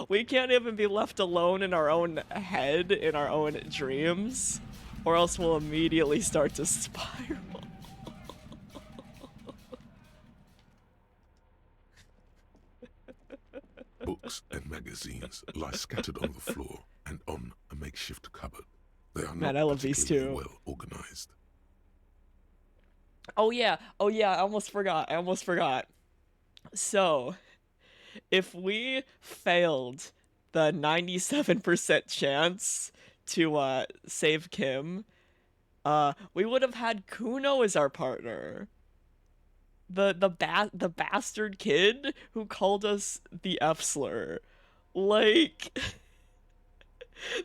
We can't even be left alone in our own head, in our own dreams, or else we'll immediately start to spiral. Books and magazines lie scattered on the floor and on a makeshift cupboard. They are Man, not I love these particularly two. well organized. Oh yeah, I almost forgot. So, if we failed the 97% chance to save Kim, we would have had Kuno as our partner. The bastard kid who called us the F slur. Like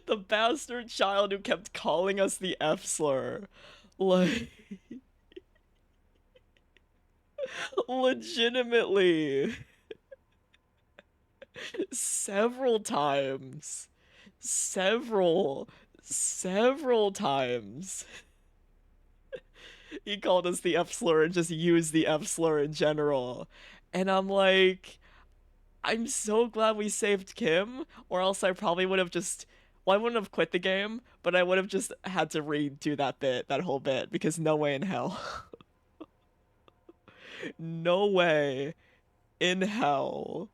the bastard child who kept calling us the F slur. Like legitimately several times. Several times. He called us the F slur and just used the F slur in general. And I'm like, I'm so glad we saved Kim, or else I probably would have just. Well, I wouldn't have quit the game, but I would have just had to redo that whole bit, because no way in hell. No way in hell.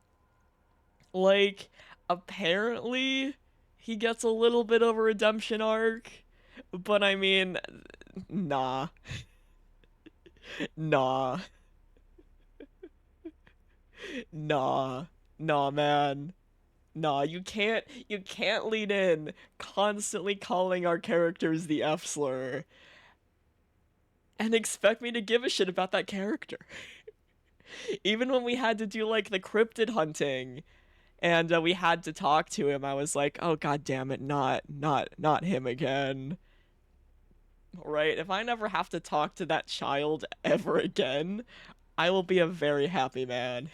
Like, apparently, he gets a little bit of a redemption arc, but I mean, nah. Nah. Nah. Nah, man. Nah, you can't lean in constantly calling our characters the F slur and expect me to give a shit about that character. Even when we had to do like the cryptid hunting and we had to talk to him, I was like, "Oh god damn it, not him again." Right? If I never have to talk to that child ever again, I will be a very happy man.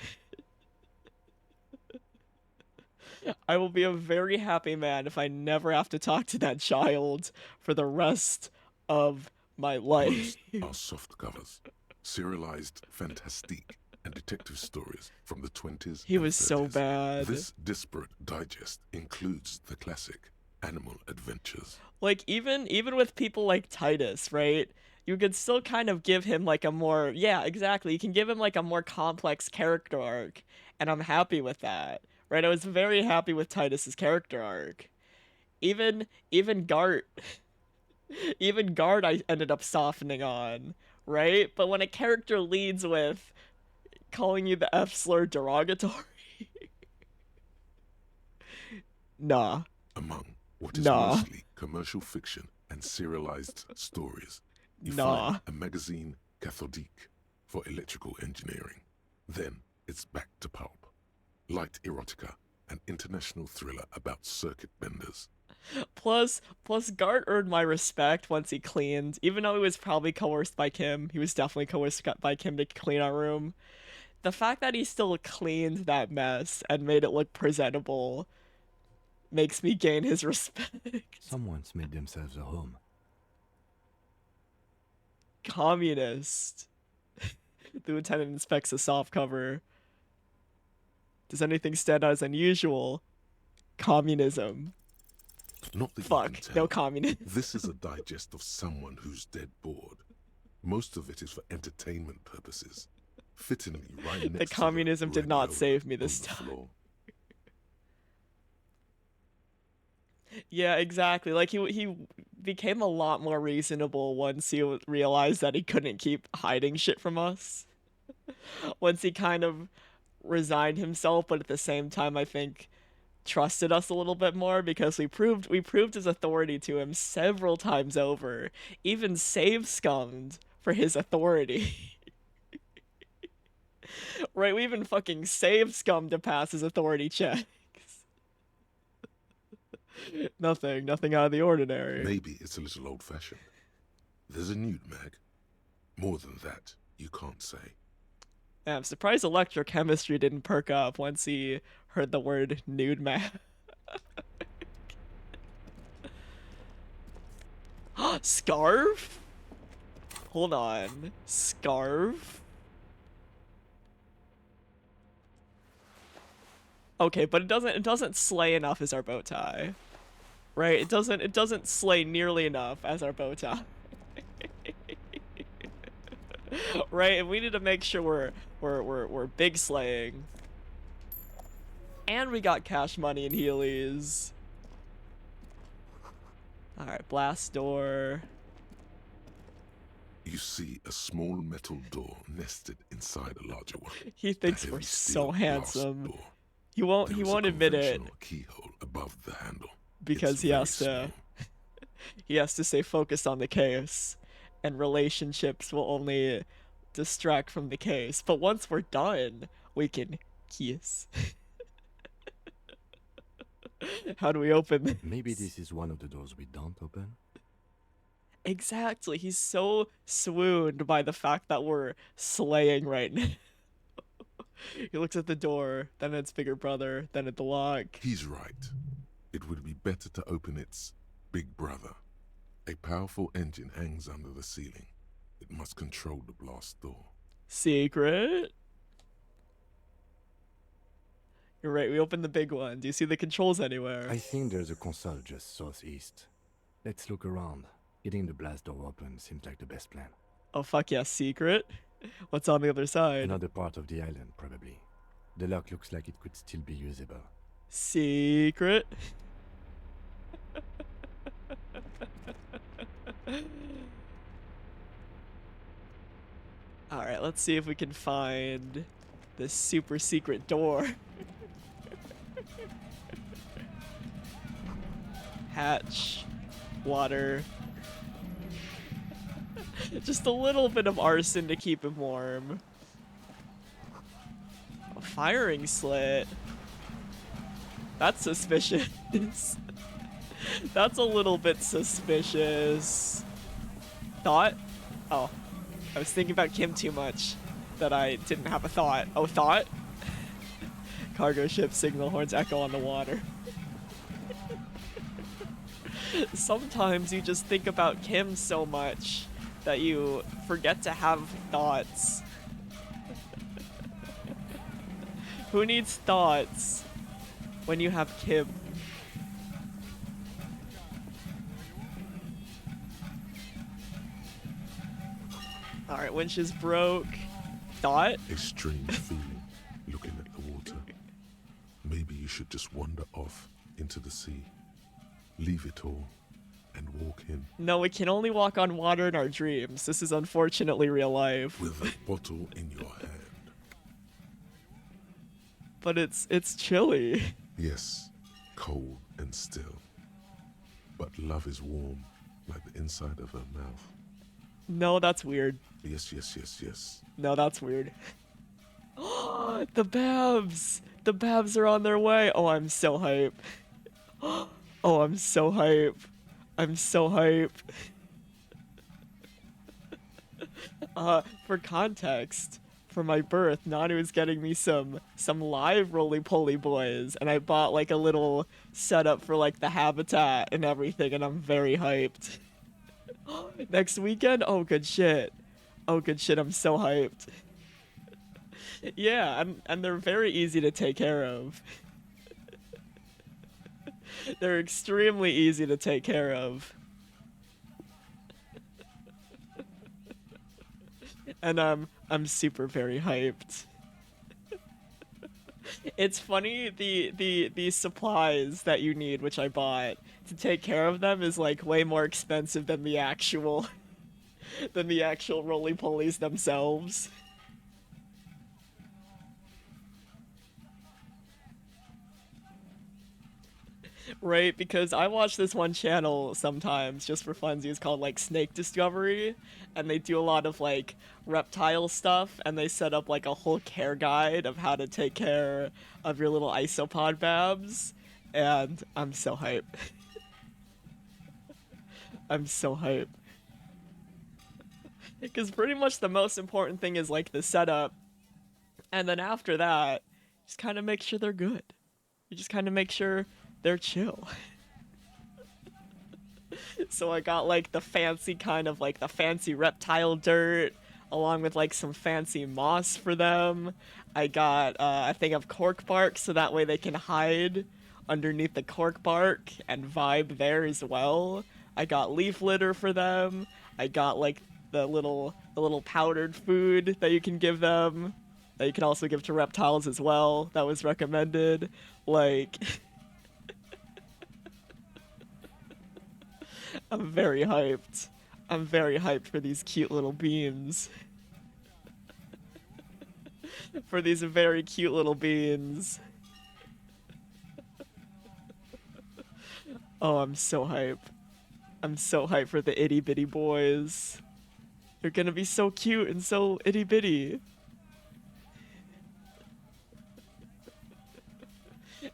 I will be a very happy man if I never have to talk to that child for the rest of my life. Most are soft covers, serialized fantastique and detective stories from the 20s He and was 30s. so bad. This disparate digest includes the classic Animal Adventures. Like even with people like Titus, right? You could still kind of give him like a more, yeah, exactly. You can give him like a more complex character arc, and I'm happy with that. Right? I was very happy with Titus's character arc. Even Gart, even Gart I ended up softening on, right? But when a character leads with calling you the F slur derogatory, nah. Among what is Nah. mostly commercial fiction and serialized stories, you Nah. find a magazine cathodique for electrical engineering. Then it's back to pulp. Light erotica, an international thriller about circuit benders. Plus Gart earned my respect once he cleaned. Even though he was probably coerced by Kim, he was definitely coerced by Kim to clean our room. The fact that he still cleaned that mess and made it look presentable makes me gain his respect. Someone's made themselves a home. Communist. The lieutenant inspects the soft cover. Does anything stand out as unusual? Communism. Not that you Fuck, can tell. no communism. This is a digest of someone who's dead bored. Most of it is for entertainment purposes. Fittingly, right next The to communism did not radiola save me this on the time. floor. Yeah, exactly. Like he became a lot more reasonable once he realized that he couldn't keep hiding shit from us. Once he kind of resigned himself, but at the same time, I think trusted us a little bit more because we proved his authority to him several times over. Even save scummed for his authority. Right? We even fucking save scum to pass his authority checks. Nothing out of the ordinary. Maybe it's a little old-fashioned. There's a nude mag. More than that, you can't say. Yeah, I'm surprised electrochemistry didn't perk up once he heard the word nude man. Scarf? Hold on. Scarf? Okay, but it doesn't slay enough as our bow tie. Right? It doesn't slay nearly enough as our bow tie. Right? And we need to make sure we're big slaying. And we got cash money and Heelys. Alright, blast door. You see a small metal door nested inside a larger one. He thinks we're so handsome. He won't admit it Keyhole above the handle. because he has to stay focused on the case, and relationships will only distract from the case. But once we're done, we can kiss. How do we open this? Maybe this is one of the doors we don't open. Exactly. He's so swooned by the fact that we're slaying right now. He looks at the door, then at its bigger brother, then at the lock. He's right. It would be better to open its big brother. A powerful engine hangs under the ceiling. It must control the blast door. Secret? You're right, we opened the big one. Do you see the controls anywhere? I think there's a console just southeast. Let's look around. Getting the blast door open seems like the best plan. Oh fuck yeah, secret? What's on the other side? Another part of the island, probably. The lock looks like it could still be usable. Secret? Alright, let's see if we can find this super secret door. Hatch. Water. Just a little bit of arson to keep him warm. A firing slit. That's suspicious. That's a little bit suspicious. Thought? Oh. I was thinking about Kim too much that I didn't have a thought. Oh, thought? Cargo ship signal horns echo on the water. Sometimes you just think about Kim so much that you forget to have thoughts. Who needs thoughts when you have Kim? Alright, winch is broke. Thought? A strange feeling looking at the water. Maybe you should just wander off into the sea. Leave it all and walk in. No, we can only walk on water in our dreams. This is unfortunately real life. With a bottle in your hand. But it's chilly. Yes, cold and still. But love is warm, like the inside of her mouth. No, that's weird. Yes, yes, yes, yes. No, that's weird. The Babs! The Babs are on their way. Oh, I'm so hype. Oh, I'm so hype. I'm so hype. For context, for my birth, Nanu is getting me some live roly-poly boys, and I bought like a little setup for like the habitat and everything, and I'm very hyped. Next weekend? Oh, good shit. Oh, good shit, I'm so hyped. Yeah, and they're very easy to take care of. They're extremely easy to take care of. And I'm super very hyped. It's funny, the supplies that you need, which I bought, to take care of them is like way more expensive than the actual roly-polies themselves. Right, because I watch this one channel sometimes just for funsies called like Snake Discovery, and they do a lot of like reptile stuff, and they set up like a whole care guide of how to take care of your little isopod babs, and I'm so hype. I'm so hype. Because pretty much the most important thing is like the setup, and then after that, just kind of make sure they're good. You just kind of make sure they're chill. So I got like the fancy kind of like the fancy reptile dirt. along with like some fancy moss for them. I got a thing of cork bark so that way they can hide underneath the cork bark and vibe there as well. I got leaf litter for them. I got like the little powdered food that you can give them, that you can also give to reptiles as well. That was recommended. Like I'm very hyped. I'm very hyped for these cute little beans. For these very cute little beans. Oh, I'm so hyped. I'm so hyped for the itty bitty boys. They're gonna be so cute and so itty bitty.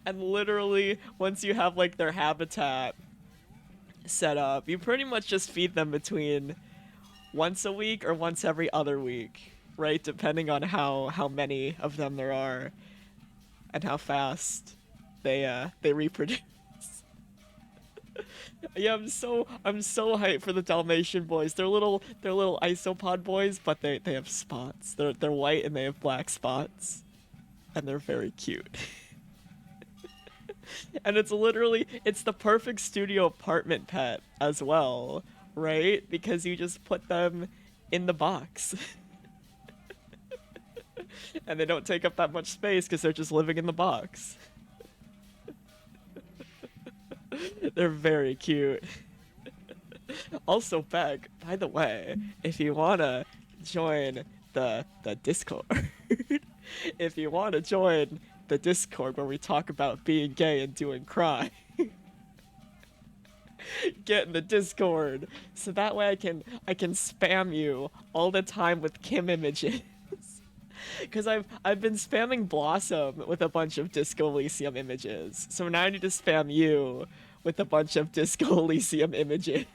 And literally, once you have like their habitat set up, you pretty much just feed them between once a week or once every other week, right? Depending on how many of them there are and how fast they reproduce. Yeah, I'm so hyped for the Dalmatian boys. They're little isopod boys, but they have spots. They're white and they have black spots, and they're very cute. And it's the perfect studio apartment pet as well, right? Because you just put them in the box. And they don't take up that much space because they're just living in the box. They're very cute. Also, Beck, by the way, if you wanna join the Discord, if you wanna join the Discord where we talk about being gay and doing crime, get in the Discord so that way I can spam you all the time with Kim images. Because I've been spamming Blossom with a bunch of Disco Elysium images, so now I need to spam you with a bunch of Disco Elysium images.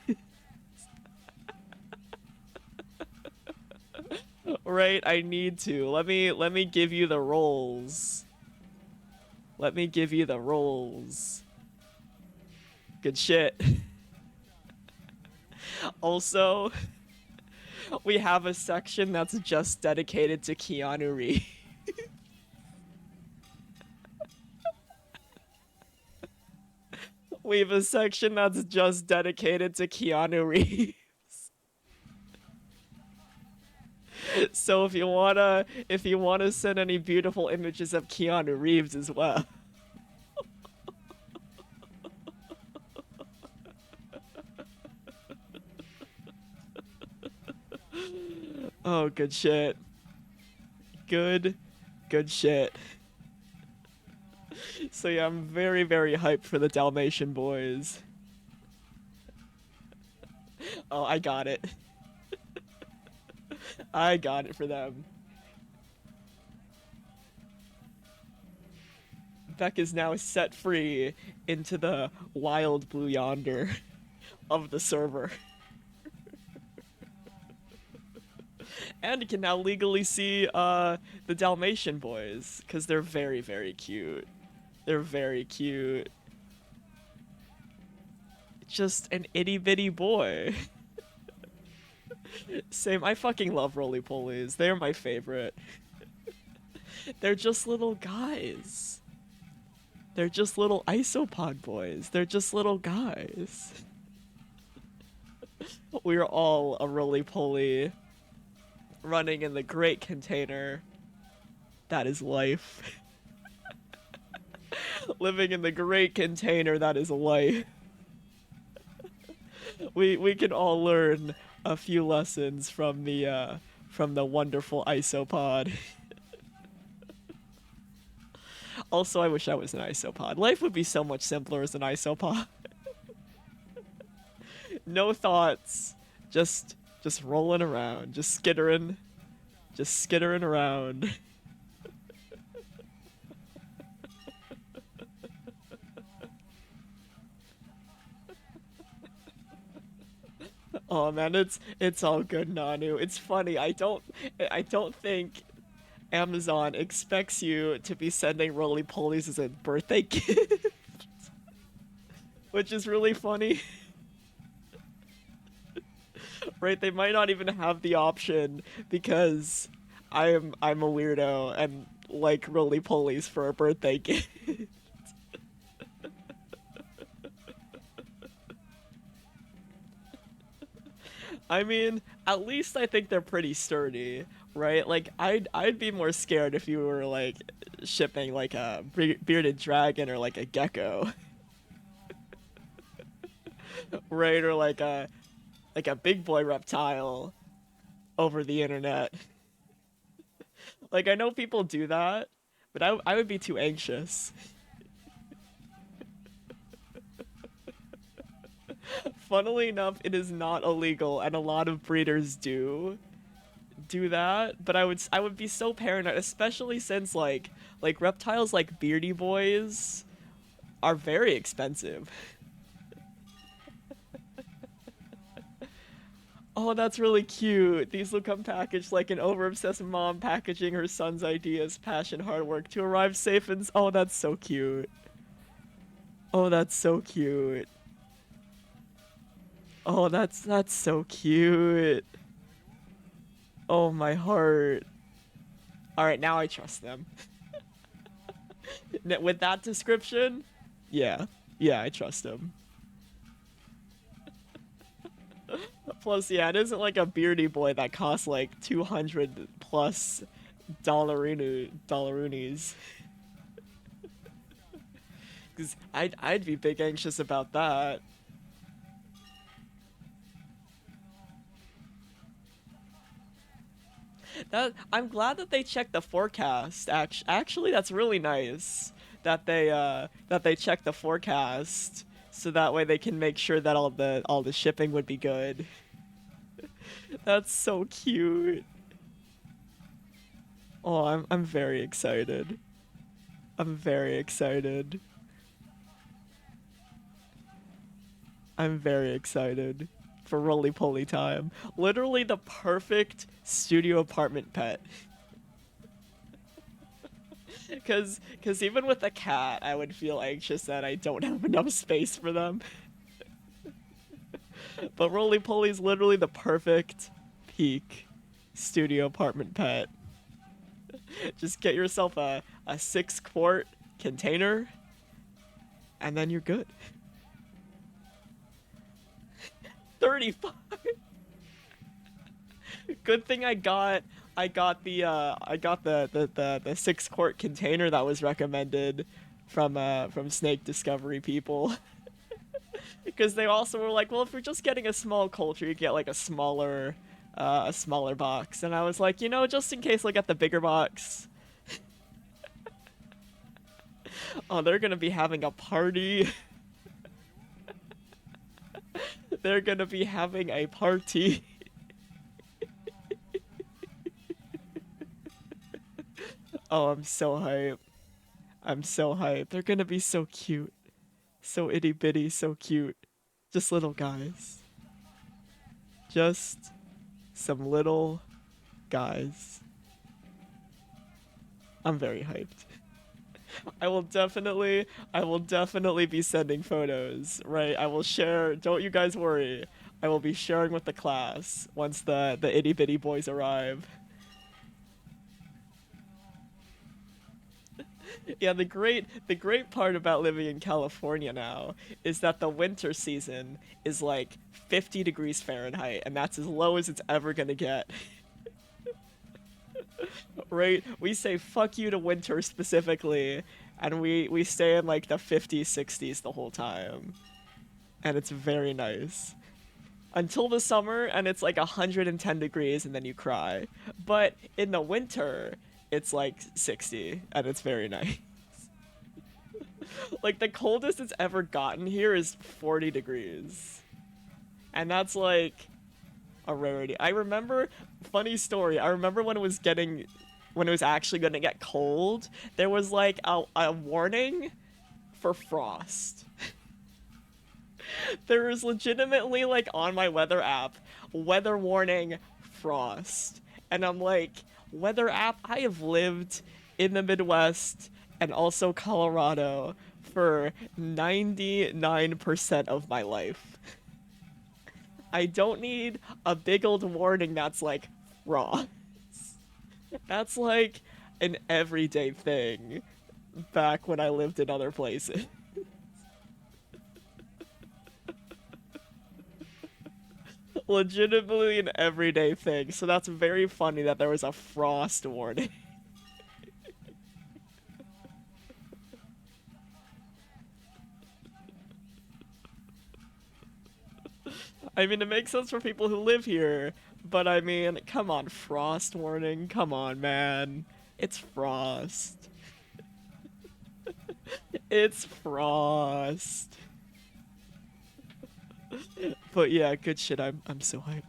Right, I need to. Let me give you the roles. Let me give you the roles. Good shit. Also, we have a section that's just dedicated to Keanu Reeves. We have a section that's just dedicated to Keanu Reeves. So if you wanna send any beautiful images of Keanu Reeves as well. Oh, good shit. Good shit. So yeah, I'm very, very hyped for the Dalmatian boys. Oh, I got it. I got it for them. Beck is now set free into the wild blue yonder of the server. And you can now legally see the Dalmatian boys, because they're very, very cute. They're very cute. Just an itty bitty boy. Same, I fucking love roly-polies. They're my favorite. They're just little guys. They're just little isopod boys. They're just little guys. We're all a roly-poly running in the great container that is life. Living in the great container that is life. We can all learn a few lessons from the wonderful isopod. Also, I wish I was an isopod. Life would be so much simpler as an isopod. No thoughts, just rolling around, just skittering around. Oh man, it's all good, Nanu. It's funny. I don't think Amazon expects you to be sending roly-polies as a birthday gift, which is really funny. right? They might not even have the option because I'm a weirdo and like roly-polies for a birthday gift. I mean, at least I think they're pretty sturdy, right? Like I'd be more scared if you were like shipping like a bearded dragon or like a gecko, right? Or like a big boy reptile over the internet. Like I know people do that, but I would be too anxious. Funnily enough, it is not illegal, and a lot of breeders do that. But I would be so paranoid, especially since like reptiles like beardy boys are very expensive. Oh, that's really cute. These will come packaged like an over-obsessed mom packaging her son's ideas, passion, hard work to arrive safe and... Oh, that's so cute. Oh, that's so cute. Oh, that's so cute. Oh, my heart. All right, now I trust them. With that description, yeah. Yeah, I trust them. Plus, yeah, it isn't like a beardy boy that costs like 200 plus dollaroonies. Because I'd be big anxious about that. I'm glad that they checked the forecast. Actually, that's really nice that they check the forecast so that way they can make sure that all the shipping would be good. That's so cute. Oh, I'm very excited. I'm very excited. I'm very excited for roly-poly time. Literally the perfect studio apartment pet. Cause even with a cat, I would feel anxious that I don't have enough space for them. But roly-poly's literally the perfect peak studio apartment pet. Just get yourself a 6-quart container, and then you're good. 35. Good thing I got the 6-quart container that was recommended from Snake Discovery people. Because they also were like, well, if you're just getting a small culture, you get like a smaller box. And I was like, you know, just in case I get the bigger box. Oh, they're gonna be having a party. They're gonna be having a party. Oh, I'm so hyped. I'm so hyped. They're gonna be so cute. So itty bitty, so cute. Just little guys. Just some little guys. I'm very hyped. I will definitely be sending photos, right? I will share, don't you guys worry. I will be sharing with the class once the itty bitty boys arrive. Yeah, the great part about living in California now is that the winter season is like 50 degrees Fahrenheit, and that's as low as it's ever gonna get. Right? We say fuck you to winter specifically, and we stay in like the 50s, 60s the whole time. And it's very nice. Until the summer, and it's like 110 degrees, and then you cry. But in the winter, it's like 60, and it's very nice. Like, the coldest it's ever gotten here is 40 degrees. And that's like a rarity. I remember, funny story, I remember when it was actually gonna get cold, there was like a warning for frost. There was legitimately, like, on my weather app, weather warning, frost. And I'm like, weather app, I have lived in the Midwest and also Colorado for 99% of my life. I don't need a big old warning that's like frost. That's like an everyday thing back when I lived in other places. Legitimately an everyday thing, so that's very funny that there was a frost warning. I mean, it makes sense for people who live here, but I mean, come on, frost warning, come on, man. It's frost. It's frost. But yeah, good shit, I'm so hyped.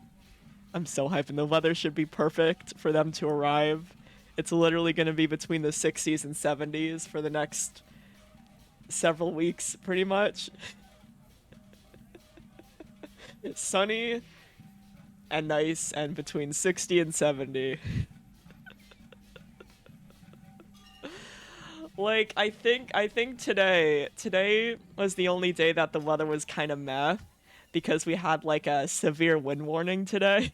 I'm so hyped, and the weather should be perfect for them to arrive. It's literally going to be between the 60s and 70s for the next several weeks, pretty much. It's sunny and nice and between 60 and 70. Like, I think today was the only day that the weather was kind of meh because we had like a severe wind warning today.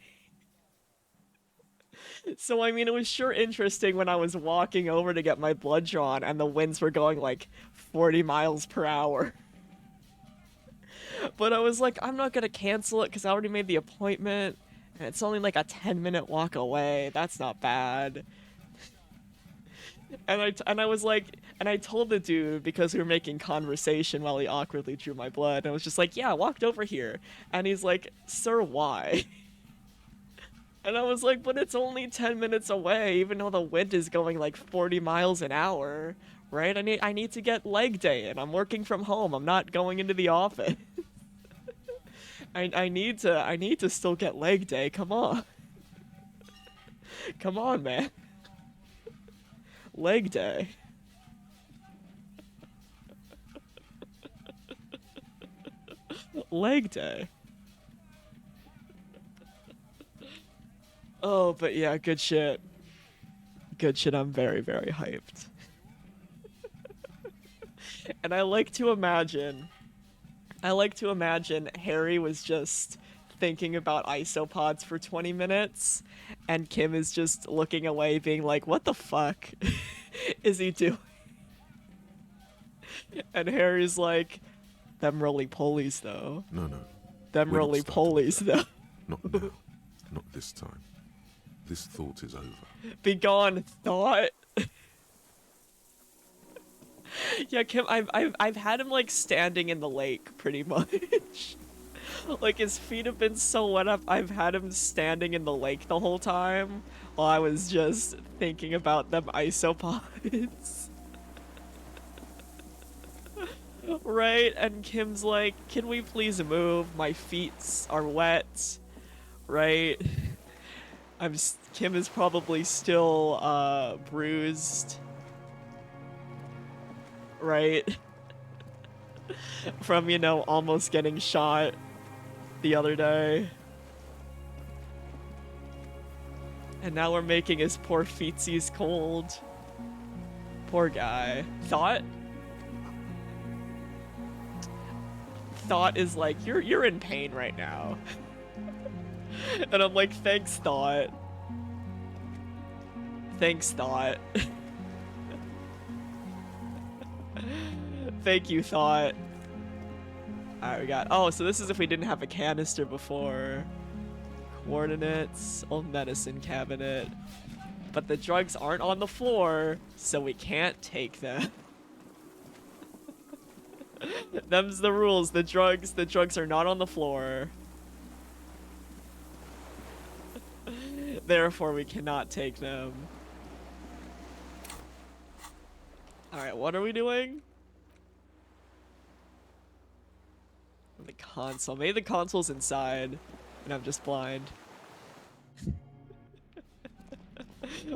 So I mean, it was sure interesting when I was walking over to get my blood drawn and the winds were going like 40 miles per hour. But I was like, I'm not gonna cancel it because I already made the appointment, and it's only like a 10-minute walk away. That's not bad. And I was like, and I told the dude because we were making conversation while he awkwardly drew my blood, and I was just like, yeah, I walked over here, and he's like, sir, why? And I was like, but it's only 10 minutes away, even though the wind is going like 40 miles an hour, right? I need to get leg day, and I'm working from home. I'm not going into the office. I need to still get leg day. Come on. Come on, man. Leg day. Leg day. Oh, but yeah, good shit. Good shit, I'm very, very hyped. And I like to imagine Harry was just thinking about isopods for 20 minutes, and Kim is just looking away being like, what the fuck is he doing? And Harry's like, them roly-polies though. No. Them We're not roly-polies starting though. Not now. Not this time. This thought is over. Begone, thought. Yeah, Kim, I've had him like standing in the lake pretty much. Like his feet have been so wet up. I've had him standing in the lake the whole time while I was just thinking about them isopods. Right? And Kim's like, "Can we please move? My feet are wet." Right? Kim is probably still bruised. Right? From, you know, almost getting shot the other day. And now we're making his poor feetsies cold. Poor guy. Thought is like, you're in pain right now. And I'm like, thanks, Thought. Thanks, Thought. Thank you, Thought. Alright, we got... Oh, so this is if we didn't have a canister before. Coordinates, old medicine cabinet. But the drugs aren't on the floor, so we can't take them. Them's the rules. The drugs are not on the floor. Therefore, we cannot take them. Alright, what are we doing? The console. Maybe the console's inside, and I'm just blind.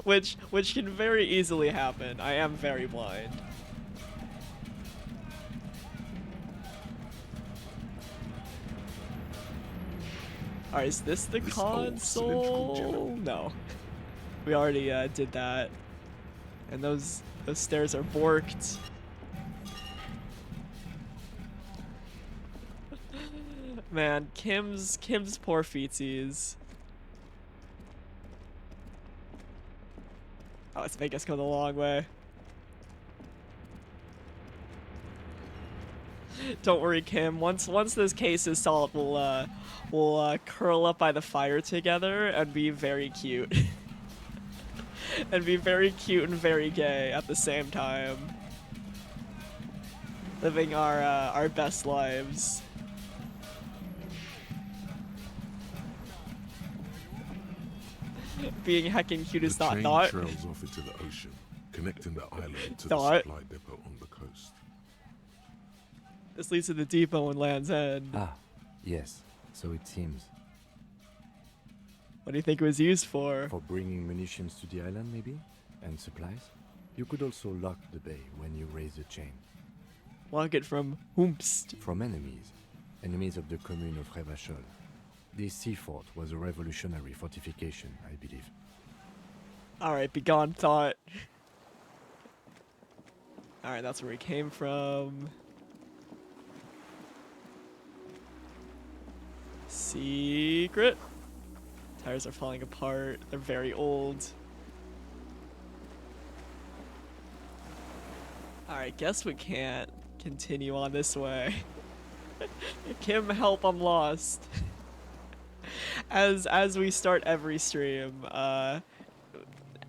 which can very easily happen. I am very blind. Alright, is this the This old cylindrical console? gem. No. We already did that. And those stairs are borked. Man, Kim's poor feetsies. Oh, let's make us go the long way. Don't worry, Kim. Once this case is solved, we'll curl up by the fire together and be very cute. And be very cute and very gay at the same time. Living our best lives. Being heckin' cute is not The thought. train trails off into the ocean, connecting the island to Thought. the supply depot on the coast. This leads to the depot in Land's End. Ah, yes, so it seems. What do you think it was used for? For bringing munitions to the island, maybe? And supplies? You could also lock the bay when you raise the chain. Lock it from whomst. From enemies. Enemies of the commune of Revachol. This sea fort was a revolutionary fortification, I believe. Alright, begone thought. Alright, that's where we came from. Secret. Tires are falling apart. They're very old. Alright, guess we can't continue on this way. Kim, help, I'm lost. As we start every stream,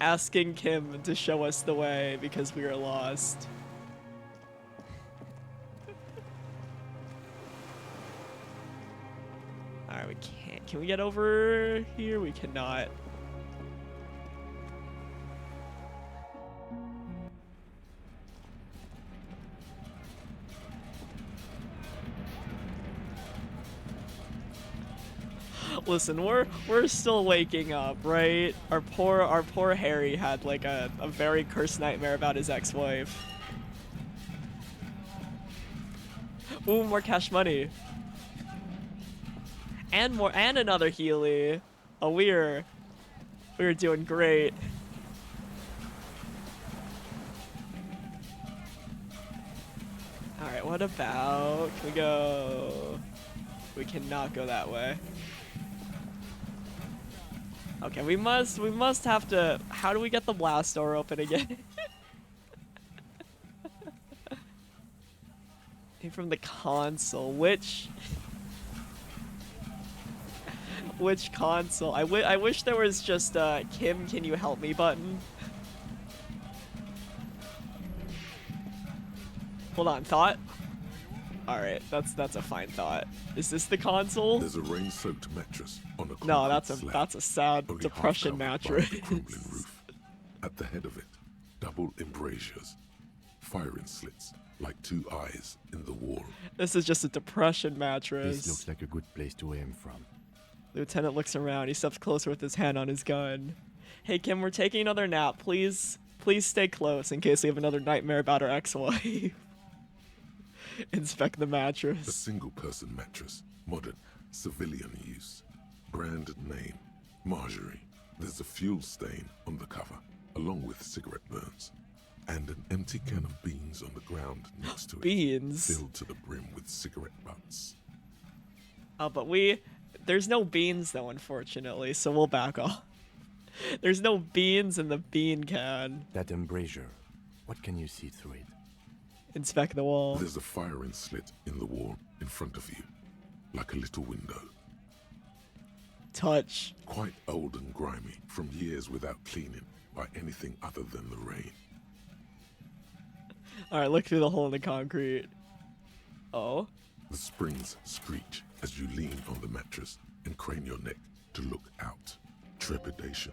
asking Kim to show us the way because we are lost. Alright, we can't. Can we get over here? We cannot. Listen, we're still waking up, right? Our poor Harry had like a very cursed nightmare about his ex-wife. Ooh, more cash money. And another Healy. Oh, we're doing great. Alright, what about, can we go? We cannot go that way. Okay, we must have to, how do we get the blast door open again? From the console, which console? I wish there was just a Kim, can you help me button. Hold on, thought? Alright, that's a fine thought. Is this the console? There's a rain-soaked mattress on a No, concrete slab, that's a sad only half depression covered by mattress. the crumbling roof. At the head of it, double embrasures, firing slits like two eyes in the wall. This is just a depression mattress. This looks like a good place to aim from. Lieutenant looks around. He steps closer with his hand on his gun. Hey, Kim, we're taking another nap. Please stay close in case we have another nightmare about our ex-wife. Inspect the A mattress. single-person mattress, modern, civilian use. Brand name, Marjorie. There's a fuel stain on the cover, along with cigarette burns. And an empty can of beans on the ground next to it. Beans? Filled to the brim with cigarette butts. Oh, but there's no beans though, unfortunately, so we'll back off. There's no beans in the bean can. That embrasure, what can you see through it? Inspect the wall. There's a firing slit in the wall in front of you, like a little window. Touch. Quite old and grimy from years without cleaning by anything other than the rain. Alright, look through the hole in the concrete. Oh? The springs screech as you lean on the mattress and crane your neck to look out. Trepidation.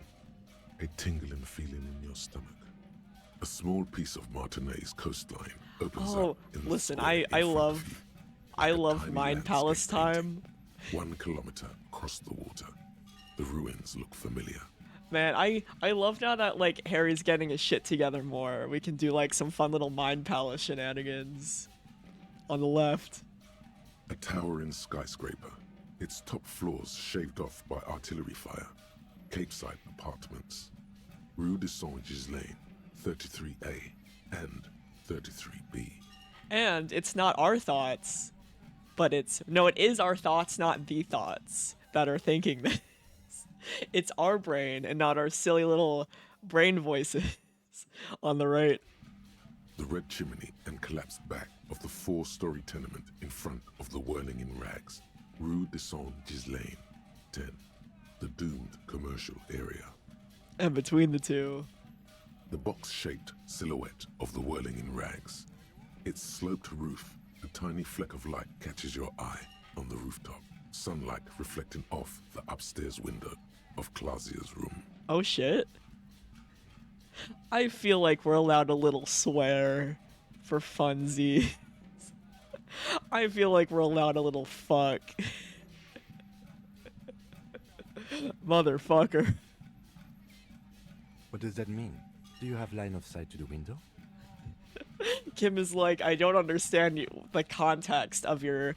A tingling feeling in your stomach. A small piece of Martinez coastline opens Oh, up in the listen, square in front of you. I A love tiny Mine Palace landscape time. painting. 1 kilometer across the water. The ruins look familiar. Man, I love now that like Harry's getting his shit together more. We can do like some fun little Mine Palace shenanigans. On the left. A towering skyscraper. Its top floors shaved off by artillery fire. Capeside apartments. Rue de Saint-Gislain, 33A and 33B. And it's not our thoughts, But it's no, it is our thoughts, not the thoughts that are thinking this. It's our brain and not our silly little brain voices on the right. The red chimney and collapsed back of the 4-story tenement in front of the Whirling in Rags, Rue de Saint-Ghislain, 10, the doomed commercial area. And between the two, The box-shaped silhouette of the Whirling in Rags. Its sloped roof, a tiny fleck of light catches your eye on the rooftop, sunlight reflecting off the upstairs window of Clausia's room. oh shit. I feel like we're allowed a little swear for funsies. I feel like we're allowed a little fuck. Motherfucker. What does that mean? Do you have line of sight to the window? Kim is like, I don't understand you, the context of your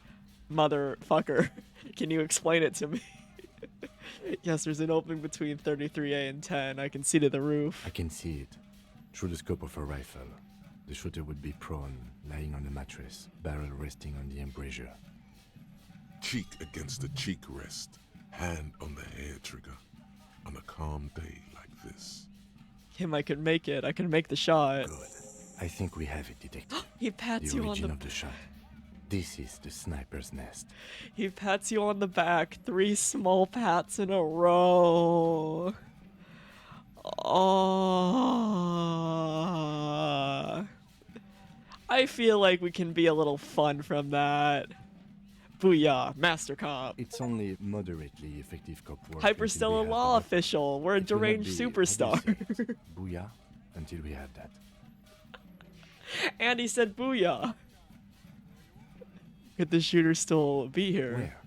motherfucker. Can you explain it to me? Yes, there's an opening between 33A and 10. I can see to the roof. I can see it. Through the scope of a rifle. The shooter would be prone, lying on the mattress, barrel resting on the embrasure. Cheek against the cheek rest, hand on the hair trigger, on a calm day like this. Kim, I can make it. I can make the shot. Good. I think we have it, detective. He pats The you on origin the of the shot. This is the sniper's nest. He pats you on the back. 3 small pats in a row. Oh. I feel like we can be a little fun from that. Booyah, Master Cop. It's only moderately effective cop work. Hyperstellar until we have law the official. We're a It will not deranged be, superstar. how do you say it? Booyah, until we have that. And he said booyah. Could the shooter still be here? Where?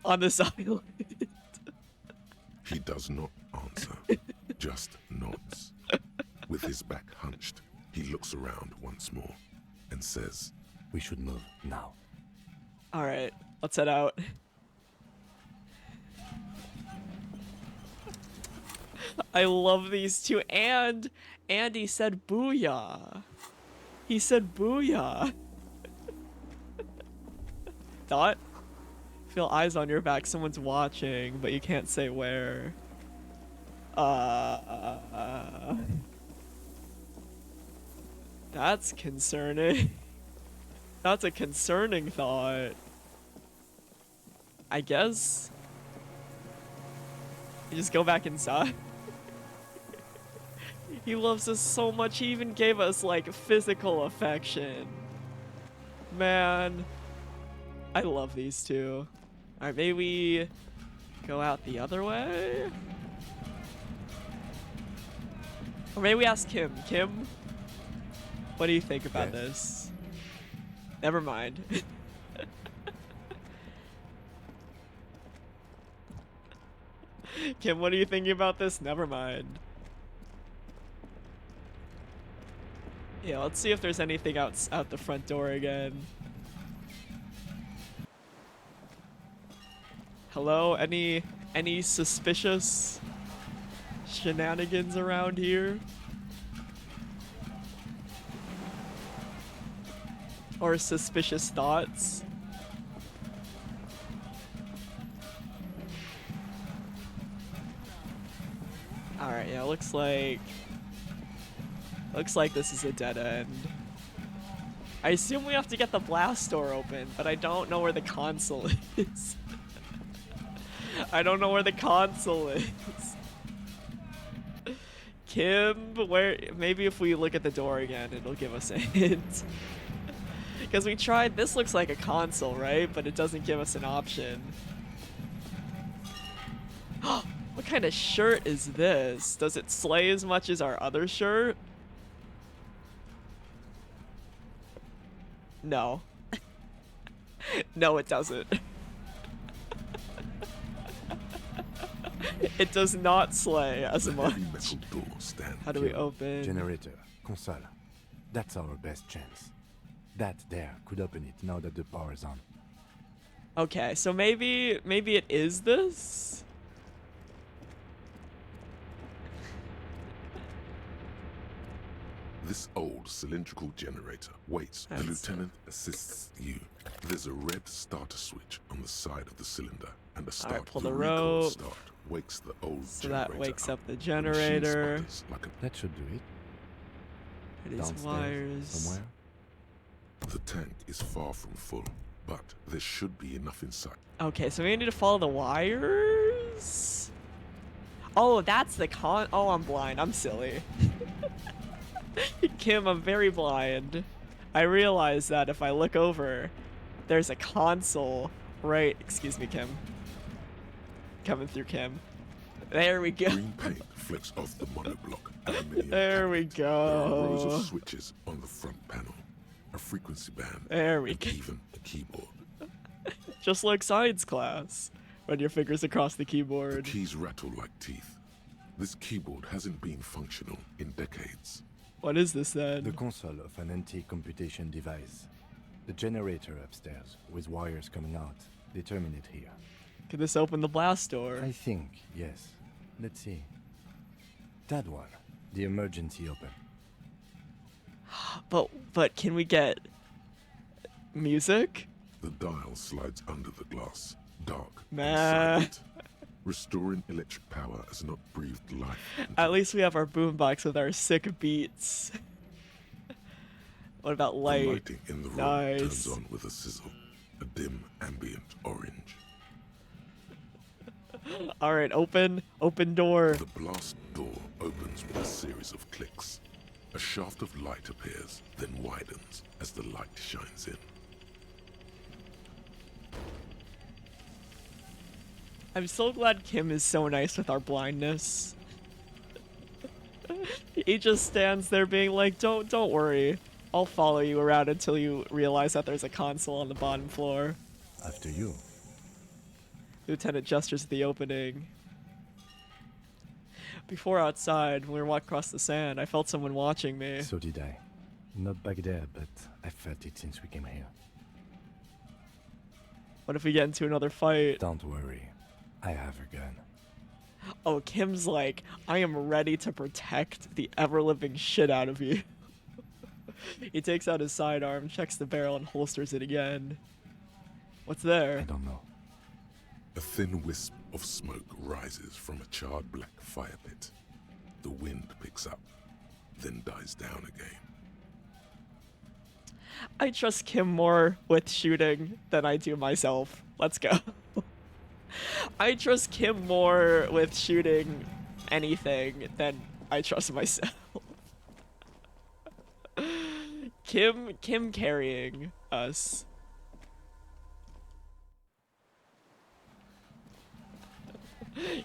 On this island. He does not answer, just nods. With his back hunched, he looks around once more and says, We should move now. Alright, let's head out. I love these two. And Andy said booyah. He said booyah. Dot? Feel eyes on your back. Someone's watching, but you can't say where. That's concerning. That's a concerning thought. I guess. You just go back inside. He loves us so much, he even gave us, like, physical affection. Man. I love these two. Alright, maybe we go out the other way? Or maybe we ask Kim. Kim, what do you think about Yes. this? Never mind. Kim, what are you thinking about this? Never mind. Yeah, let's see if there's anything out the front door again. Hello? Any suspicious shenanigans around here? Or suspicious thoughts? Alright, yeah, looks like this is a dead end. I assume we have to get the blast door open, but I don't know where the console is. I don't know where the console is. Kim, where? Maybe if we look at the door again, it'll give us a hint. Because we tried, this looks like a console, right? But it doesn't give us an option. What kind of shirt is this? Does it slay as much as our other shirt? No. No, it doesn't. It does not slay as the much. heavy metal door stands. How do we open? Generator, console. That's our best chance. That there could open it now that the power is on. Okay, so maybe it is this? This old cylindrical generator waits. The lieutenant assists you. There's a red starter switch on the side of the cylinder, and a start. pull the recoil rope. start wakes the old So generator that wakes up the The machine generator. sputters like a That should do it. These Downstairs, wires. somewhere. The tank is far from full, but there should be enough inside. Okay, so we need to follow the wires. Oh, that's the con. Oh, I'm blind. I'm silly. Kim, I'm very blind. I realize that if I look over, there's a console right. Excuse me, Kim. Coming through, Kim. There we go. Green paint flecks off the monoblock aluminium There we cabinet. There are rows go. of switches on the front panel, a frequency band, There we and go. even a keyboard. Just like science class. Run your fingers across the The keyboard. keys rattle like teeth. This keyboard hasn't been functional in decades. What is this The then? console of an anti-computation device. The generator upstairs, with wires coming out. They terminate here. Can this open the blast door? I think, yes. Let's see. That one. The emergency open. But can we get music? The dial slides under the glass, dark Nah. and silent. Restoring electric power has not breathed life into At least we have our boombox with our sick beats. What about the light? lighting in the room Nice. turns on with a sizzle, a dim ambient orange. All right, open door. The blast door opens with a series of clicks. A shaft of light appears, then widens as the light shines in. I'm so glad Kim is so nice with our blindness. He just stands there being like, don't worry. I'll follow you around until you realize that there's a console on the bottom floor. After you. Lieutenant gestures at the opening. Before outside, when we were walking across the sand, I felt someone watching me. So did I. Not back there, but I felt it since we came here. What if we get into another fight? Don't worry. I have a gun. Oh, Kim's like, I am ready to protect the ever-living shit out of you. He takes out his sidearm, checks the barrel, and holsters it again. What's I there? don't know. A thin wisp of smoke rises from a charred black fire pit. The wind picks up, then dies down again. I trust Kim more with shooting than I do myself. Let's go. I trust Kim more with shooting anything than I trust myself. Kim carrying us.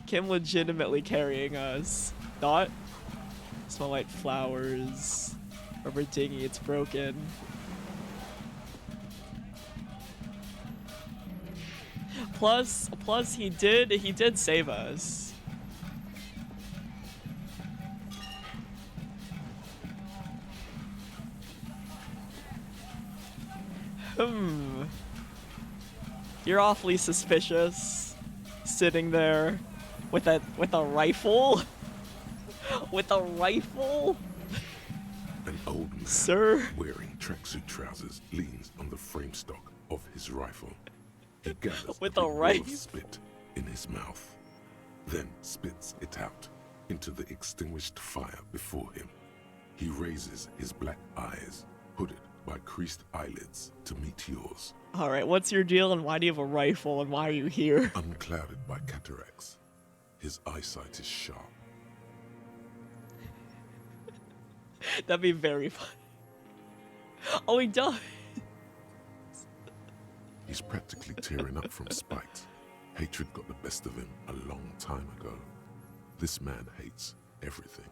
Kim legitimately carrying us. Not smell like flowers. Rubber dinghy, it's broken. Plus he did save us. You're awfully suspicious. Sitting there with a rifle? With a rifle? An old man Sir? wearing tracksuit trousers leans on the frame stock of his rifle. He gathers With a a big ball rifle? of spit in his mouth, then spits it out into the extinguished fire before him. He raises his black eyes, hooded by creased eyelids, to meet yours, Alright, what's your deal and why do you have a rifle and why are you here? unclouded by cataracts. His eyesight is sharp. That'd be very fun. Oh, he does. He's practically tearing up from spite. Hatred got the best of him a long time ago. This man hates everything.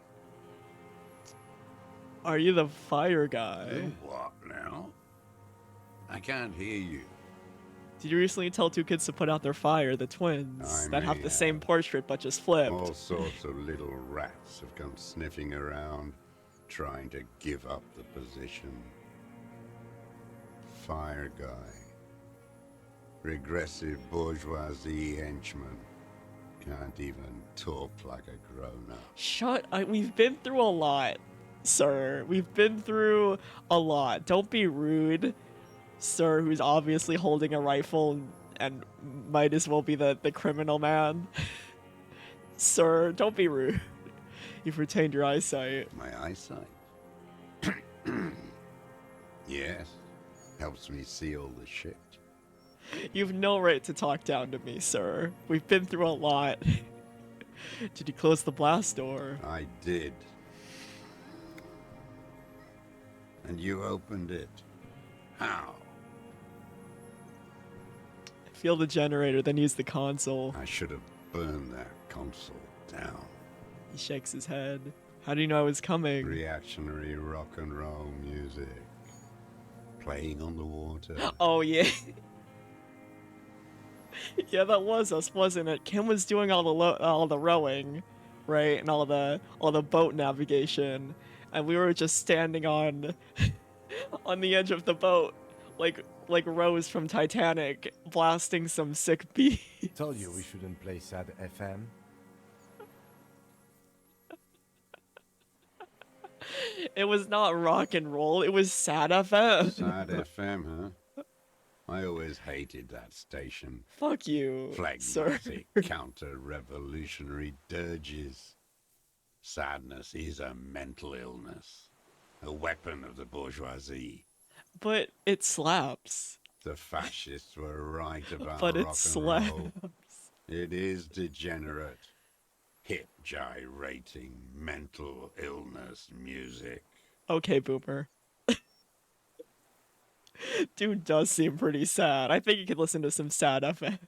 Are you the fire guy? You what now? I can't hear you. Did you recently tell two kids to put out their fire, the twins, I that have may the same have. portrait but just flipped? All sorts of little rats have come sniffing around, trying to give up the position. Fire guy. Regressive bourgeoisie henchman. Can't even talk like a grown-up. We've been through a lot, sir. We've been through a lot. Don't be rude, sir, who's obviously holding a rifle and might as well be the criminal man. Sir, don't be rude. You've retained your eyesight. My eyesight? Yes. Helps me see all the shit. You've no right to talk down to me, sir. We've been through a lot. Did you close the blast door? I did. And you opened it. How? Feel the generator, then use the console. I should have burned that console down. He shakes his head. How do you know I was coming? Reactionary rock and roll music. Playing on the water. Oh, yeah. Yeah, that was us, wasn't it? Kim was doing all the rowing, right, and all the boat navigation, and we were just standing on the edge of the boat, like Rose from Titanic, blasting some sick beats. Told you we shouldn't play sad FM. It was not rock and roll, it was sad FM. Sad FM, huh? I always hated that station. Fuck you, sir. Phlegmatic, counter-revolutionary dirges. Sadness is a mental illness. A weapon of the bourgeoisie. But it slaps. The fascists were right about But it rock and slaps. roll. It is degenerate. Hip gyrating mental illness music. Okay, Boomer. Dude does seem pretty sad. I think you could listen to some sad FM.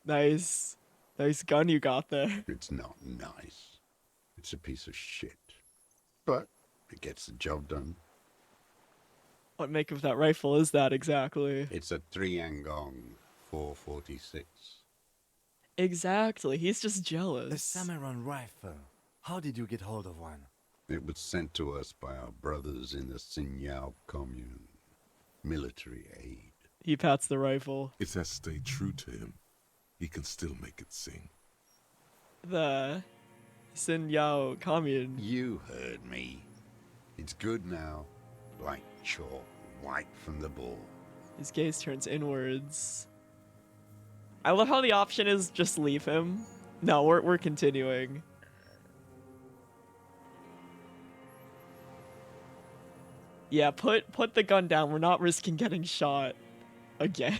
Nice. Nice gun you got there. It's not nice. It's a piece of shit. But it gets the job done. What make of that rifle is that exactly? It's a 3-Angong 446. Exactly. He's just The jealous. Samurai rifle. How did you get hold of one? It was sent to us by our brothers in the Sinyao commune. Military aid. He pats the rifle. It has stayed true to him. He can still make it sing. The Sin Yao commune. You heard me. It's good now. Like chalk, white from the ball. His gaze turns inwards. I love how the option is just leave him. No, we're continuing. Yeah, put the gun down. We're not risking getting shot again.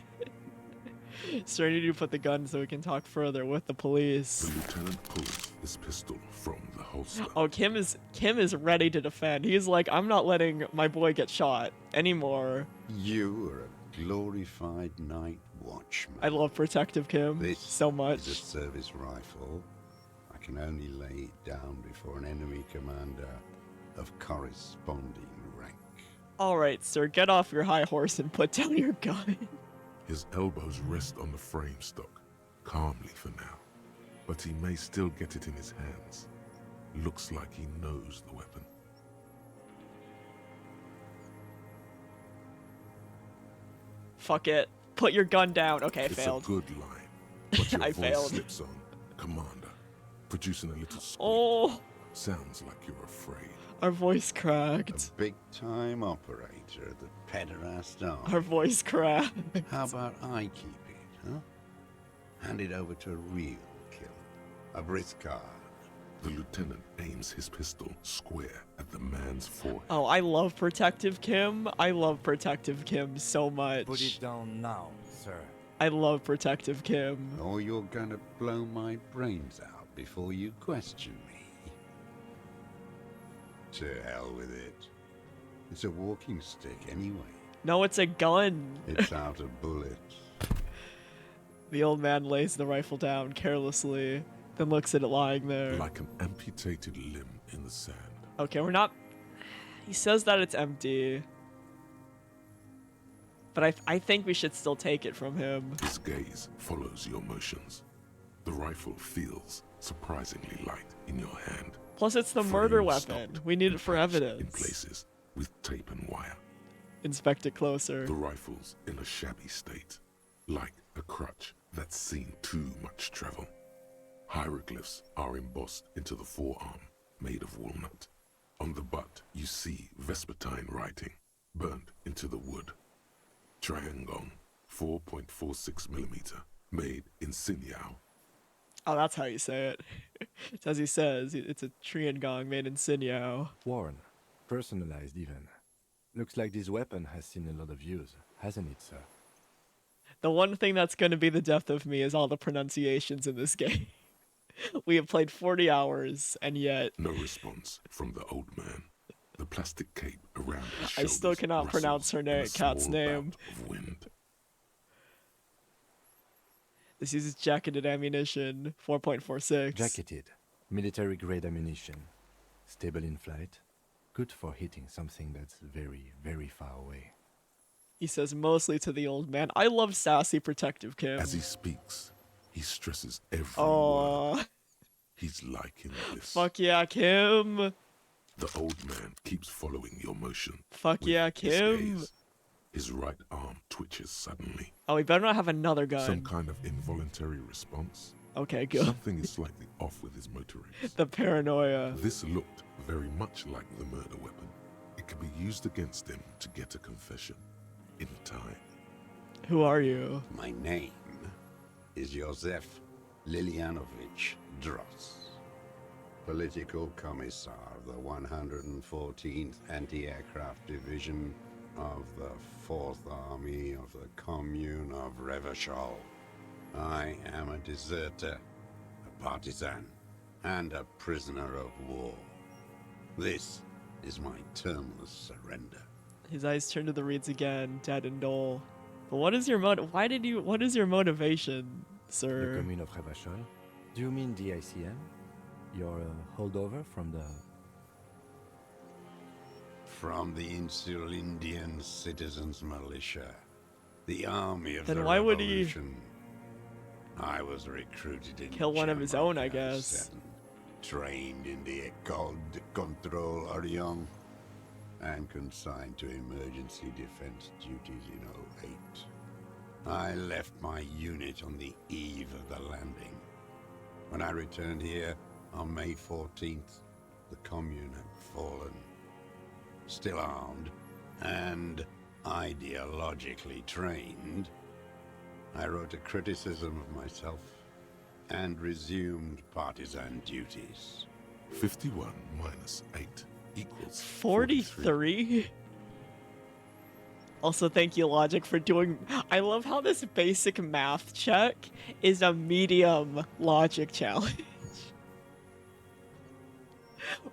Sir, I need you to put the gun so we can talk further with the police. The lieutenant pulls his pistol from the holster. Oh, Kim is ready to defend. He's like, I'm not letting my boy get shot anymore. You are a glorified night watchman. I love Protective Kim This so is a much. service rifle. I can only lay it down before an enemy commander of corresponding rank. All right, sir, get off your high horse and put down your gun. His elbows rest on the frame stock, calmly for now. But he may still get it in his hands. Looks like he knows the weapon. Fuck it. Put your gun down. Okay, I It's failed. a good line, but your I voice failed. slips on, Commander, producing a little squeak. Oh, Sounds like you're afraid. our voice A cracked. big-time operator of the pederast arm. Our voice cracked. How about I keep it, huh? Hand it over to a real killer. A Briscard. The lieutenant aims his pistol square at the man's forehead. Oh, I love Protective Kim. I love Protective Kim so much. Put it down now, sir. I love Protective Kim. Or you're gonna blow my brains out before you question me. To hell with it. It's a walking stick anyway. No, it's a gun. It's out of bullets. The old man lays the rifle down carelessly, then looks at it lying there. Like an amputated limb in the sand. Okay, we're not... He says that it's empty. But I think we should still take it from him. His gaze follows your motions. The rifle feels surprisingly light in your hand. Plus, it's the murder Frame weapon. stopped We need it for and patched evidence. In places with tape and wire. inspect it closer. The rifle's in a shabby state, like a crutch that's seen too much travel. Hieroglyphs are embossed into the forearm, made of walnut. On the butt, you see Vespertine writing, burnt into the wood. Triangong, 4.46mm, made in Sinyao. Oh, that's how you say it. It's as he says, it's a Triangong made in Sinyao. Worn. Personalized even. Looks like this weapon has seen a lot of use, hasn't it, sir? The one thing that's going to be the death of me is all the pronunciations in this game. We have played 40 hours, and yet... No response from the old man. The plastic cape around his I shoulders still cannot pronounce her rustles in a cat's small name. bout of wind. This uses jacketed ammunition, 4.46. Jacketed. Military-grade ammunition. Stable in flight. Good for hitting something that's very, very far away. He says mostly to the old man. I love sassy Protective Kim. As he speaks, he stresses every word. Oh, He's liking this. fuck yeah, Kim. The old man keeps following your motion. Fuck with yeah, his Kim. gaze. His right arm twitches suddenly. Oh, we better not have another gun. Some kind of involuntary response. Okay, good. Something is slightly off with his motor rings. The paranoia. This looked very much like the murder weapon. It could be used against him to get a confession. In time. Who are you? My name is Josef Lilianovich Dross, Political Commissar of the 114th Anti-Aircraft Division of the 4th Army of the Commune of Revachol. I am a deserter, a partisan, and a prisoner of war. This is my termless surrender. His eyes turn to the reeds again, dead and dull. But what is your what is your motivation, The sir? commune of Revachol? Do you mean the ICM? You're a holdover from the... From the Insular Indian Citizens Militia, the army of Then the why would he Revolution. I was recruited in kill one of his own, I January guess? 1997, trained in the École de Contrôle Orient, and consigned to emergency defense duties in '08. I left my unit on the eve of the landing. When I returned here on May 14th, the commune had fallen. Still armed and ideologically trained, I wrote a criticism of myself and resumed partisan duties. 51 minus 8 equals 43? Also, thank you, Logic, for doing... I love how this basic math check is a medium logic challenge.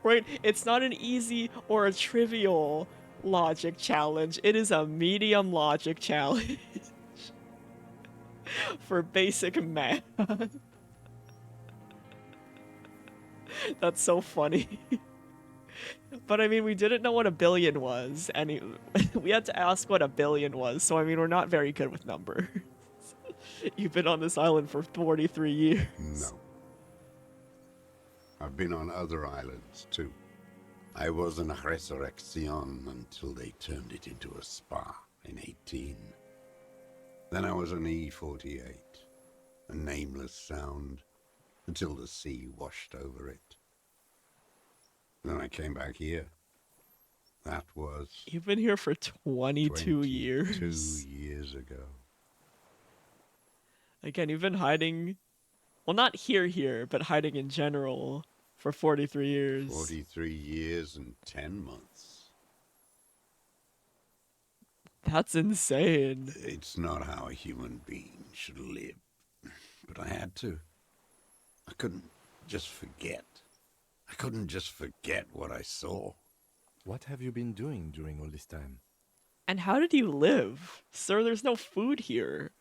Right? It's not an easy or a trivial logic challenge. It is a medium logic challenge. For basic math. That's so funny. But I mean, we didn't know what a billion was, and we had to ask what a billion was, so I mean, we're not very good with numbers. You've been on this island for 43 years. No. I've been on other islands, too. I was in Resurrection until they turned it into a spa in 18. Then I was on E48, a nameless sound, until the sea washed over it. Then I came back here. That was You've been here for 22 years. 2 years ago. Again, you've been hiding, well, not here, but hiding in general for 43 years. 43 years and 10 months. That's insane. It's not how a human being should live. But I had to. I couldn't just forget. I couldn't just forget what I saw. What have you been doing during all this time? And how did you live? Sir, there's no food here.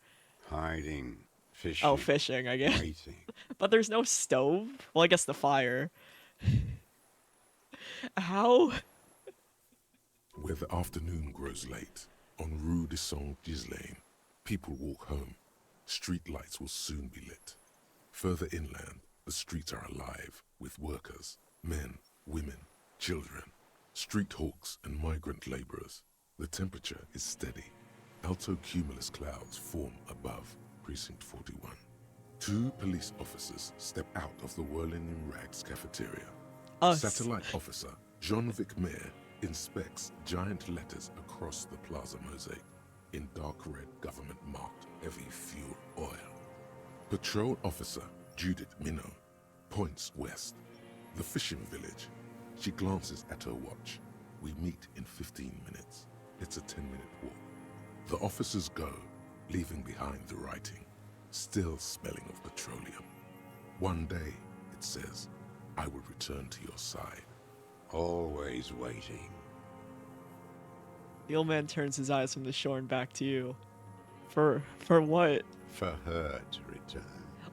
Hiding, fishing. Oh, fishing, I guess. Waiting. But there's no stove? Well, I guess the fire. How? Where the afternoon grows late, on Rue de Saint-Ghislain, people walk home. Street lights will soon be lit. Further inland, the streets are alive with workers, men, women, children, street hawks and migrant laborers. The temperature is steady. Alto cumulus clouds form above Precinct 41. 2 police officers step out of the Whirling in Rags cafeteria. Us. Satellite officer Jean-Vic Mayer inspects giant letters across the plaza mosaic in dark red government-marked heavy fuel oil. Patrol officer Judith Minot points west. The fishing village. She glances at her watch. We meet in 15 minutes. It's a 10-minute walk. The officers go, leaving behind the writing, still smelling of petroleum. One day, it says, I will return to your side. Always waiting. The old man turns his eyes from the shore and back to you. For what? For her to return.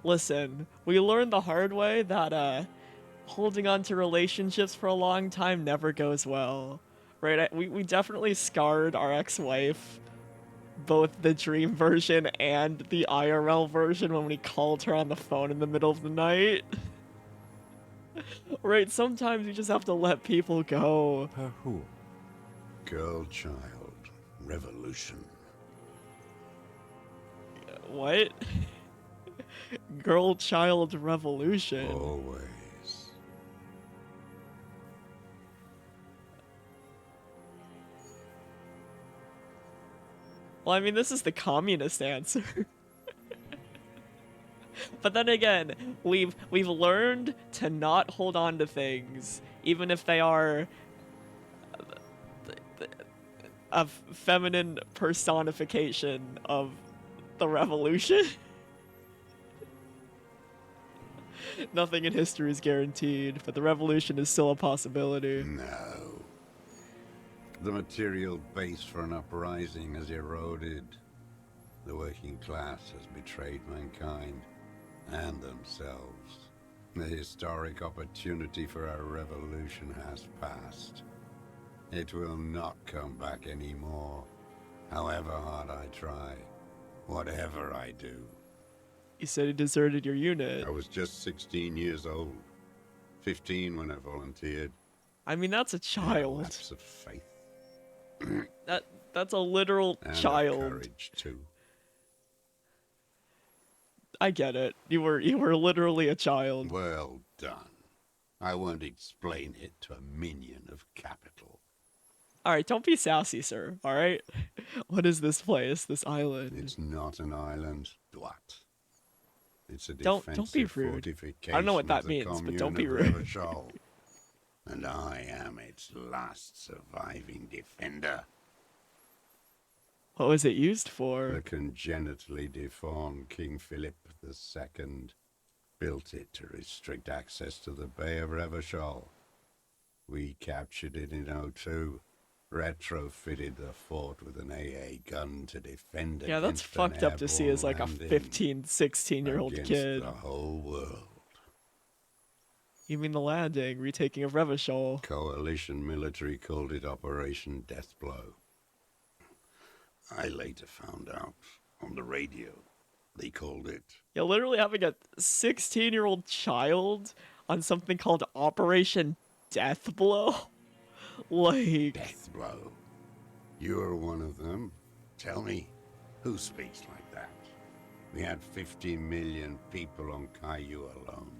Listen, we learned the hard way that holding on to relationships for a long time never goes well. Right? We definitely scarred our ex-wife, both the dream version and the IRL version, when we called her on the phone in the middle of the night. Right? Sometimes you just have to let people go. Her who? Girl, child, revolution. What? Girl child revolution. Always. Well, I mean, this is the communist answer. But then again, we've learned to not hold on to things, even if they are a feminine personification of the revolution. Nothing in history is guaranteed, but the revolution is still a possibility. No. The material base for an uprising has eroded. The working class has betrayed mankind and themselves. The historic opportunity for a revolution has passed. It will not come back anymore, however hard I try, whatever I do. You said he deserted your unit. I was just 16 years old, 15 when I volunteered. I mean, that's a child. Lapse of faith. That's a literal And child. of courage too. I get it. You were literally a child. Well done. I won't explain it to a minion of capital. All right, don't be sassy, sir. All right. What is this place? This island? It's not an island, what? It's a Don't defensive be rude. fortification I don't know what that of the means, but commune don't be of rude. Revachol. And I am its last surviving defender. What was it used for? The congenitally deformed King Philip II built it to restrict access to the Bay of Revachol. We captured it in '02, retrofitted the fort with an AA gun to defend Yeah, that's against an fucked up to see as like a airborne landing 15, 16-year-old against kid. the whole world. You mean the landing, retaking of Revachol? Coalition military called it Operation Deathblow. I later found out on the radio they called it Yeah, literally having a 16-year-old child on something called Operation Deathblow? Like... Deathblow. You're one of them. Tell me, who speaks like that? We had 50 million people on Caillou alone.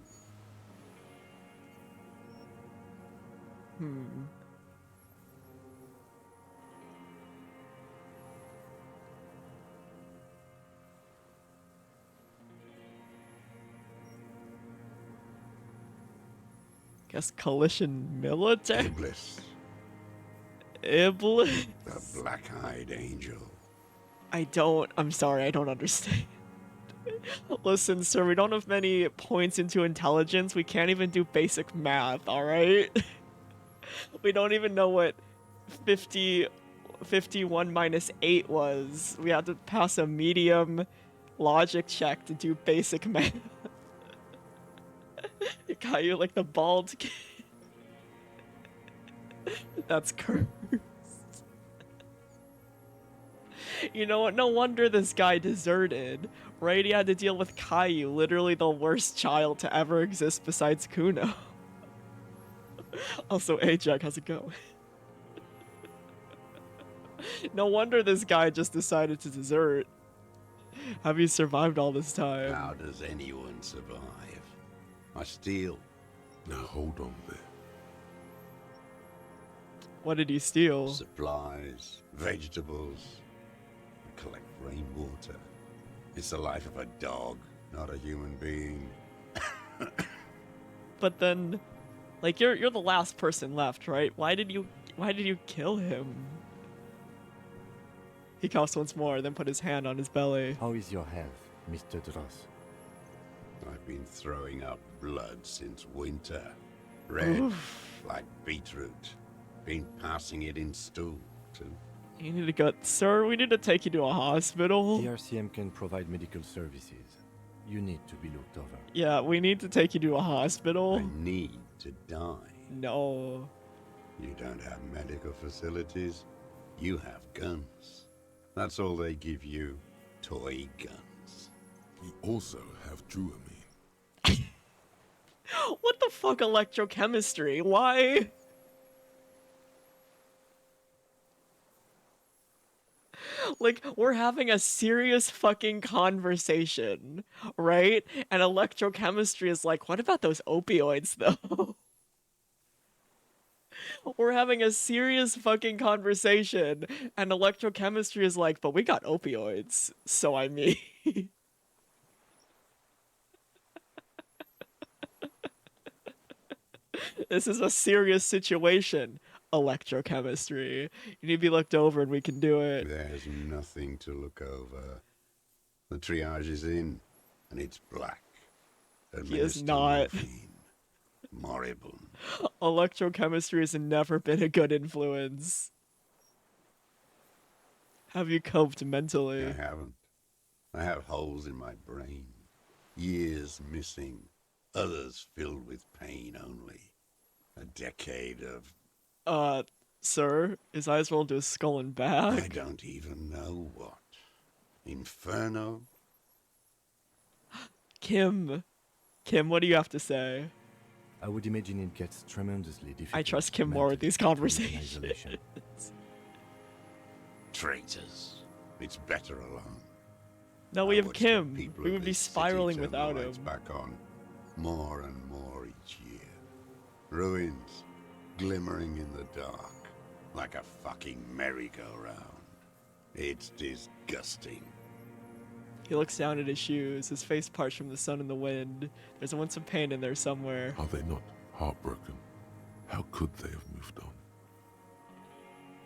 Guess coalition military? Iblis, Iblis? the black-eyed angel. I'm sorry, I don't understand. Listen, sir, we don't have many points into intelligence. We can't even do basic math, alright? We don't even know what 51 minus 8 was. We had to pass a medium logic check to do basic math. Got you like the bald kid. That's cursed. You know what? No wonder this guy deserted. Right? He had to deal with Caillou, literally the worst child to ever exist besides Kuno. Also, Ajak, how's it going? No wonder this guy just decided to desert. Have you survived all this time? How does anyone survive? I steal. Now hold on there. What did he steal? Supplies, vegetables. I collect rainwater. It's the life of a dog, not a human being. But then, like, you're the last person left, right? Why did you kill him? He coughs once more, then put his hand on his belly. How is your health, Mr. Dross? I've been throwing up blood since winter. Red, like beetroot. Been passing it in stool, too. You need to go, sir. We need to take you to a hospital. The RCM can provide medical services. You need to be looked over. Yeah, we need to take you to a hospital. I need to die. No. You don't have medical facilities. You have guns. That's all they give you. Toy guns. We also have druamine. What the fuck, electrochemistry? Why? Like, we're having a serious fucking conversation, right? And electrochemistry is like, what about those opioids, though? We're having a serious fucking conversation, and electrochemistry is like, but we got opioids, so I mean... This is a serious situation. Electrochemistry. You need to be looked over and we can do it. There's nothing to look over. The triage is in, and it's black. He is not. Moribund. Electrochemistry has never been a good influence. Have you coped mentally? I haven't. I have holes in my brain. Years missing. Others filled with pain only. A decade of... Sir? His eyes rolled to his skull and back. I don't even know what. Inferno? Kim, what do you have to say? I would imagine it gets tremendously difficult. I trust Kim more with these conversations. Traitors. It's better alone. No, we I have watch the Kim. people We of would be this city spiraling turn the without him. lights back on more and more each year. Ruins glimmering in the dark like a fucking merry-go-round. It's disgusting. He looks down at his shoes, his face parched from the sun and the wind. There's a wince of pain in there somewhere. Are they not heartbroken? How could they have moved on?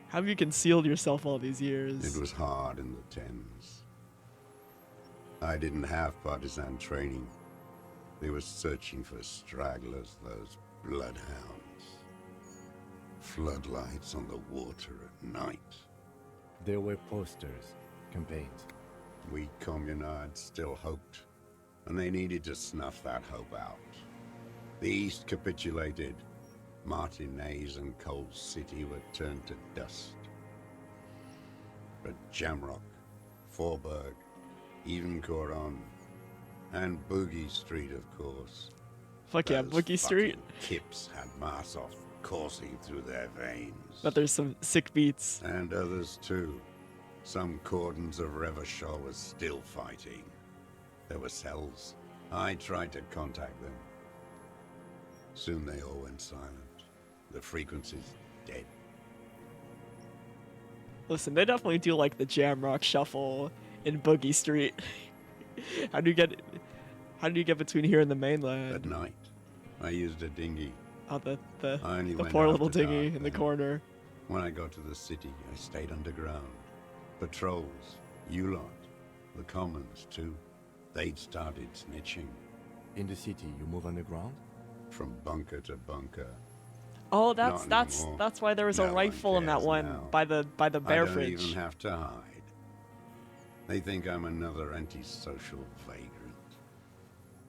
How have you concealed yourself all these years? It was hard in the tens. I didn't have partisan training. They were searching for stragglers, those bloodhounds. Floodlights on the water at night. There were posters, campaigns. We communards still hoped, and they needed to snuff that hope out. The East capitulated. Martinez and Cold City were turned to dust. But Jamrock, Forburg, even Coron, and Boogie Street, of course. Fuck yeah, Those Boogie Street. fucking Kips had Marsov coursing through their veins. But there's some sick beats. And others too. Some cordons of Revachol was still fighting. There were cells. I tried to contact them. Soon they all went silent. The frequency's dead. Listen, they definitely do like the Jamrock shuffle in Boogie Street. How do you get between here and the mainland? At night, I used a dinghy. Oh, the I only went poor little after dinghy dark in the then. corner. When I got to the city, I stayed underground. Patrols, you lot, the commons too. They'd started snitching. In the city, you move underground? From bunker to bunker. Oh, Not anymore. that's why there was No a one rifle in that cares one now. by the I bear don't fridge. even have to hide. They think I'm another antisocial vagrant.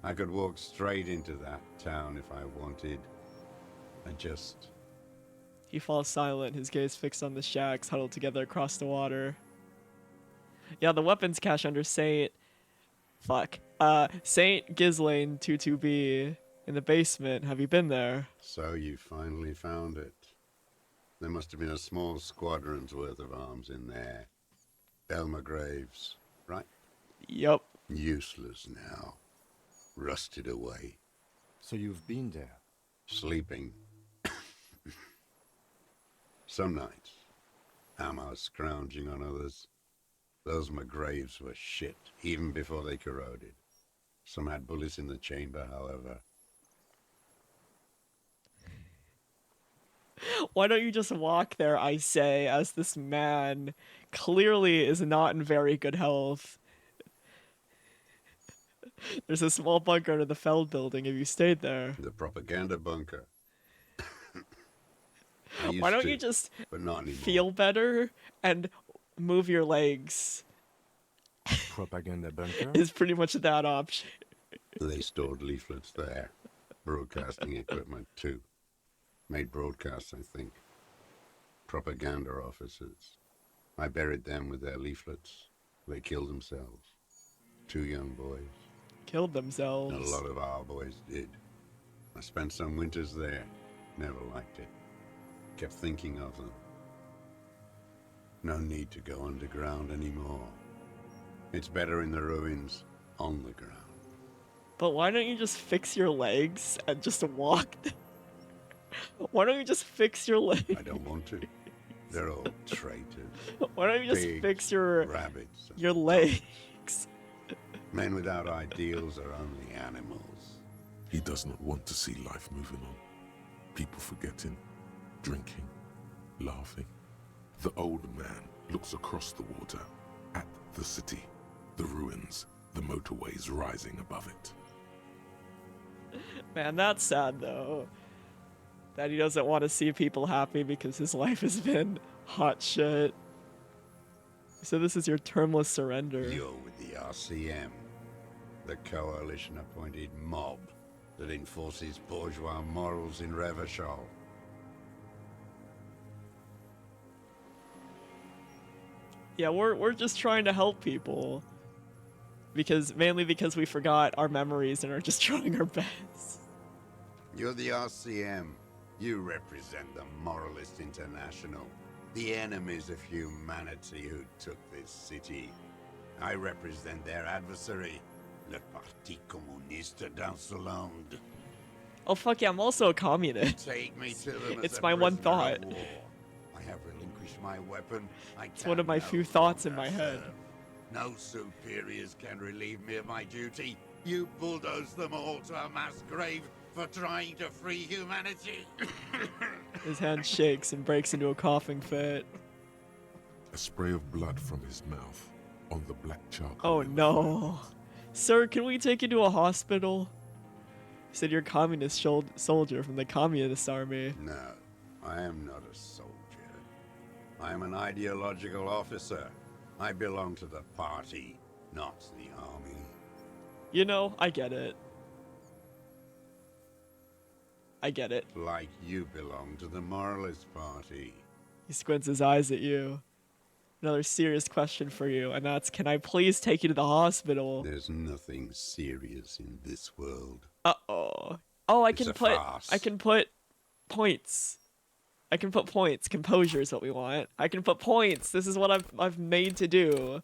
I could walk straight into that town if I wanted. I just... He falls silent, his gaze fixed on the shacks huddled together across the water. Yeah, the weapons cache under Saint Ghislaine 22B in the basement. Have you been there? So you finally found it. There must have been a small squadron's worth of arms in there. Elmer Graves, right? Yep. Useless now. Rusted away. So you've been there? Sleeping. Some nights. Ammo scrounging on others. Those McGraves were shit, even before they corroded. Some had bullets in the chamber, however. Why don't you just walk there, I say, as this man clearly is not in very good health. There's a small bunker under the Feld building if you stayed there. The propaganda bunker. I used Why don't to, you just but not anymore. feel better and move your legs? Propaganda bunker? Is pretty much that option. They stored leaflets there. Broadcasting equipment, too. Made broadcasts, I think. Propaganda officers. I buried them with their leaflets. They killed themselves. 2 young boys. Killed themselves. And a lot of our boys did. I spent some winters there. Never liked it. Kept thinking of them. No need to go underground anymore. It's better in the ruins, on the ground. But why don't you just fix your legs and just walk? Why don't you just fix your legs? I don't want to. They're all traitors. Why don't you just Pigs, fix your rabbits. your legs? Men without ideals are only animals. He does not want to see life moving on. People forgetting, drinking, laughing. The old man looks across the water at the city, the ruins, the motorways rising above it. Man, that's sad though. That he doesn't want to see people happy because his life has been hot shit. So this is your termless surrender. You're with the RCM, the coalition-appointed mob that enforces bourgeois morals in Revachol. Yeah, we're just trying to help people. Mainly because we forgot our memories and are just trying our best. You're the RCM. You represent the Moralist International, the enemies of humanity who took this city. I represent their adversary, le Parti Communiste dans ce monde. Oh fuck yeah, I'm also a communist. Take me to them It's as a my one prisoner of thought. war. I have relinquished my weapon. It's one of my few thoughts in my head. No superiors can relieve me of my duty. You bulldoze them all to a mass grave for trying to free humanity. His hand shakes and breaks into a coughing fit. A spray of blood from his mouth on the black charcoal. Oh in the no. Sir, can we take you to a hospital? He said you're a communist soldier from the communist army. No, I am not a soldier. I am an ideological officer. I belong to the party, not the army. You know, I get it. I get it. Like you belong to the Moralist Party. He squints his eyes at you. Another serious question for you, and that's, can I please take you to the hospital? There's nothing serious in this world. Uh-oh. Oh, I It's can a put farce. I can put points. I can put points. Composure is what we want. I can put points. This is what I've made to do.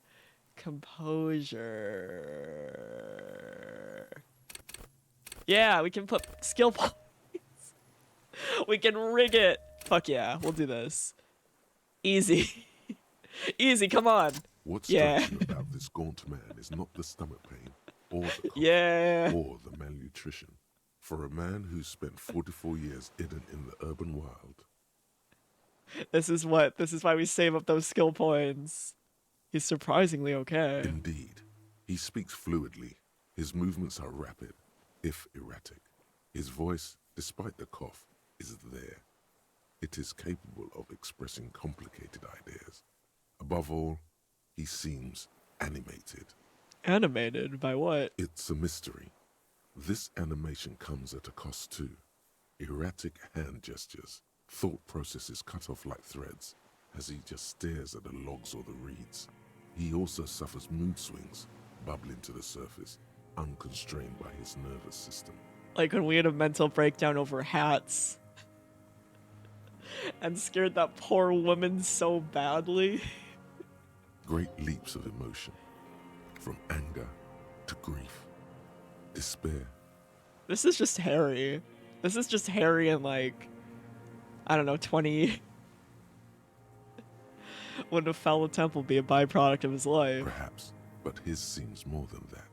Composure. Yeah, we can put skill points. We can rig it. Fuck yeah, we'll do this. Easy. Easy, come on. What Yeah. strikes you about this gaunt man is not the stomach pain, or the cough, Yeah. or the malnutrition. For a man who's spent 44 years hidden in the urban wild, This is why we save up those skill points. He's surprisingly okay. indeed, he speaks fluidly. His movements are rapid, if erratic. His voice, despite the cough, is there. It is capable of expressing complicated ideas. Above all, he seems animated. Animated by what? It's a mystery. This animation comes at a cost too. Erratic hand gestures, thought processes cut off like threads, as he just stares at the logs or the reeds. He also suffers mood swings, bubbling to the surface, unconstrained by his nervous system. Like when we had a mental breakdown over hats. and scared that poor woman so badly. Great leaps of emotion, from anger to grief, despair. This is just Harry. This is just Harry in like, I don't know, 20. Wouldn't a fallow temple be a byproduct of his life? Perhaps, but his seems more than that.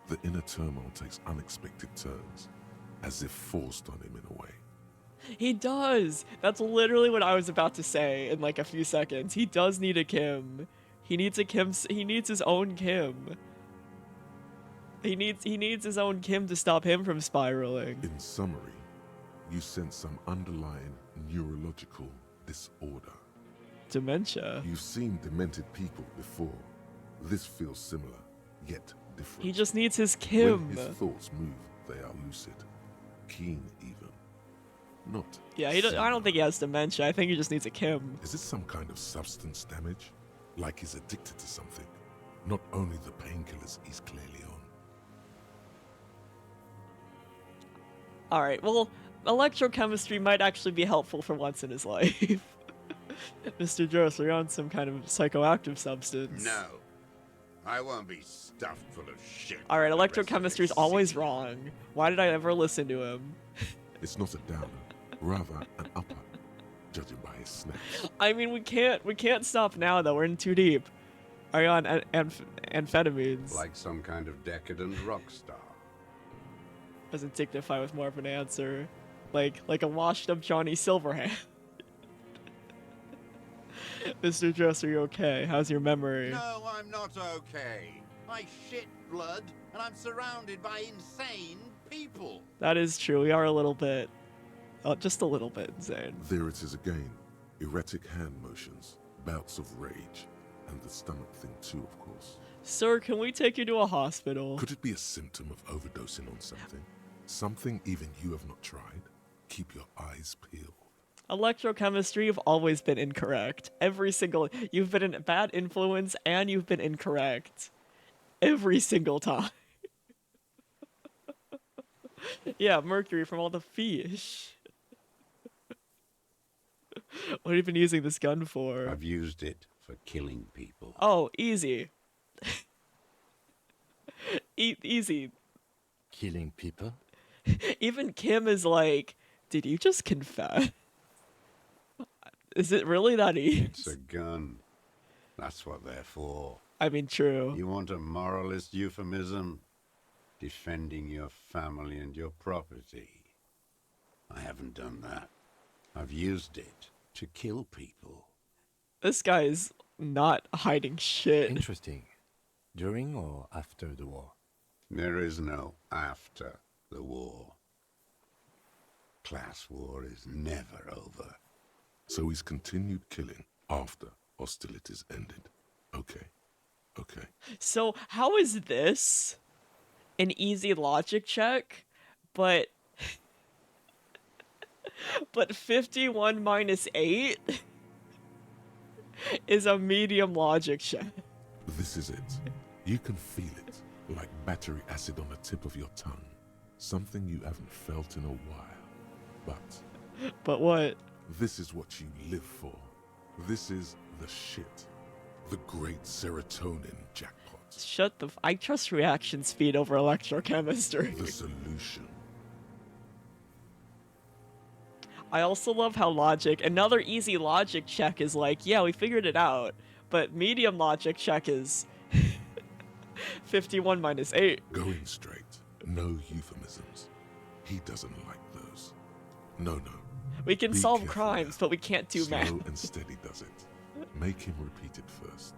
The inner turmoil takes unexpected turns, as if forced on him in a way. He does. That's literally what I was about to say in like a few seconds. He does need a Kim. He needs a Kim. He needs his own Kim. He needs his own Kim to stop him from spiraling. In summary, you sense some underlying neurological disorder. Dementia. You've seen demented people before. This feels similar, yet different. He just needs his Kim. When his thoughts move, they are lucid, keen even. Not. Yeah, I don't think he has dementia. I think he just needs a Kim. Is it some kind of substance damage? Like he's addicted to something? Not only the painkillers he's clearly on. Alright, well, electrochemistry might actually be helpful for once in his life. Mr. Jost, are you on some kind of psychoactive substance? No. I won't be stuffed full of shit. Alright, like the rest of electrochemistry this is always city. wrong. Why did I ever listen to him? It's not a downer, rather an upper, judging by his snaps. I mean, we can't stop now though. We're in too deep. Are you on amphetamines? Like some kind of decadent rock star. Doesn't dignify with more of an answer. Like a washed up Johnny Silverhand. Mr. Jost, are you okay? How's your memory? No, I'm not okay. I shit blood, and I'm surrounded by insane people. That is true. We are a little bit, just a little bit insane. There it is again. Erratic hand motions, bouts of rage, and the stomach thing too, of course. Sir, can we take you to a hospital? Could it be a symptom of overdosing on something? Something even you have not tried? Keep your eyes peeled. Electrochemistry, you've always been incorrect. You've been a bad influence and you've been incorrect. Every single time. Yeah, mercury from all the fish. What have you been using this gun for? I've used it for killing people. Oh, easy. Easy. Killing people? Even Kim is like, did you just confess? Is it really that easy? It's a gun. That's what they're for. I mean, true. You want a moralist euphemism? Defending your family and your property. I haven't done that. I've used it to kill people. This guy is not hiding shit. Interesting. During or after the war? There is no after the war. Class war is never over. So he's continued killing after hostilities ended. Okay. Okay. So how is this an easy logic check, but 51 minus 8 is a medium logic check? This is it. You can feel it, like battery acid on the tip of your tongue. Something you haven't felt in a while. But what? This is what you live for. This is the shit. The great serotonin jackpot. Shut the I trust reaction speed over electrochemistry. The solution. I also love how another easy logic check is like, yeah, we figured it out. But medium logic check is 51 minus 8. Going straight. No euphemisms. He doesn't like those. No. We can Be solve careful crimes, now. but we can't do Slow math. and steady does it. Make him repeat it first.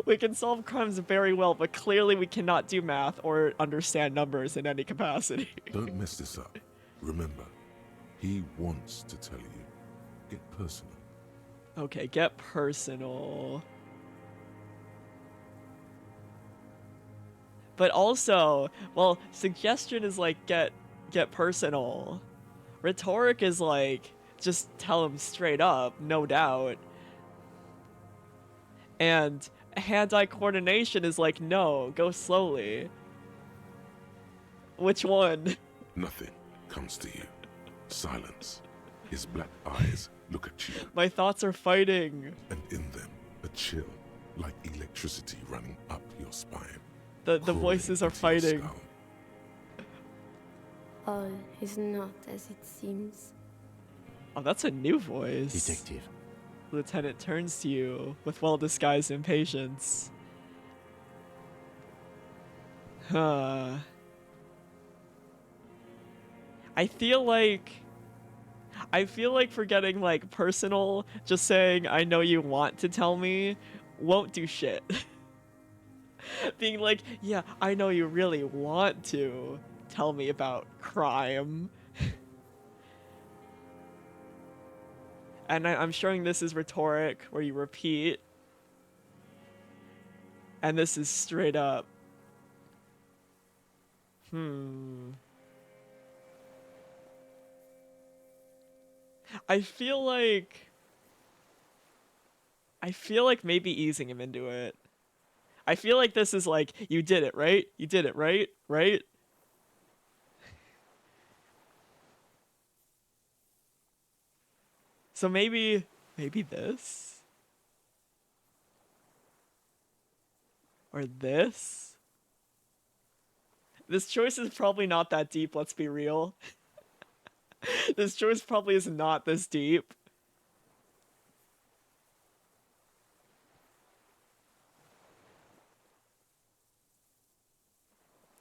We can solve crimes very well, but clearly we cannot do math or understand numbers in any capacity. Don't mess this up. Remember, he wants to tell you. Get personal. Okay, get personal. But also, well, suggestion is like get personal. Rhetoric is like just tell him straight up, no doubt. And hand-eye coordination is like no, go slowly. Which one? Nothing comes to you. Silence. His black eyes look at you, My thoughts are fighting. and in them a chill, like electricity running up your spine. The crawling voices are into your fighting. skull. All is not as it seems. Oh, that's a new voice. Detective, Lieutenant turns to you with well-disguised impatience. Huh. I feel like for getting like personal, just saying I know you want to tell me won't do shit. Being like, yeah, I know you really want to tell me about crime. And I'm showing this is rhetoric, where you repeat. And this is straight up. I feel like maybe easing him into it. I feel like this is like, you did it, right? You did it, right? Right? So maybe this? Or this? This choice is probably not that deep, let's be real. This choice probably is not this deep.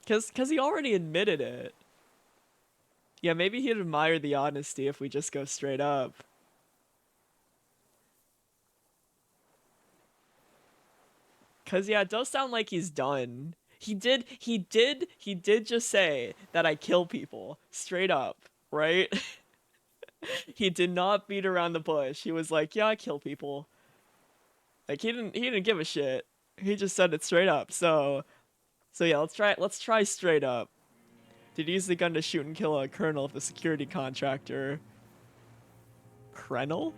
Cause he already admitted it. Yeah, maybe he'd admire the honesty if we just go straight up. Cause yeah, it does sound like he's done. He did just say that I kill people. Straight up, right? He did not beat around the bush. He was like, yeah, I kill people. Like he didn't give a shit. He just said it straight up. So yeah, let's try straight up. Did he use the gun to shoot and kill a colonel of the security contractor? Krenel?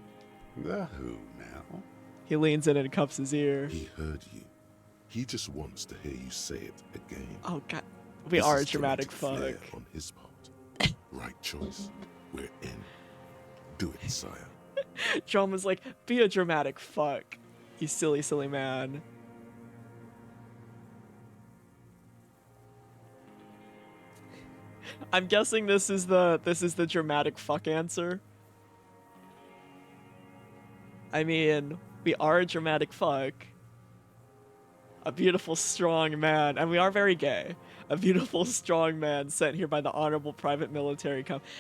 The who now? He leans in and cups his ear. He heard you. He just wants to hear you say it again. Oh god, we This are a is dramatic flair fuck. on his part. Right choice. We're in. Do it, sire. Drama's like, be a dramatic fuck. You silly, silly man. I'm guessing this is the dramatic fuck answer. I mean, we are a dramatic fuck. A beautiful, strong man, and we are very gay. A beautiful, strong man sent here by the honorable private military company.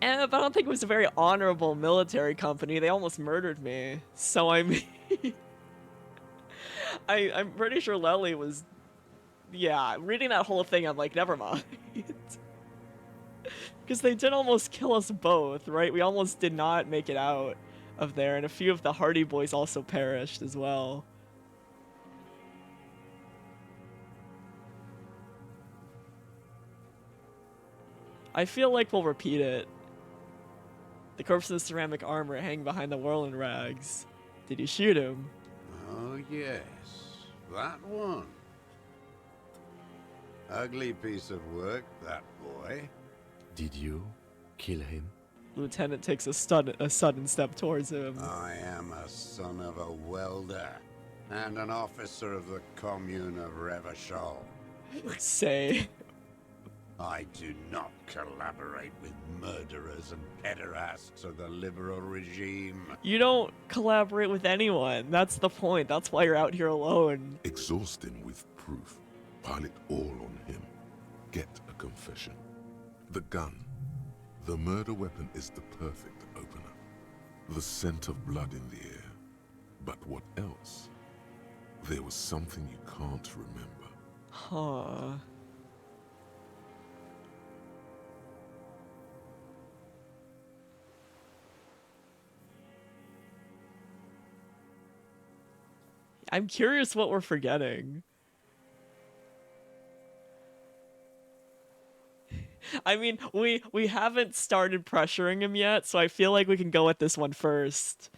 But I don't think it was a very honorable military company. They almost murdered me. So I mean, I'm pretty sure Lely was. Yeah, reading that whole thing, I'm like, never mind. Because they did almost kill us both, right? We almost did not make it out of there, and a few of the Hardy Boys also perished as well. I feel like we'll repeat it. The corpse in the ceramic armor hanging behind the whirling rags. Did you shoot him? Oh, yes. That one. Ugly piece of work, that boy. did you kill him? Lieutenant takes a sudden step towards him. I am a son of a welder and an officer of the commune of Revachol. Say. I do not collaborate with murderers and pederasts of the liberal regime. You don't collaborate with anyone. That's the point. That's why you're out here alone. Exhaust him with proof. Pile it all on him. Get a confession. The gun. The murder weapon is the perfect opener. The scent of blood in the air. But what else? There was something you can't remember. Huh. I'm curious what we're forgetting. I mean, we haven't started pressuring him yet, so I feel like we can go with this one first.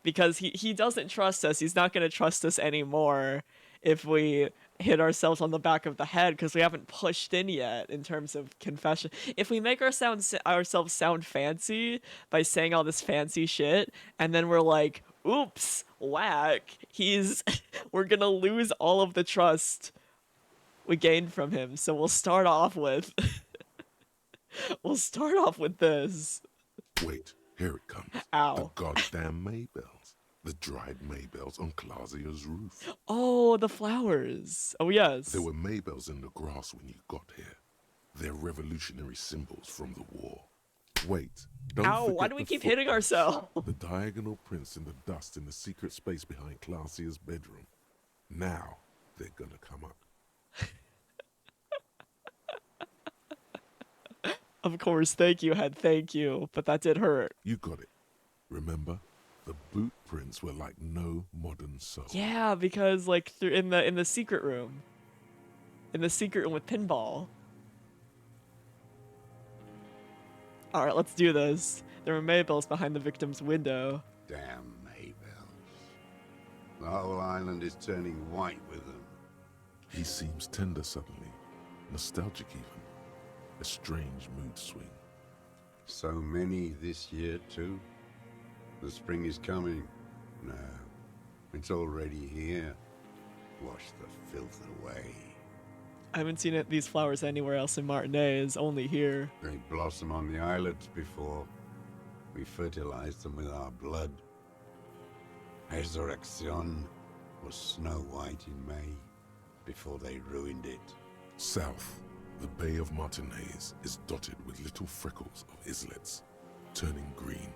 Because he doesn't trust us. He's not going to trust us anymore if we hit ourselves on the back of the head because we haven't pushed in yet in terms of confession. If we make ourselves sound fancy by saying all this fancy shit, and then we're like, oops, whack, we're gonna lose all of the trust we gained from him. So we'll start off with this. Wait, here it comes. Ow. The goddamn Maybells. The dried Maybells on Clausia's roof. Oh, the flowers. Oh, yes. There were Maybells in the grass when you got here. They're revolutionary symbols from the war. Wait, don't Ow, forget why do we the keep hitting footprints. ourselves? The diagonal prints in the dust in the secret space behind Clausia's bedroom. Now, they're gonna come up. Of course, thank you, Head, thank you. But that did hurt. You got it. Remember? The boot prints were like no modern soul. Yeah, because like in the secret room. In the secret room with pinball. Alright, let's do this. There were Maybells behind the victim's window. Damn Maybells. The whole island is turning white with them. He seems tender suddenly. Nostalgic even. A strange mood swing. So many this year, too. The spring is coming. No, it's already here. Wash the filth away. I haven't seen these flowers anywhere else in Martinaise, only here. They blossom on the islets before we fertilize them with our blood. Resurrection was snow white in May before they ruined it. South, the Bay of Martinaise is dotted with little freckles of islets, turning green,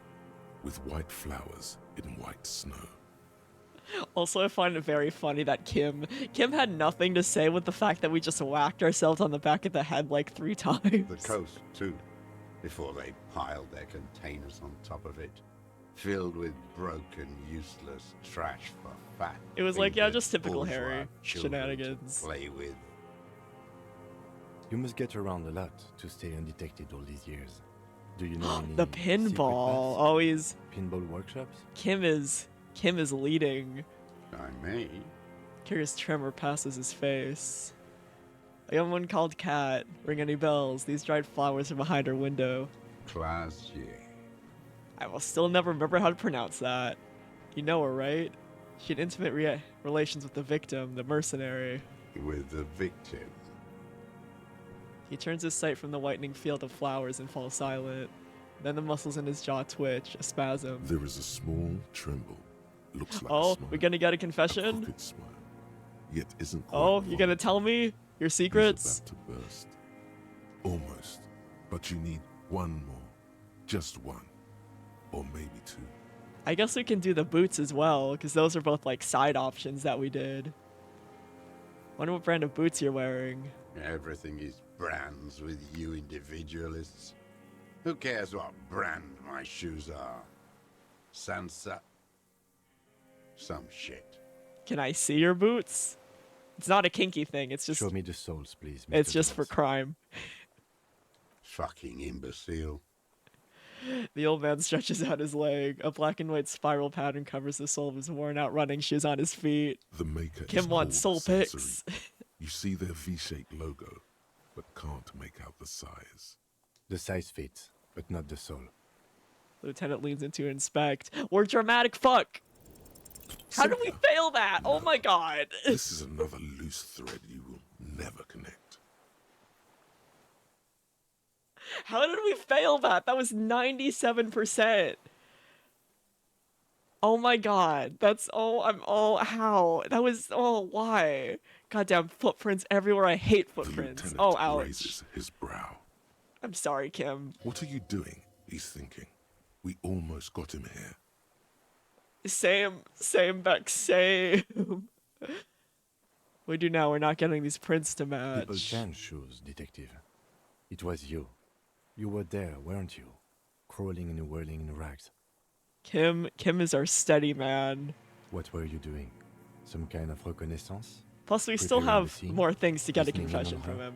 with white flowers in white snow. Also, I find it very funny that Kim had nothing to say with the fact that we just whacked ourselves on the back of the head like 3 times. The coast, too, before they piled their containers on top of it, filled with broken, useless trash for fat. It was like, yeah, fingered just typical bourgeois Harry children to shenanigans. play with. You must get around a lot to stay undetected all these years. Do you know any The secret pinball. paths? Always Pinball workshops? Kim is leading. I may. Curious tremor passes his face. A young one called Cat. Ring any bells? These dried flowers are behind her window. Classier. I will still never remember how to pronounce that. You know her, right? She had intimate relations with the victim, the mercenary. With the victim. He turns his sight from the whitening field of flowers and falls silent. Then the muscles in his jaw twitch, a spasm. There is a small tremble. Looks like Oh, a smile. we're gonna get a A confession? crooked smile. Yet isn't quite Oh, you're gonna wrong. tell me your He's secrets? about to burst. Almost. But you need one more. Just one. Or maybe 2. I guess we can do the boots as well, because those are both like side options that we did. Wonder what brand of boots you're wearing. Everything is brands with you individualists. Who cares what brand my shoes are? Sansa. Some shit. Can I see your boots? It's not a kinky thing, it's just Show me the soles, please. it's Mr. just for Jones. crime. Fucking imbecile. The old man stretches out his leg. A black and white spiral pattern covers the sole of his worn out running shoes on his feet. The maker Kim is wants called soul Sensory. pics. You see their V-shaped logo, but can't make out the size. The size fits, but not the sole. Lieutenant leans in to inspect. We're dramatic fuck! How did we Cynthia, fail that? Oh my god! This is another loose thread you will never connect. How did we fail that? That was 97%. Oh my god. That's how? That was why? Goddamn footprints everywhere. I hate The footprints. lieutenant Oh ouch. raises his brow. I'm sorry, Kim. What are you doing? He's thinking. We almost got him here. Same, Beck, same. We do now, we're not getting these prints to match. People change shoes, detective. It was you. You were there, weren't you? Crawling and whirling in rags. Kim is our steady man. What were you doing? Some kind of reconnaissance? Plus, we still Preparing the have scene? more things to get a Listening in confession on from her? him.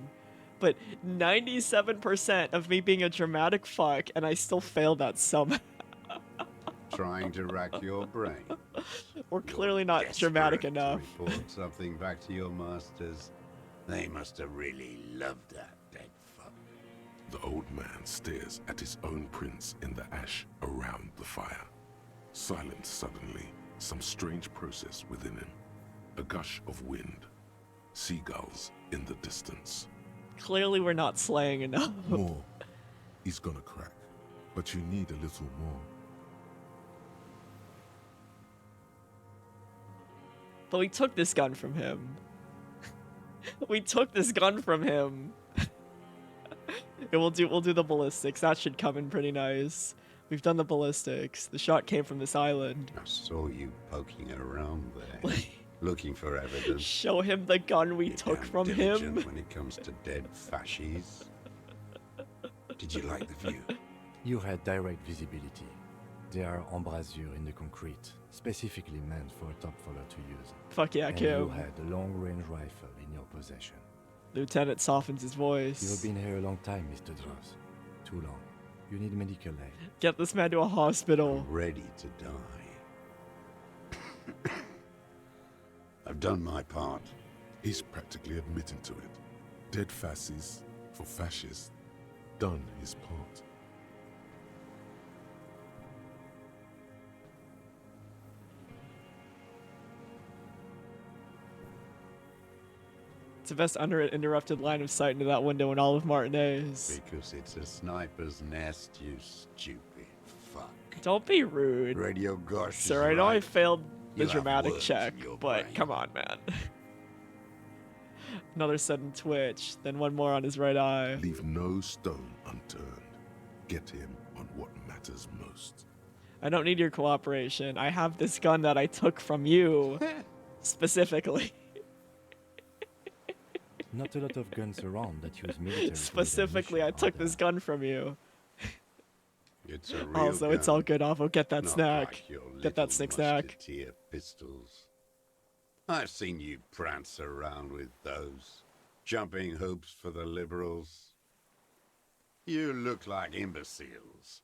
But 97% of me being a dramatic fuck, and I still failed that somehow. Trying to rack your brain. We're You're clearly not dramatic desperate enough. to report something back to your masters. They must have really loved that dead fuck. The old man stares at his own prints in the ash around the fire. Silent suddenly, some strange process within him. A gush of wind. Seagulls in the distance. Clearly we're not slaying enough. More. He's gonna crack, but you need a little more. But we took this gun from him. We took this gun from him. And we'll do the ballistics. That should come in pretty nice. We've done the ballistics. The shot came from this island. I saw you poking around there, looking for evidence. Show him the gun we You're took damn from diligent him. when it comes to dead fascies. Did you like the view? You had direct visibility. There are embrasures in the concrete, specifically meant for a top follower to use. Fuck yeah, And Kim. you had a long-range rifle in your possession. Lieutenant softens his voice. You've been here a long time, Mr. Dross. Too long. You need medical aid. Get this man to a hospital. Ready to die. I've done my part. He's practically admitting to it. Dead fascists for fascists. Done his part. It's the best uninterrupted line of sight into that window in all of Martinez. Because it's a sniper's nest, you stupid fuck. Don't be rude. Radio Gosh is Sir, I know I right. failed the You have dramatic words check, in your but brain. come on, man. Another sudden twitch, then one more on his right eye. Leave no stone unturned. Get him on what matters most. I don't need your cooperation. I have this gun that I took from you. Specifically. Not a lot of guns around that use military. Specifically, I took this gun from you. It's a real Also, it's all gun, good, Avo. Get that not snack. like your Get that little sick snack. musketeer pistols. I've seen you prance around with those, jumping hoops for the liberals. You look like imbeciles.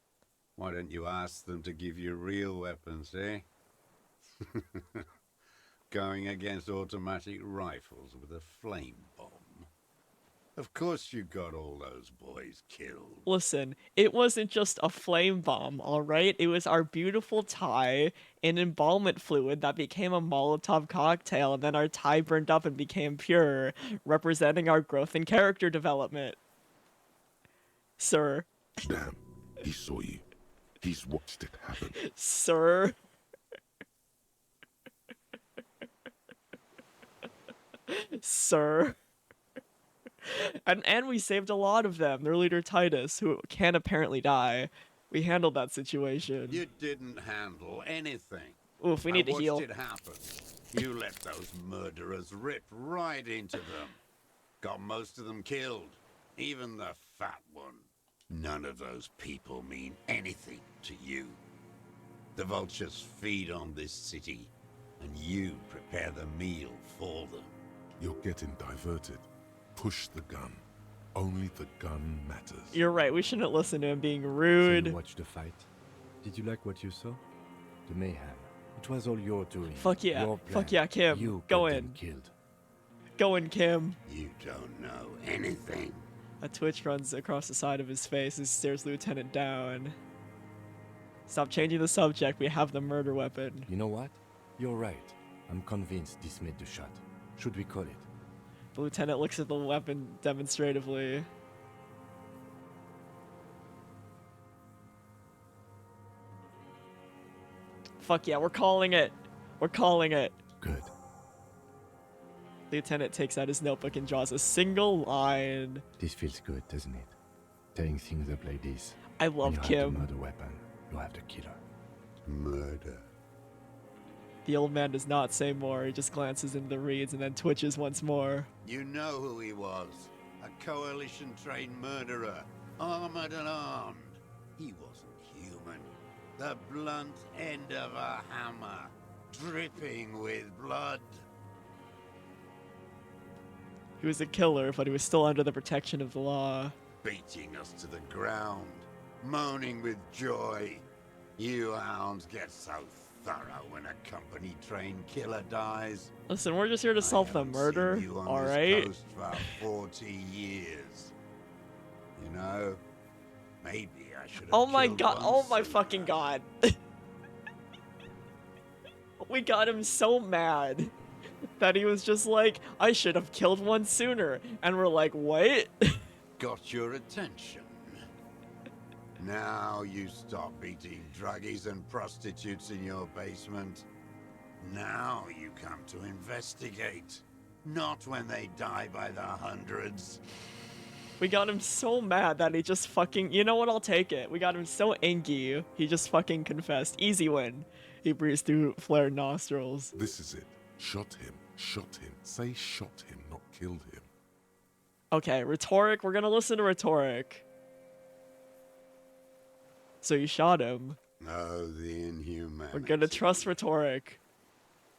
Why don't you ask them to give you real weapons, eh? Going against automatic rifles with a flame bomb. Of course you got all those boys killed. Listen, it wasn't just a flame bomb, alright? It was our beautiful tie in embalmment fluid that became a Molotov cocktail, and then our tie burned up and became pure, representing our growth and character development. Sir. Damn, he saw you. He's watched it happen. Sir. Sir. And we saved a lot of them. Their leader Titus, who can apparently die. We handled that situation. You didn't handle anything. Oof, we need to heal. I watched it happen. You let those murderers rip right into them. Got most of them killed. Even the fat one. None of those people mean anything to you. The vultures feed on this city, and you prepare the meal for them. You're getting diverted. Push the gun. Only the gun matters. You're right, we shouldn't listen to him being So rude. you watched the fight. Did you like what you saw? The mayhem. It was all your doing. Fuck yeah. Your Fuck plan. yeah, Kim. You Go got in. them killed. Go in, Kim. You don't know anything. A twitch runs across the side of his face and stares Lieutenant down. Stop changing the subject, we have the murder weapon. You know what? You're right. I'm convinced this made the shot. Should we call it? The lieutenant looks at the weapon demonstratively. Fuck yeah, we're calling it. We're calling it. Good. Lieutenant takes out his notebook and draws a single line. This feels good, doesn't it? Tearing things up like this. I When love you have Kim. the murder weapon. You have the killer. Murder. The old man does not say more. He just glances into the reeds and then twitches once more. You know who he was. A coalition-trained murderer. Armored and armed. He wasn't human. The blunt end of a hammer. Dripping with blood. He was a killer, but he was still under the protection of the law. Beating us to the ground. Moaning with joy. You hounds get so thorough when a company-trained killer dies. Listen, we're just here to solve the I haven't murder, seen you on all this right? coast for 40 years. You know, maybe I should have Oh my killed god! one Oh my sooner. fucking god! We got him so mad that he was just like, I should have killed one sooner. And we're like, what? Got your attention. Now you stop beating druggies and prostitutes in your basement. Now you come to investigate. Not when they die by the hundreds. We got him so mad that he just fucking, you know what, I'll take it. We got him so angry, he just fucking confessed. Easy win. He breathes through flared nostrils. This is it. Shot him. Shot him. Say shot him, not killed him. Okay, rhetoric, we're gonna listen to rhetoric. So you shot him. Oh, the inhumanity. We're gonna trust rhetoric.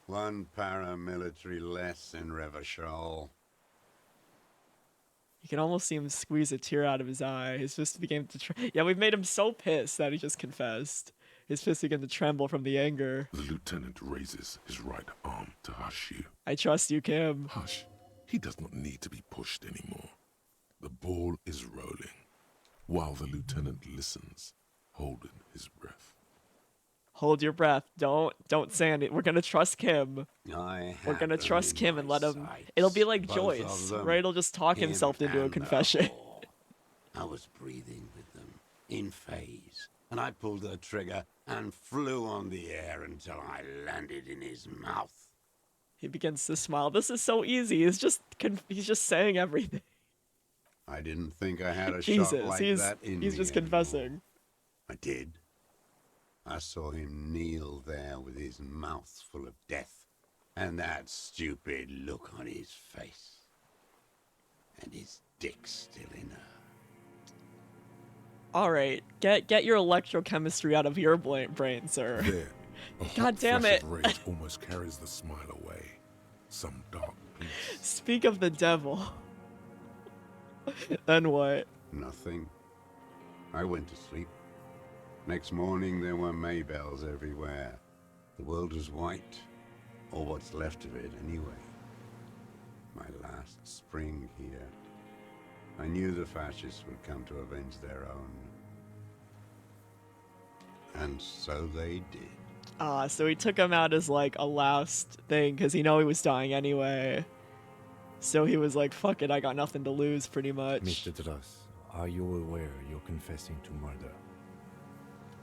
One paramilitary less in Revachol. You can almost see him squeeze a tear out of his eye. His fist began to yeah, we've made him so pissed that he just confessed. His fist began to tremble from the anger. The lieutenant raises his right arm to hush you. I trust you, Kim. Hush. He does not need to be pushed anymore. The ball is rolling. While the lieutenant listens, holding his breath. Hold your breath. Don't say anything. We're gonna trust Kim. We're gonna trust Kim and let him. It'll be like Joyce, right? He'll just talk himself into a confession. I was breathing with them in phase, and I pulled the trigger and flew on the air until I landed in his mouth. He begins to smile. This is so easy. He's just saying everything. I didn't think I had a Jesus, shot like that in he's me just anymore. confessing. I did. I saw him kneel there with his mouth full of death, and that stupid look on his face. And his dick still in her. All right, get your electrochemistry out of your brain, sir. There. A hot God damn flash it. of rage almost carries the smile away. Some dark peace. Speak of the devil. Then what? Nothing. I went to sleep. Next morning there were Maybells everywhere. The world was white, or what's left of it anyway. My last spring here. I knew the fascists would come to avenge their own. And so they did. So he took him out as like a last thing because he know he was dying anyway. So he was like, fuck it, I got nothing to lose pretty much. Mr. Dross, are you aware you're confessing to murder?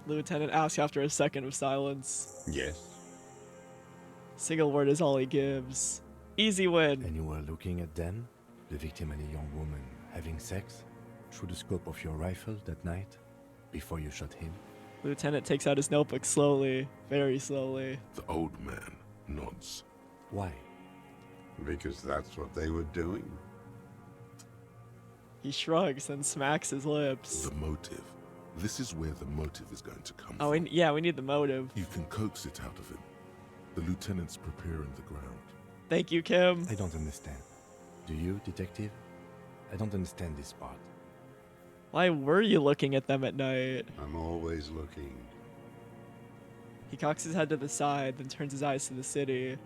Lieutenant asks after a second of silence. Yes. Single word is all he gives. Easy win. And you were looking at them, the victim and a young woman, having sex, through the scope of your rifle that night, before you shot him? Lieutenant takes out his notebook slowly, very slowly. The old man nods. Why? Because that's what they were doing. He shrugs and smacks his lips. The motive. This is where the motive is going to come Oh, from. yeah, we need the motive. You can coax it out of him. The lieutenant's preparing the ground. Thank you, Kim. I don't understand. Do you, detective? I don't understand this part. Why were you looking at them at night? I'm always looking. He cocks his head to the side, then turns his eyes to the city.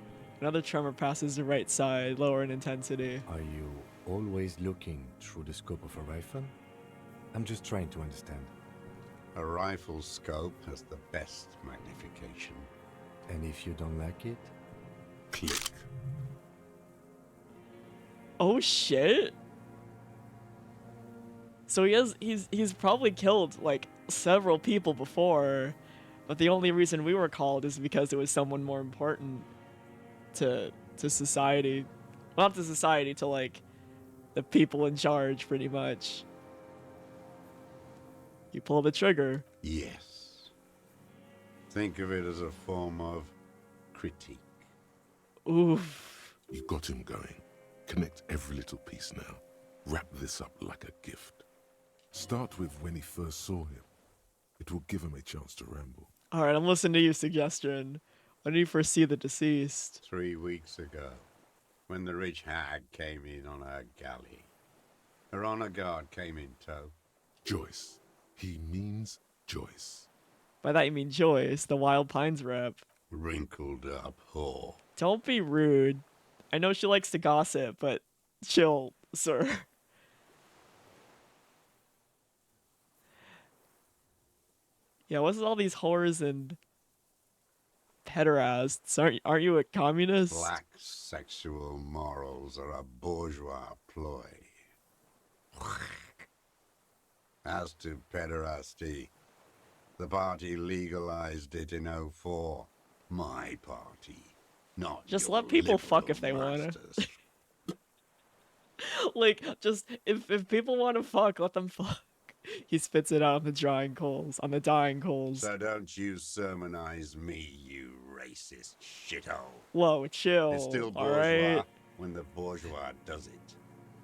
Another tremor passes the right side, lower in intensity. Are you always looking through the scope of a rifle? I'm just trying to understand. A rifle scope has the best magnification. And if you don't like it? Click. Oh shit. So he's probably killed like several people before, but the only reason we were called is because it was someone more important to society. Well, not to society, to like the people in charge pretty much. You pull the trigger. Yes. Think of it as a form of critique. Oof. You got him going. Connect every little piece now. Wrap this up like a gift. Start with when he first saw him. It will give him a chance to ramble. Alright, I'm listening to your suggestion. When did you first see the deceased? 3 weeks ago, when the rich hag came in on her galley. Her honor guard came in tow. Joyce. He means Joyce. By that you mean Joyce, the Wild Pines rep. wrinkled up whore. Don't be rude. I know she likes to gossip, but chill, sir. Yeah, what's with all these whores and pederasts? Aren't you a communist? Black sexual morals are a bourgeois ploy. As to pederasty, the party legalized it in '04. My party, not Just your let people fuck liberal if they wanna. masters. Like, just if people want to fuck, let them fuck. He spits it out on the dying coals. So don't you sermonize me, you racist shithole. Whoa, chill. It's still all bourgeois right. when the bourgeois does it,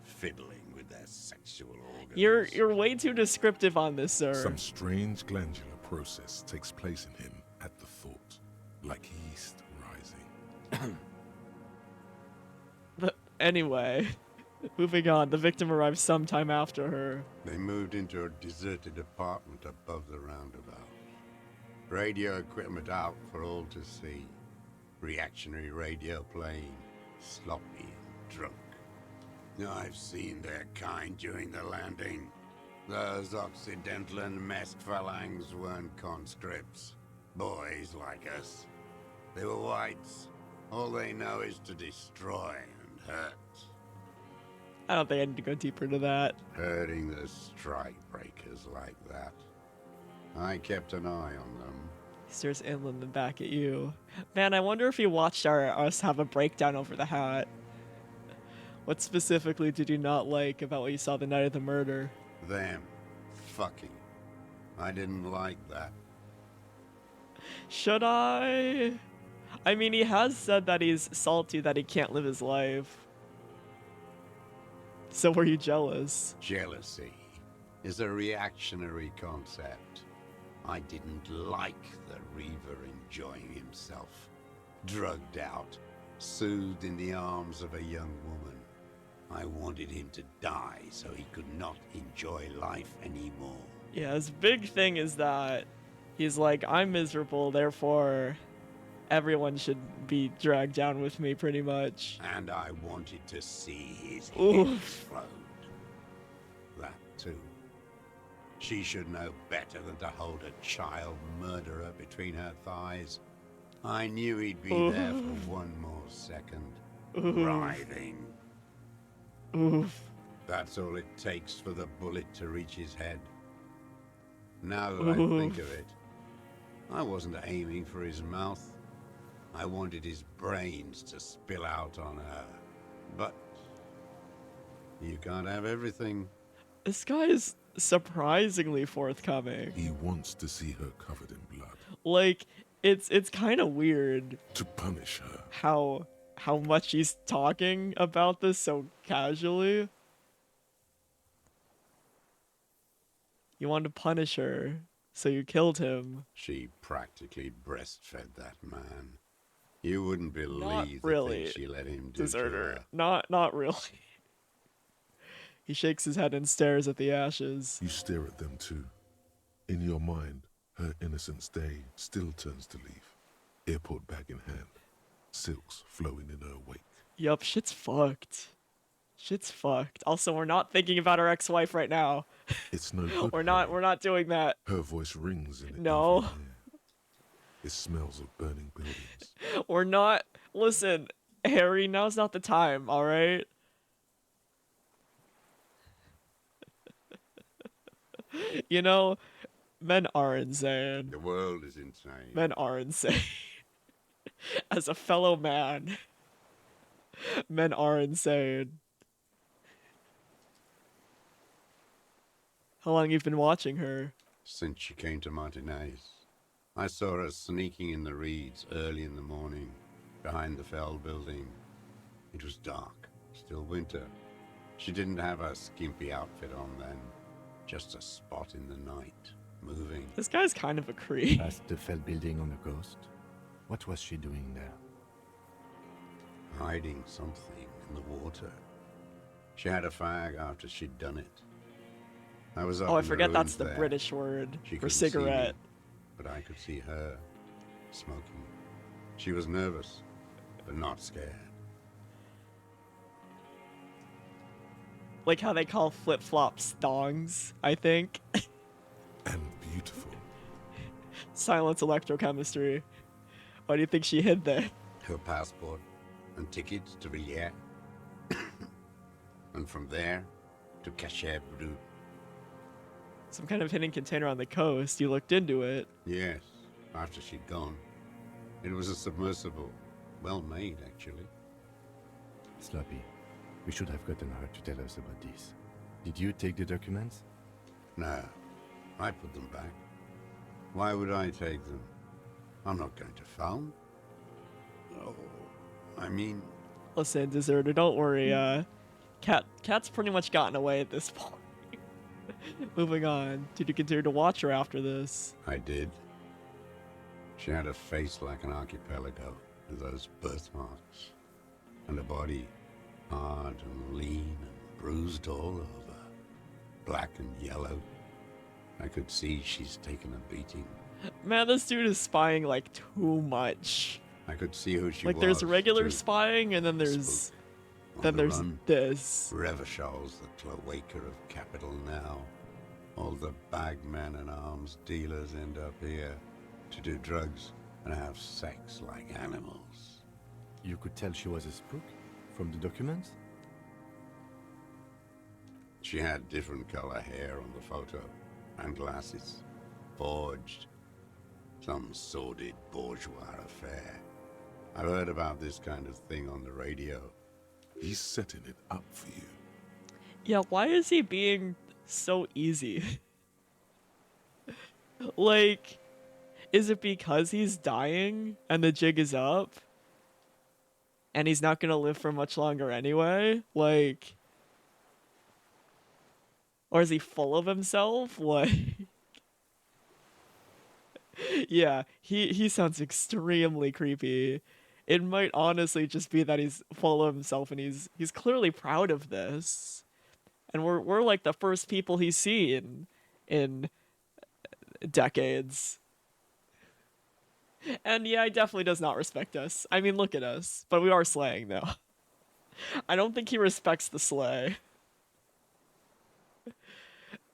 fiddling with their sexual organs. You're way too descriptive on this, sir. Some strange glandular process takes place in him at the thought, like yeast rising. But anyway, moving on. The victim arrives sometime after her. They moved into a deserted apartment above the roundabout. Radio equipment out for all to see. Reactionary radio playing, sloppy and drunk. I've seen their kind during the landing. Those Occidental and Mesk phalangs weren't conscripts. Boys like us. They were whites. All they know is to destroy and hurt. I don't think I need to go deeper into that. Hurting the strike breakers like that. I kept an eye on them. He stares inland and back at you. Man, I wonder if he watched us have a breakdown over the hat. What specifically did you not like about what you saw the night of the murder? Them. Fucking. I didn't like that. Should I? I mean, he has said that he's salty that he can't live his life. So were you jealous? Jealousy is a reactionary concept. I didn't like the Reaver enjoying himself. Drugged out, soothed in the arms of a young woman. I wanted him to die so he could not enjoy life anymore. Yeah, his big thing is that he's like, I'm miserable, therefore everyone should be dragged down with me, pretty much. And I wanted to see his head Oof. explode. That too. She should know better than to hold a child murderer between her thighs. I knew he'd be there for one more second. Writhing. Oof. That's all it takes for the bullet to reach his head. Now that I think of it, I wasn't aiming for his mouth. I wanted his brains to spill out on her. But you can't have everything. This guy is surprisingly forthcoming. He wants to see her covered in blood. Like, it's kind of weird To punish her. how much he's talking about this so casually. You wanted to punish her, so you killed him. She practically breastfed that man. You wouldn't believe Not the really, things she let him do Deserter. to her. Not really. He shakes his head and stares at the ashes. You stare at them too. In your mind, her innocence day still turns to leaf. Airport bag in hand. Silks flowing in her wake. Yup, shit's fucked. Shit's fucked. Also, we're not thinking about our ex-wife right now. It's no good. We're not doing that. Her voice rings in the No. evening air. It smells of burning buildings. We're not. Listen, Harry, now's not the time, alright? You know, men are insane. The world is insane. Men are insane. As a fellow man, men are insane. How long you've been watching her? Since she came to Martinez, I saw her sneaking in the reeds early in the morning, behind the Fell building. It was dark, still winter. She didn't have a skimpy outfit on then, just a spot in the night, moving. This guy's kind of a creep. Past the Fell building on the coast. What was she doing there? Hiding something in the water. She had a fag after she'd done it. I was up Oh, I in the forget that's ruins the there. British word She for couldn't see me, cigarette. but I could see her smoking. She was nervous, but not scared. Like how they call flip-flops thongs, I think. And beautiful. Silence electrochemistry. Why do you think she hid there? Her passport and tickets to Villiers. And from there to Cachet Brut. Some kind of hidden container on the coast. You looked into it. Yes, after she'd gone. It was a submersible. Well made, actually. Sloppy, we should have gotten her to tell us about this. Did you take the documents? No, I put them back. Why would I take them? I'm not going to phone. Oh, I mean... Listen, deserter, don't worry. Cat's pretty much gotten away at this point. Moving on. Did you continue to watch her after this? I did. She had a face like an archipelago, with those birthmarks. And a body hard and lean and bruised all over. Black and yellow. I could see she's taken a beating. Man, this dude is spying like too much. I could see who she Like was. there's regular too. spying and then there's On the there's run. this. Revachol's the cloaca of capital now. All the bagmen and arms dealers end up here to do drugs and have sex like animals. You could tell she was a spook from the documents? She had different color hair on the photo and glasses. Forged. Some sordid bourgeois affair. I've heard about this kind of thing on the radio. He's setting it up for you. Yeah, why is he being so easy? Like, is it because he's dying and the jig is up? And he's not gonna live for much longer anyway? Like, or is he full of himself? Like, yeah, he sounds extremely creepy. It might honestly just be that he's full of himself and he's clearly proud of this. And we're like the first people he's seen in decades. And yeah, he definitely does not respect us. I mean, look at us. But we are slaying, though. I don't think he respects the slay.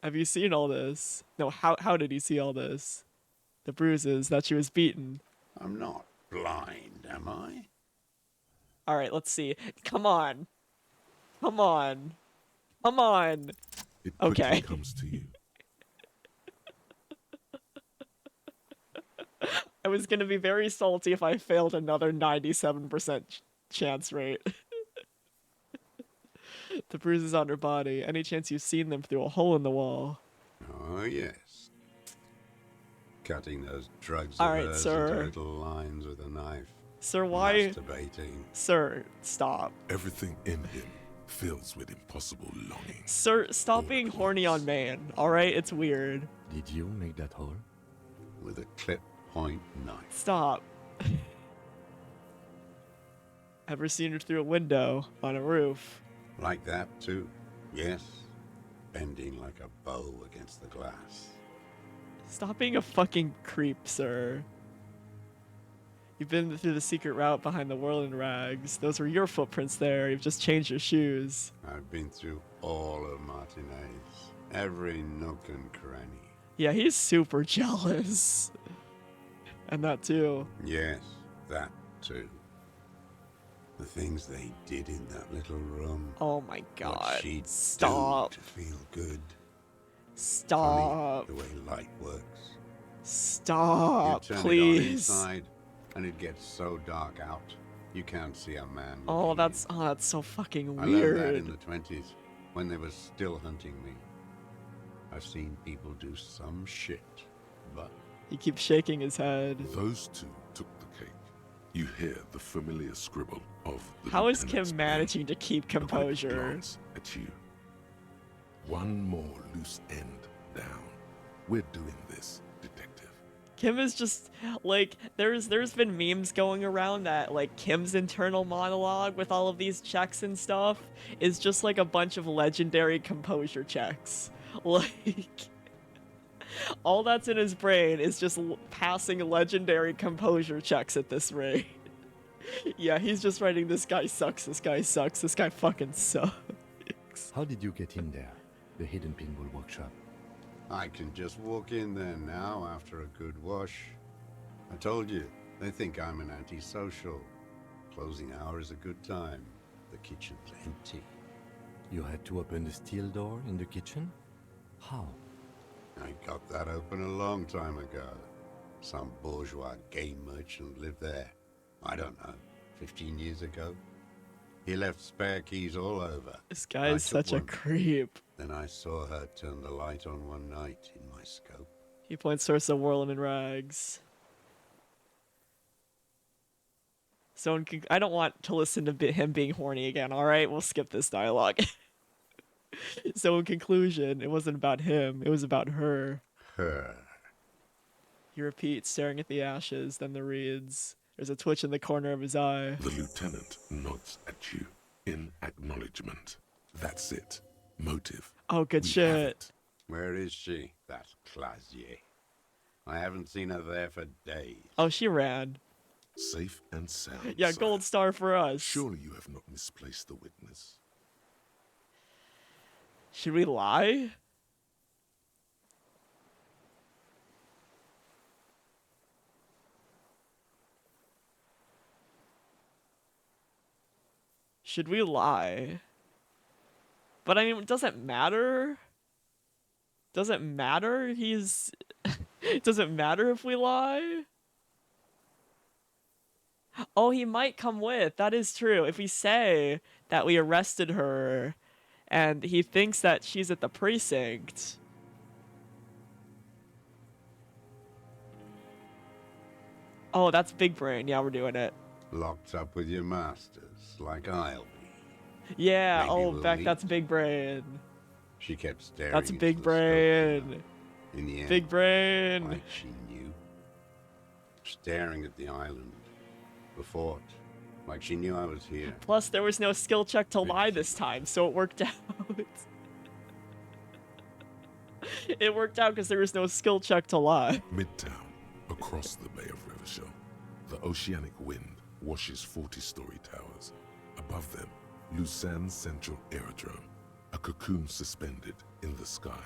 Have you seen all this? No, how did he see all this? The bruises that she was beaten. I'm not blind, am I? Alright, let's see. Come on. Come on. Come on. It quickly Okay. comes to you. I was gonna be very salty if I failed another 97% chance rate. The bruises on her body. Any chance you've seen them through a hole in the wall? Oh, yes. Cutting those drugs All of right, hers sir. into little lines with a knife. Sir, why? Masturbating. Sir, stop. Everything in him fills with impossible longing. Sir, stop being horny on man, alright? It's weird. Did you make that hole? With a clip point knife. Stop. Ever seen her through a window on a roof? Like that, too. Yes. Bending like a bow against the glass. Stop being a fucking creep, sir. You've been through the secret route behind the world in rags. Those were your footprints there. You've just changed your shoes. I've been through all of Martinez. Every nook and cranny. Yeah, he's super jealous. And that too. Yes, that, too. The things they did in that little room. Oh my What god. she'd Stop. do to feel good. Stop. Funny the way light works. Stop, You turn it on please. inside, and it gets so dark out, you can't see a man. Oh, looking that's in. so fucking I learned that in weird. the 20s, when they were still hunting me. I've seen people do some shit, but He keeps shaking his head. Those two took the cake. You hear the familiar scribble of the How is lieutenant's Kim pen. managing to keep A quick composure? glance at you. One more loose end down. We're doing this, detective. Kim is just like there's been memes going around that like Kim's internal monologue with all of these checks and stuff is just like a bunch of legendary composure checks. Like All that's in his brain is just passing legendary composure checks at this rate. Yeah, he's just writing, this guy sucks, this guy sucks, this guy fucking sucks. How did you get in there? The hidden pinball workshop. I can just walk in there now after a good wash. I told you, they think I'm an antisocial. Closing hour is a good time. The kitchen's empty. You had to open the steel door in the kitchen? How? I got that open a long time ago. Some bourgeois game merchant lived there. I don't know, 15 years ago. He left spare keys all over. This guy is such a creep. Then I saw her turn the light on one night in my scope. He points towards the whirling in rags. So I don't want to listen to him being horny again, alright? We'll skip this dialogue. So in conclusion, it wasn't about him, it was about her. Her. He repeats, staring at the ashes, then the reeds. There's a twitch in the corner of his eye. The lieutenant nods at you in acknowledgement. That's it. Motive. Oh, good We have shit. it. Where is she? That Clasier. I haven't seen her there for days. Oh, she ran. Safe and sound. Yeah, sire. gold star for us. Surely you have not misplaced the witness. Should we lie? Should we lie? But I mean, it doesn't matter. Doesn't matter. It doesn't matter if we lie. Oh, he might come with. That is true. If we say that we arrested her and he thinks that she's at the precinct. Oh, that's big brain. Yeah, we're doing it. Locked up with your masters, like I'll be. Yeah, Maybe oh, we'll Beck, meet. that's big brain. She kept staring. That's into big the scope, brain. In the end, Big brain. like she knew. Staring at the island. Before it. Like she knew I was here. Plus, there was no skill check to lie this time, so it worked out. It worked out because there was no skill check to lie. Midtown, across the Bay of Rivershell, the oceanic wind washes 40-story towers. Above them, Lusan's Central Aerodrome, a cocoon suspended in the sky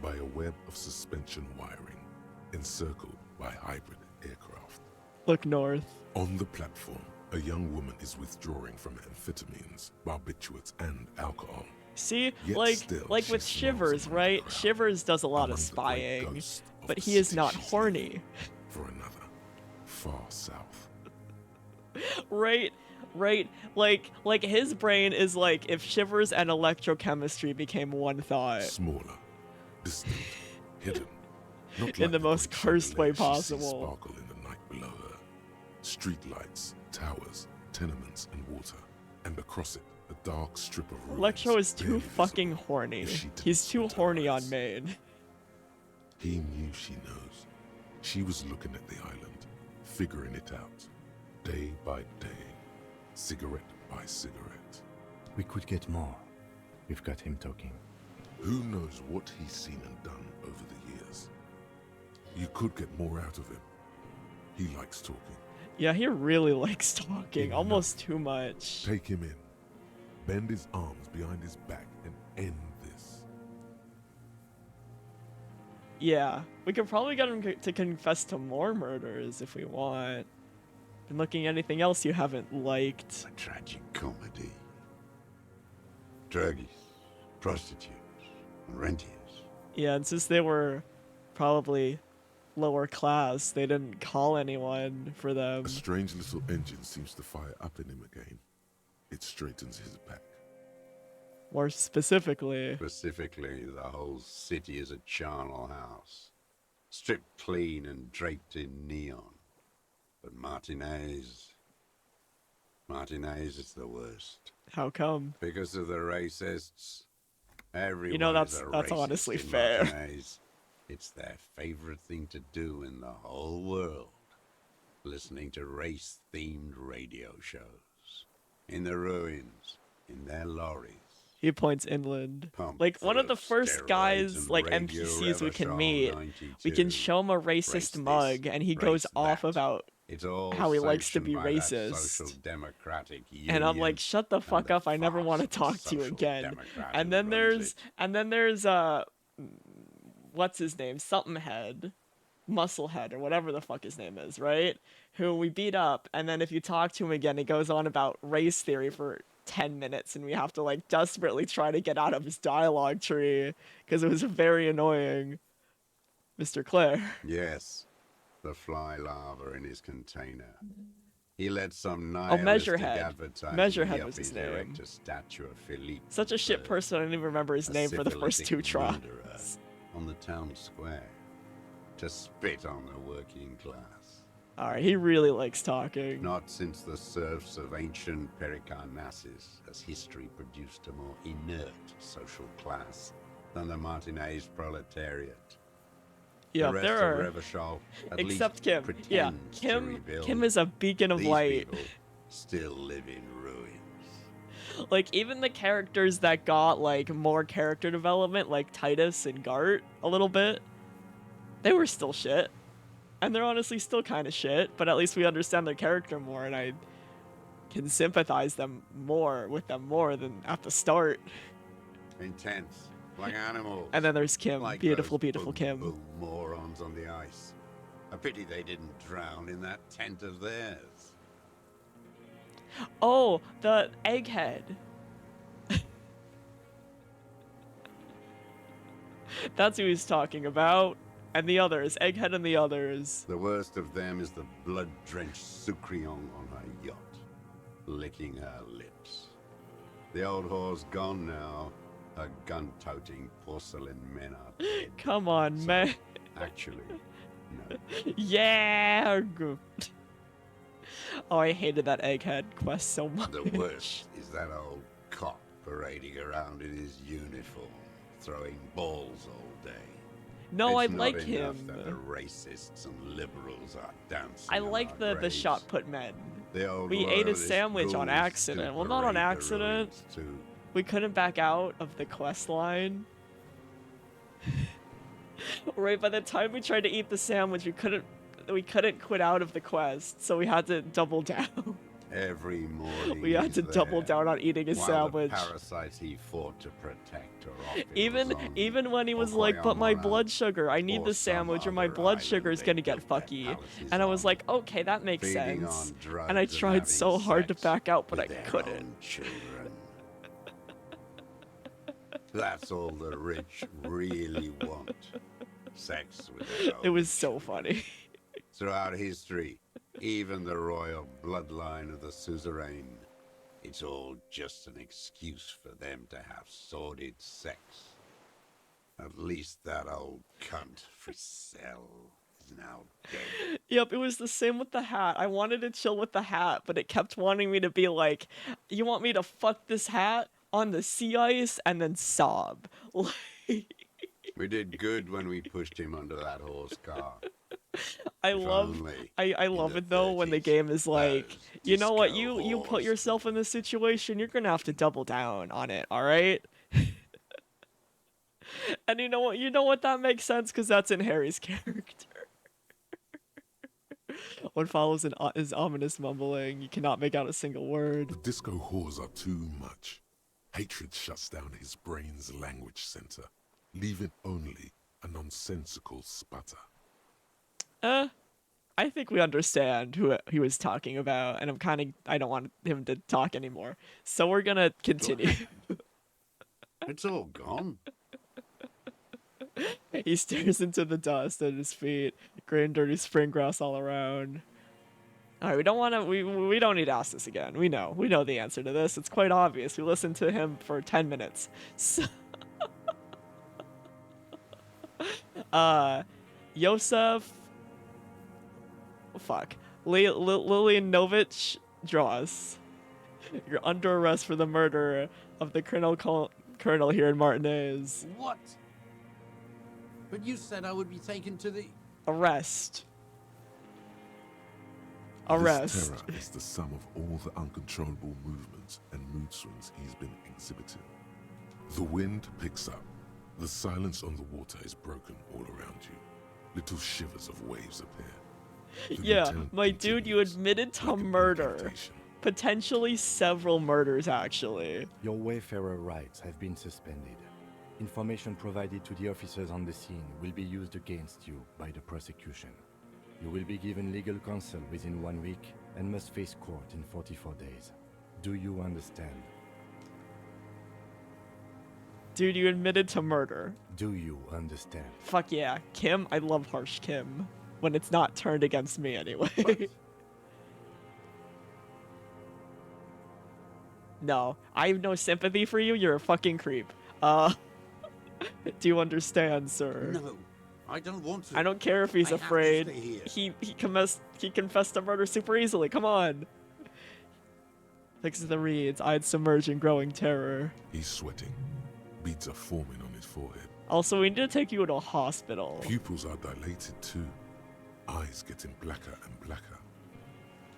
by a web of suspension wiring, encircled by hybrid aircraft. Look north. On the platform, a young woman is withdrawing from amphetamines, barbiturates, and alcohol. See, Yet like still, with she smells Shivers, among the right? crowd, Shivers does a lot among of the great spying, ghosts of but the he is city not she's horny. leaving for another, far south. Right? Like his brain is like if Shivers and electrochemistry became one thought. Smaller, distant, hidden. Not In the like most great cursed way chandelier she sees possible. sparkle in the night below her. Streetlights, towers, tenements, and water. And across it, a dark strip of ruins. Electro is too barely fucking visible horny. if she didn't He's too split her horny on eyes. main. He knew she knows. She was looking at the island, figuring it out, day by day, cigarette by cigarette. We could get more. We've got him talking. Who knows what he's seen and done over the years? You could get more out of him. He likes talking. Yeah, he really likes talking, Enough. almost too much. Take him in. Bend his arms behind his back and end this. Yeah, we could probably get him to confess to more murders if we want. Been looking at anything else you haven't liked. A tragic comedy. Druggies, prostitutes, and rentiers. Yeah, and since they were probably lower class, they didn't call anyone for them. A strange little engine seems to fire up in him again. It straightens his back. More specifically, Specifically, the whole city is a charnel house. Stripped clean and draped in neon. But Martinez is the worst. how come? Because of the racists. Everyone You know, is that's a racist honestly in fair. Martinez. It's their favorite thing to do in the whole world. Listening to race-themed radio shows. In the ruins. In their lorries. He points inland. Pumped Like, one full of the first steroids guys, and like, Radio NPCs we can Revachol meet, we can 92. show him a Race racist this, mug, and he goes race off that. about It's all how he likes to sanctioned be by that racist. Social Democratic And I'm Union like, shut the fuck the up, I never want to farce talk to you social again. democrat And who then runs there's what's his name? Something Head. Musclehead, or whatever the fuck his name is, right? Who we beat up, and then if you talk to him again, he goes on about race theory for 10 minutes, and we have to, like, desperately try to get out of his dialogue tree, because it was very annoying. Mr. Clare. Yes, the fly larva in his container. He let some nihilistic Measurehead. advertising Measurehead yuppie was his erect name. a statue of Philippe Such a shit III, person, I didn't even remember his a name for the first syphilitic two tries. murderer, on the town square to spit on the working class. Alright, he really likes talking. Not since the serfs of ancient Pericarnassus has history produced a more inert social class than the Martinez proletariat. Yeah, the rest there are. of Revachol at Except least Kim. Yeah, pretends to rebuild. Kim is a beacon of These light. people still live in ruins. Like, even the characters that got, like, more character development, like Titus and Gart, a little bit, they were still shit. And they're honestly still kind of shit, but at least we understand their character more, and I can sympathize with them more than at the start. Intense, like animals. And then there's Kim, like beautiful, those beautiful Kim. boom morons on the ice. A pity they didn't drown in that tent of theirs. Oh, the egghead. That's who he's talking about. And the others, Egghead and the others. The worst of them is the blood-drenched Sucrion on her yacht, licking her lips. The old whore's gone now. Her gun-toting porcelain men are dead. Come on, So, man. Actually, no. Yeah. Good. Oh, I hated that Egghead quest so much. The worst is that old cop parading around in his uniform, throwing balls all day. No, I It's like not him. enough that the racists and liberals are dancing. I on like our the graves. shot put men. The old We ate a loyalist sandwich on ghouls accident. still Well, not on parade the accident. ruins too. We couldn't back out of the quest line. Right, by the time we tried to eat the sandwich, we couldn't quit out of the quest, so we had to double down. Every morning We had he's to double there, down on eating a while sandwich. The parasites he fought to protect are off in Luzon Even when he or was like, but my Guayamara blood sugar, I need or the some sandwich or my other blood sugar is island gonna they get built their fucky. palaces And I was on, like, okay, that makes feeding sense. on drugs And I tried having so hard to sex back out, but with I their couldn't. own children. That's all the rich really want. Sex with their It own was so children. funny. Throughout history, even the royal bloodline of the suzerain, it's all just an excuse for them to have sordid sex. At least that old cunt, Frisell, is now dead. Yep, it was the same with the hat. I wanted to chill with the hat, but it kept wanting me to be like, you want me to fuck this hat on the sea ice and then sob. Like, We did good when we pushed him under that horse car. I If love only I in love the it though when the 30s, game is like, those you know what, disco you put whores yourself in this situation, you're gonna have to double down on it, alright? And you know what, that makes sense because that's in Harry's character. What follows is ominous mumbling. You cannot make out a single word. The disco whores are too much. Hatred shuts down his brain's language center, leaving only a nonsensical sputter. I think we understand who he was talking about, and I don't want him to talk anymore. So we're gonna continue. It's all gone. He stares into the dust at his feet. Gray and dirty spring grass all around. Alright, we don't need to ask this again. We know the answer to this. It's quite obvious. We listened to him for 10 minutes. So Yosef Lilian Novich draws. You're under arrest for the murder of the colonel here in Martinez. What? But you said I would be taken to the... Arrest. This terror is the sum of all the uncontrollable movements and mood swings he's been exhibiting. The wind picks up. The silence on the water is broken all around you. Little shivers of waves appear. The Yeah, lieutenant my dude, you continues, admitted to like an murder. incantation. Potentially several murders, actually. Your wayfarer rights have been suspended. Information provided to the officers on the scene will be used against you by the prosecution. You will be given legal counsel within 1 week and must face court in 44 days. Do you understand? Dude, you admitted to murder. Do you understand? Fuck yeah. Kim, I love harsh Kim. When it's not turned against me anyway. No, I have no sympathy for you. You're a fucking creep. Do you understand, sir? No, I don't want to. I don't care if he's I have to afraid. stay here. He confessed to murder super easily. Come on. Fix the reeds, eyes submerged in growing terror. He's sweating. Beads are forming on his forehead. Also, we need to take you to a hospital. Pupils are dilated too. Eyes getting blacker and blacker.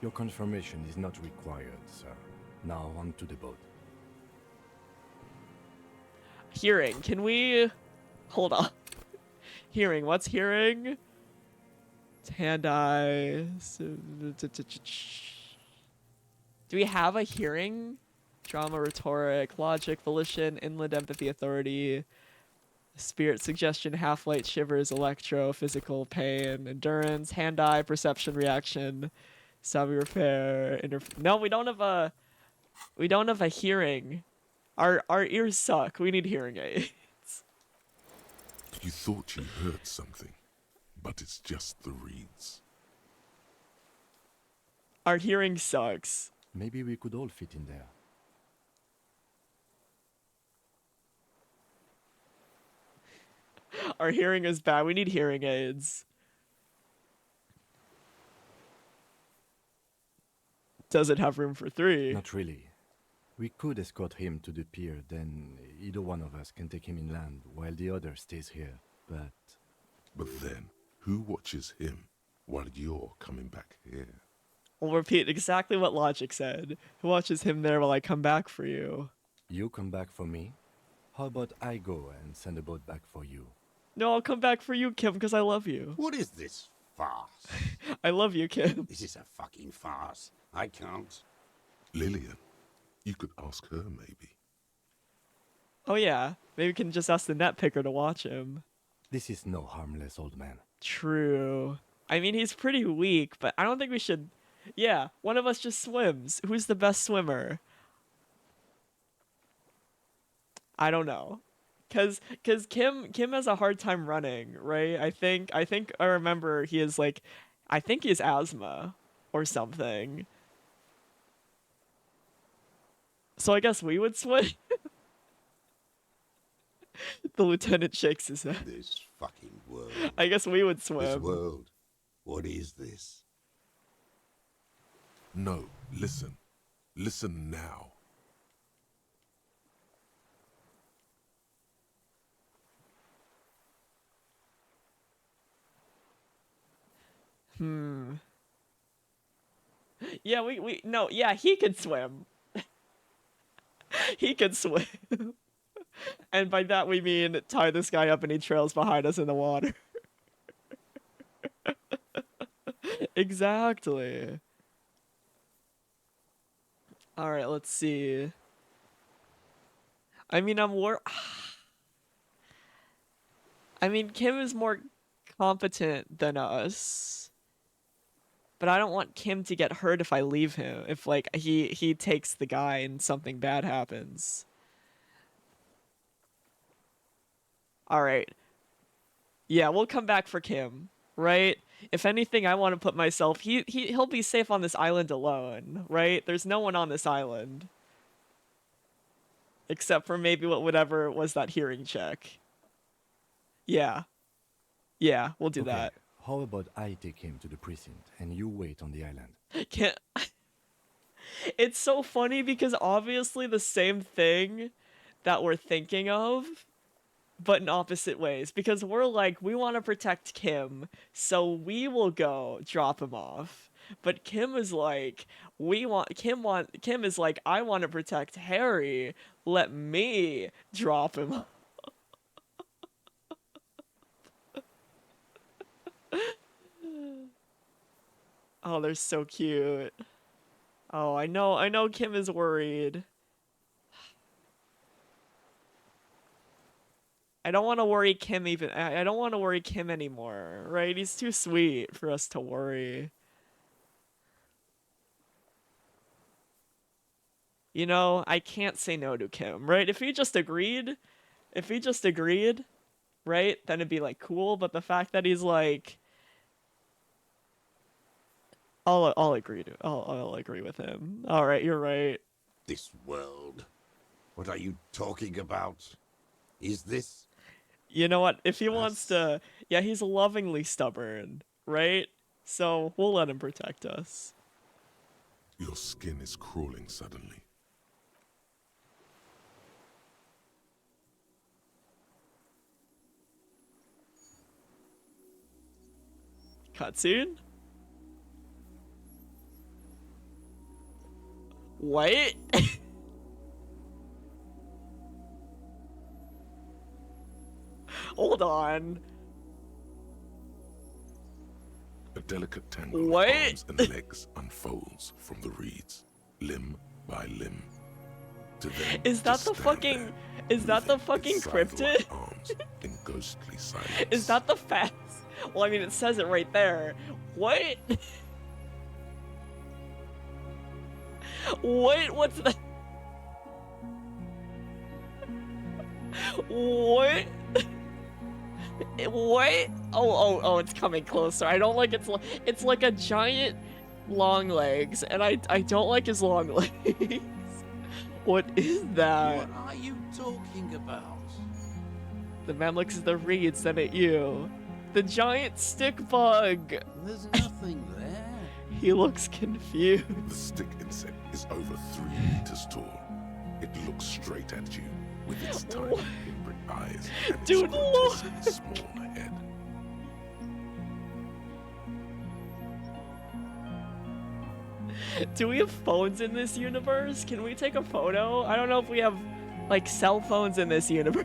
Your confirmation is not required, sir. Now on to the boat. Hearing, can we... Hold on. Hearing, what's hearing? It's hand eyes. Do we have a hearing? Drama, rhetoric, logic, volition, inland empathy, authority, spirit, suggestion, half-light, shivers, electro, physical, pain, endurance, hand-eye, perception, reaction, savvy repair, no, we don't have a hearing. Our ears suck. We need hearing aids. You thought you heard something, but it's just the reeds. Our hearing sucks. Maybe we could all fit in there. Our hearing is bad. We need hearing aids. Does it have room for 3? Not really. We could escort him to the pier, then either one of us can take him inland while the other stays here. But then, who watches him while you're coming back here? We'll repeat exactly what Logic said. Who watches him there while I come back for you? You come back for me? How about I go and send a boat back for you? No, I'll come back for you, Kim, because I love you. What is this farce? I love you, Kim. This is a fucking farce. I can't. Lillian. You could ask her, maybe. Oh yeah, maybe we can just ask the net picker to watch him. This is no harmless old man. True. I mean, he's pretty weak, but I don't think we should... Yeah, one of us just swims. Who's the best swimmer? I don't know. Cause Kim has a hard time running, right? I think I remember he is like... I think he has asthma or something. So I guess we would swim. The lieutenant shakes his head. This fucking world. I guess we would This swim. world. What is this? No, listen. Listen now. Yeah, no, yeah, he could swim. He could swim. And by that we mean tie this guy up and he trails behind us in the water. Exactly. Alright, let's see. I mean, I mean, Kim is more competent than us. But I don't want Kim to get hurt if I leave him. If, like, he takes the guy and something bad happens. Alright. Yeah, we'll come back for Kim, right? If anything, I want to put myself... He'll be safe on this island alone, right? There's no one on this island. Except for maybe whatever was that hearing check. Yeah. Yeah, we'll do that. How about I take him to the precinct and you wait on the island? Can't... It's so funny because obviously the same thing that we're thinking of, but in opposite ways. Because we're like, we want to protect Kim, so we will go drop him off. But Kim is like, Kim is like, I want to protect Harry. Let me drop him. Oh, they're so cute. Oh, I know Kim is worried. I don't want to worry Kim even. I don't want to worry Kim anymore, right? He's too sweet for us to worry. You know, I can't say no to Kim, right? If he just agreed, right, then it'd be like cool. But the fact that he's like, I'll agree to, I'll agree with him. All right, you're right. This world? What are you talking about? Is this... You know what? If he wants to, yeah, he's lovingly stubborn, right? So we'll let him protect us. Your skin is crawling suddenly. Cutscene? What? Hold on. A delicate tangle What? of arms and legs unfolds from the reeds, limb by limb. To then Is that to the stand fucking... there, Is that the moving fucking its scythe-like cryptid? arms in ghostly silence. Is that the fast? Well, I mean, it says it right there. What? What? What's that? What? What? Oh, it's coming closer. I don't like it's like a giant long legs, and I don't like his long legs. What is that? What are you talking about? The man looks at the reeds, then at you. The giant stick bug. There's nothing there. He looks confused. The stick insect is over 3 meters tall. It looks straight at you with its tiny pinprick eyes and its Dude, grotesquely small head. Do we have phones in this universe? Can we take a photo? I don't know if we have, like, cell phones in this universe.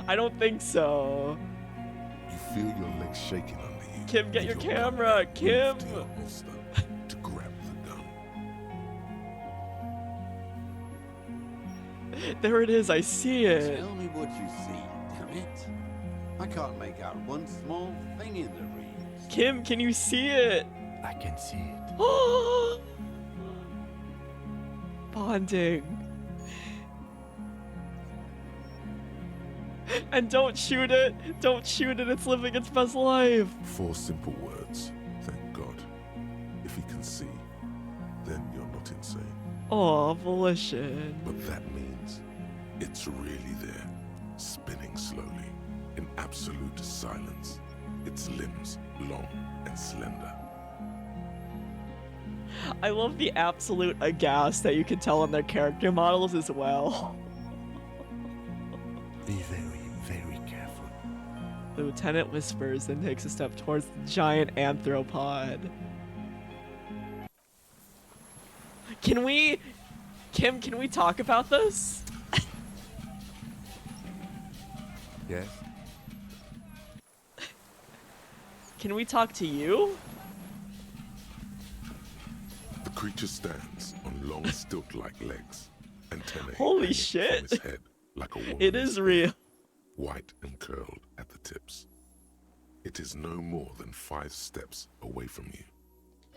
I don't think so. You feel your legs shaking under you. Kim, get and your gun camera, moved Kim. to your holster to grab the gun. There it is, I see it. Tell me what you see, damn it. I can't make out one small thing in the reeds. Kim, can you see it? I can see it. Bonding. And don't shoot it. Don't shoot it. It's living its best life. 4 simple words. Thank God. If he can see, then you're not insane. Oh, volition. But that means it's really there, spinning slowly, in absolute silence. Its limbs long and slender. I love the absolute aghast that you can tell in their character models as well. Be very, very careful. The lieutenant whispers, then takes a step towards the giant anthropod. Can we... Kim, can we talk about this? Yes? Can we talk to you? The creature stands on long stilt-like legs, antennae Holy hanging shit. from its head like a woman's It is ear, real. white and curled at the tips. It is no more than 5 steps away from you.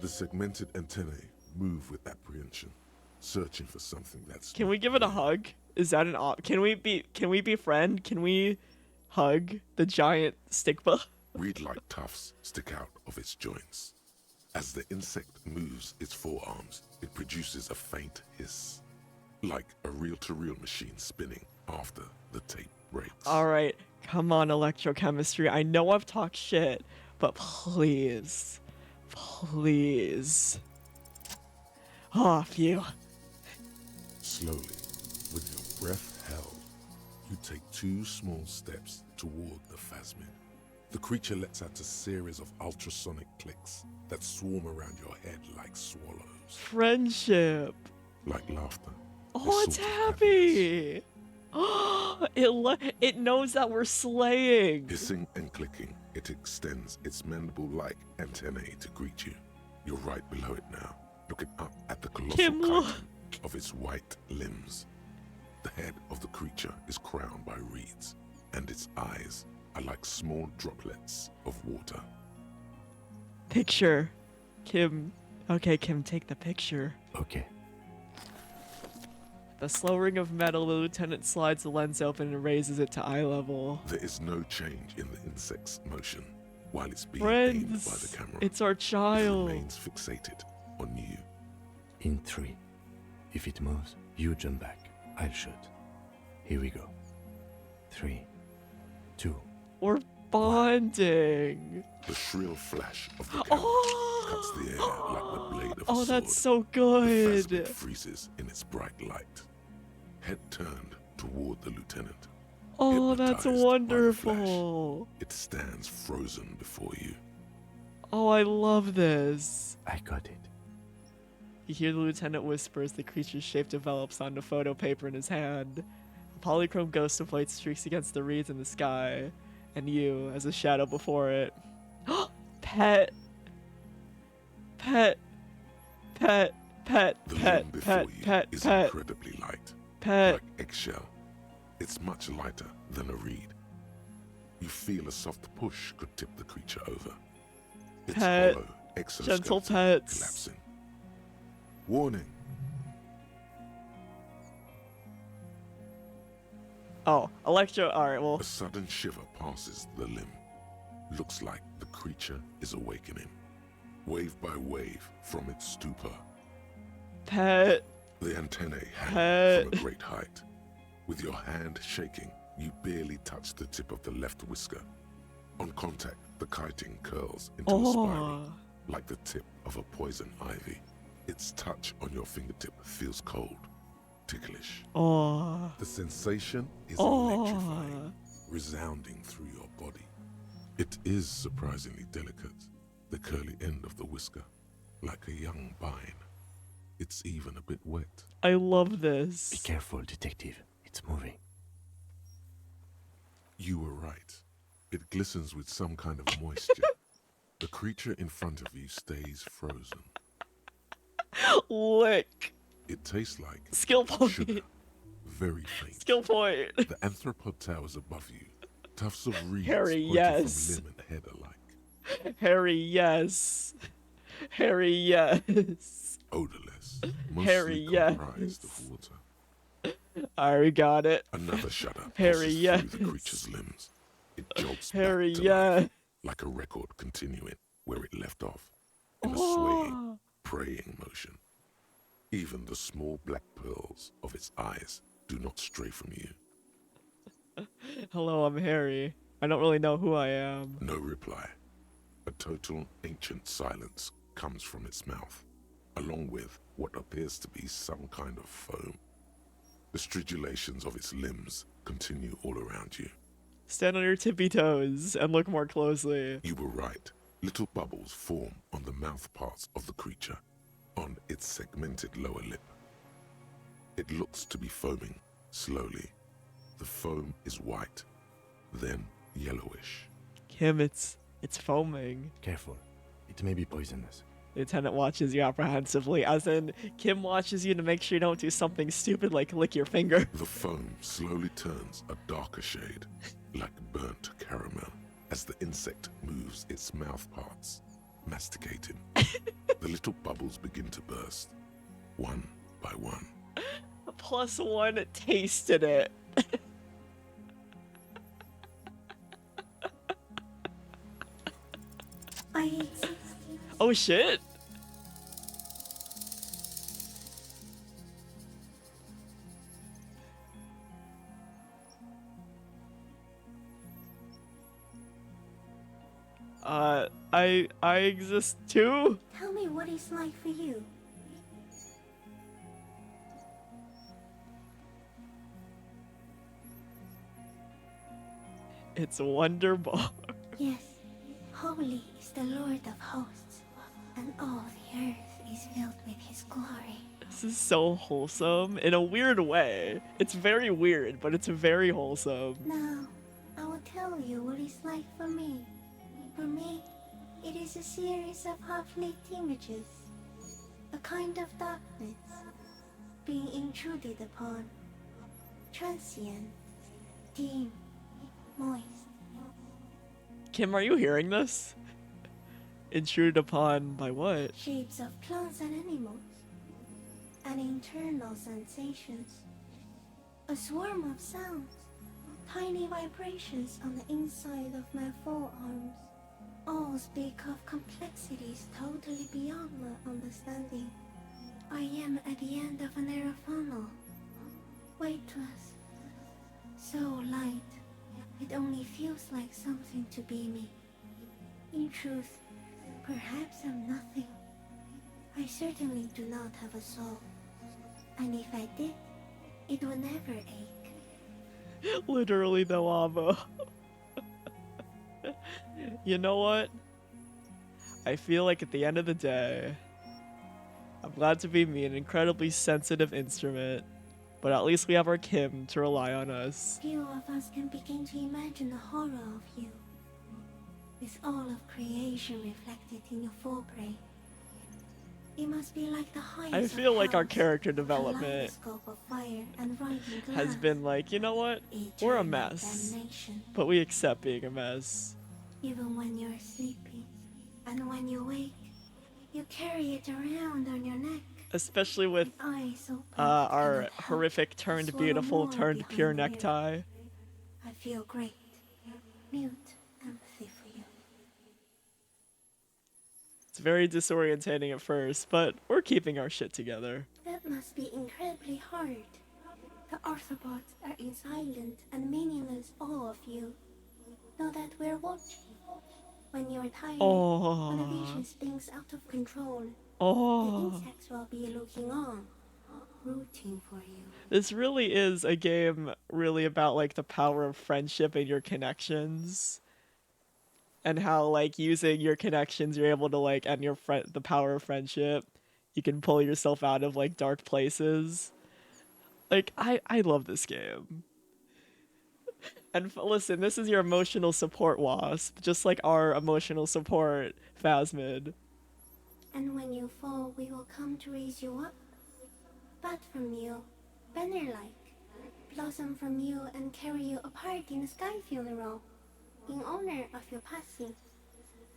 The segmented antennae move with apprehension, searching for something that's... Can we give it a hug? Is that an op? Can we be friend? Can we hug the giant stick bug? Reed-like tufts stick out of its joints. As the insect moves its forearms, it produces a faint hiss, like a reel-to-reel machine spinning after the tape breaks. All right, come on, electrochemistry. I know I've talked shit, but please, please. Oh, phew. Slowly, with your breath held, you take 2 small steps toward the phasmid. The creature lets out a series of ultrasonic clicks that swarm around your head like swallows. Friendship. Like laughter. Oh, a it's sort of happiness. happy. Oh, it knows that we're slaying. Hissing and clicking, it extends its mandible-like antennae to greet you. You're right below it now, looking up at the colossal Kim, look. chitin of its white limbs. The head of the creature is crowned by reeds, and its eyes are like small droplets of water. Picture. Kim. Okay, Kim, take the picture. Okay. The slow ring of metal, the lieutenant slides the lens open and raises it to eye level. There is no change in the insect's motion while it's being aimed by Friends, the camera. it's our It child. remains fixated on you. In 3. If it moves, you jump back. I'll shoot. Here we go. 3, 2. We're bonding. The shrill flash of the camera cuts the air like the blade of a Oh, sword. that's so The good. phasmid freezes in its bright light. Head turned toward the lieutenant. Oh, that's Hypnotized by the wonderful. It stands frozen before you. Oh, I love this. I got it. You hear the lieutenant whisper as the creature's shape develops onto photo paper in his hand. A polychrome ghost of light streaks against the reeds in the sky, and you as a shadow before it. Pet. Pet. Pet. Pet. The Pet. limb before Pet. you Pet. is Pet. incredibly light, Pet. like eggshell. It's much lighter than a reed. You feel a soft push could tip the creature over. Its Pet. hollow Gentle exoskeleton pets. collapsing. Warning. Oh, Electro. Alright, well. A sudden shiver passes the limb. Looks like the creature is awakening, wave by wave from its stupor. Pet. The antennae hang Pet. from a great height. With your hand shaking, you barely touch the tip of the left whisker. On contact, the chitin curls into a spiral, Oh. like the tip of a poison ivy. Its touch on your fingertip feels cold, ticklish. Oh. The sensation is Oh. electrifying, resounding through your body. It is surprisingly delicate, the curly end of the whisker, like a young vine. It's even a bit wet. I love Be this. careful, detective. It's moving. You were right. It glistens with some kind of moisture. The creature in front of you stays frozen. Lick. It tastes like Skill point. sugar, very faint. Skill point. The anthropod towers above you, tufts of reeds Harry, pointing yes. from limb and head alike. Harry, yes. Harry, yes. Odorless, mostly Harry, comprised yes. of water. I already got it. Another shudder Harry, passes yes. through the creature's limbs. It jolts Harry, back to yes. life, like a record continuing where it left off, in a swaying, praying motion. Even the small black pearls of its eyes do not stray from you. Hello, I'm Harry. I don't really know who I am. No reply. A total ancient silence comes from its mouth, along with what appears to be some kind of foam. The stridulations of its limbs continue all around you. Stand on your tippy toes and look more closely. You were right. Little bubbles form on the mouth parts of the creature, on its segmented lower lip. It looks to be foaming, slowly. The foam is white, then yellowish. Kim, it's foaming. Careful. It may be poisonous. Lieutenant watches you apprehensively, as in, Kim watches you to make sure you don't do something stupid like lick your finger. The foam slowly turns a darker shade, like burnt caramel, as the insect moves its mouth parts, masticating. The little bubbles begin to burst, one by one. +1 tasted it. Oh shit. I exist too? Tell me what it's like for you. It's Wonder Bar. Yes, holy is the Lord of hosts, and all the earth is filled with his glory. This is so wholesome in a weird way. It's very weird, but it's very wholesome. Now, I will tell you what it's like for me. For me, it is a series of half-lit images, a kind of darkness, being intruded upon, transient, dim, moist. Kim, are you hearing this? Intruded upon by what? Shapes of plants and animals, and internal sensations. A swarm of sounds, tiny vibrations on the inside of my forearms. All speak of complexities totally beyond my understanding. I am at the end of a narrow funnel, weightless, so light, it only feels like something to be me. In truth, perhaps I'm nothing. I certainly do not have a soul, and if I did, it would never ache. Literally no ammo. You know what? I feel like at the end of the day, I'm glad to be me, an incredibly sensitive instrument, but at least we have our Kim to rely on us. Few of us can begin to imagine the horror of you, with all of creation reflected in your forebrain. It must be like the heights I of feel like our house, character a development kaleidoscope of fire and writing has glass, been like, you know what? We're a eternal mess, damnation. but we accept being a mess. Even when you're sleeping, and when you wake, you carry it around on your neck. Especially with Eyes open, our and a horrific heart turned swallow beautiful more turned behind pure the mirror. necktie. I feel great, mute empathy for you. It's very disorientating at first, but we're keeping our shit together. That must be incredibly hard. The Arthropods are in silent and meaningless awe of you. Know that we're watching. When you're tired, when the vision spins out of control, the insects will be looking on, rooting for you. This really is a game really about like the power of friendship and your connections. And how like using your connections you're able to like and your friend the power of friendship, you can pull yourself out of like dark places. Like I love this game. And listen, this is your emotional support wasp, just like our emotional support Phasmid. And when you fall, we will come to raise you up. Bud from you, banner-like, blossom from you and carry you apart in a sky funeral, in honor of your passing.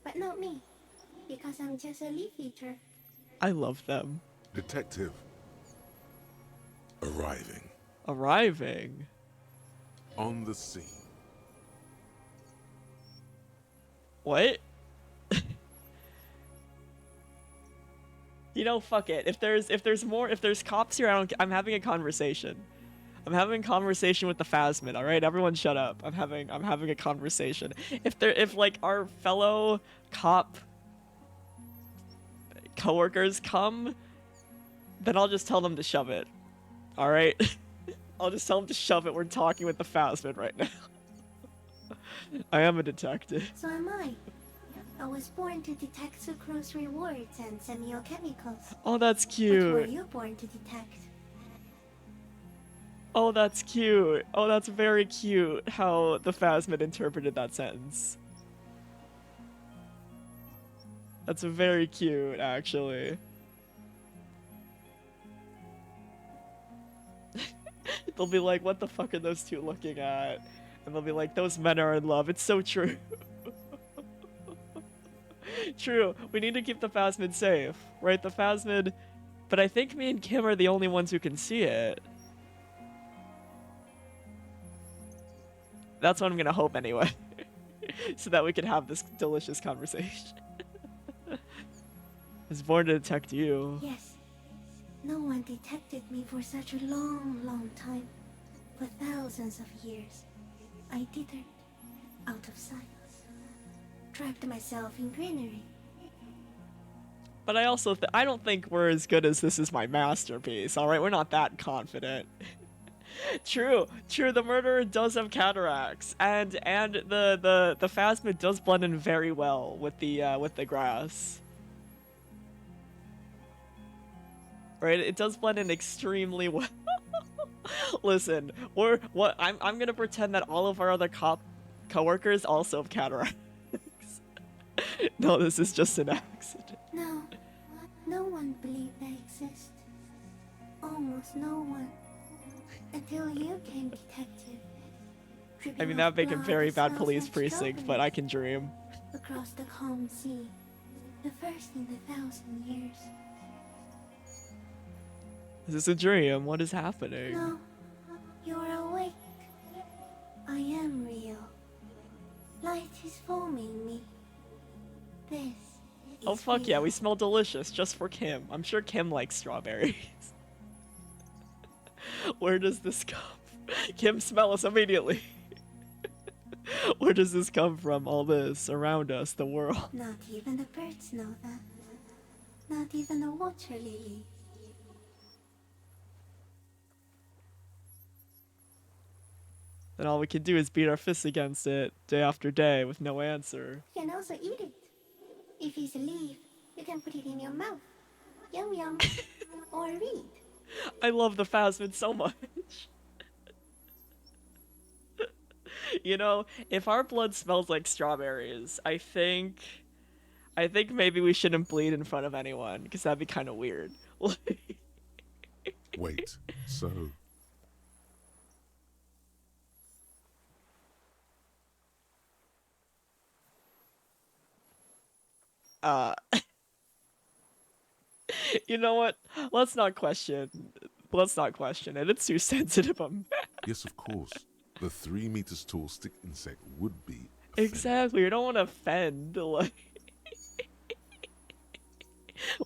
But not me, because I'm just a leaf eater. I love them. Detective. Arriving. Arriving. On the scene. What? You know, fuck it. If there's cops here, I'm having a conversation. I'm having a conversation with the Phasmid, alright? Everyone shut up. I'm having a conversation. If like our fellow cop coworkers come, then I'll just tell them to shove it. Alright? I'll just tell them to shove it. We're talking with the Phasmid right now. I am a detective. So am I. I was born to detect sucrose rewards and semiochemicals. Oh, that's What were cute. you born to detect? Oh, that's cute. Oh, that's very cute how the Phasmid interpreted that sentence. That's very cute, actually. They'll be like, what the fuck are those two looking at? And they'll be like, those men are in love. It's so true. True. We need to keep the Phasmid safe, right? The Phasmid... But I think me and Kim are the only ones who can see it. That's what I'm gonna hope anyway. So that we can have this delicious conversation. I was born to detect you. Yes. No one detected me for such a long, long time. For thousands of years. I dithered, out of sight. Trapped myself in greenery. But I also I don't think we're as good as this is my masterpiece, alright? We're not that confident. True, true. The murderer does have cataracts, and the phasmid does blend in very well with the grass. Right, it does blend in extremely well. Listen, I'm gonna pretend that all of our other coworkers also have cataracts. No, this is just an accident. No, no one believed they exist. Almost no one. Until you came, detective. I mean, that would make a very bad police precinct, but I can dream. Across the calm sea, the first in 1,000 years. Is this a dream? What is happening? No, you're awake. I am real. Light is forming me. This is Oh fuck yeah, real. we smell delicious just for Kim. I'm sure Kim likes strawberries. Where does this come from? Kim, smell us immediately. Where does this come from? All this around us, the world. Not even the birds know that. Not even the water lily. Then all we can do is beat our fists against it day after day with no answer. You can also eat it. If it's a leaf, you can put it in your mouth. Yum yum. Or read. I love the phasmid so much. You know, if our blood smells like strawberries, I think maybe we shouldn't bleed in front of anyone, because that'd be kind of weird. Wait, so You know what? Let's not question it. It's too sensitive. yes, of course, the 3 meters tall stick insect would be offended. Exactly. We don't want to offend. Like,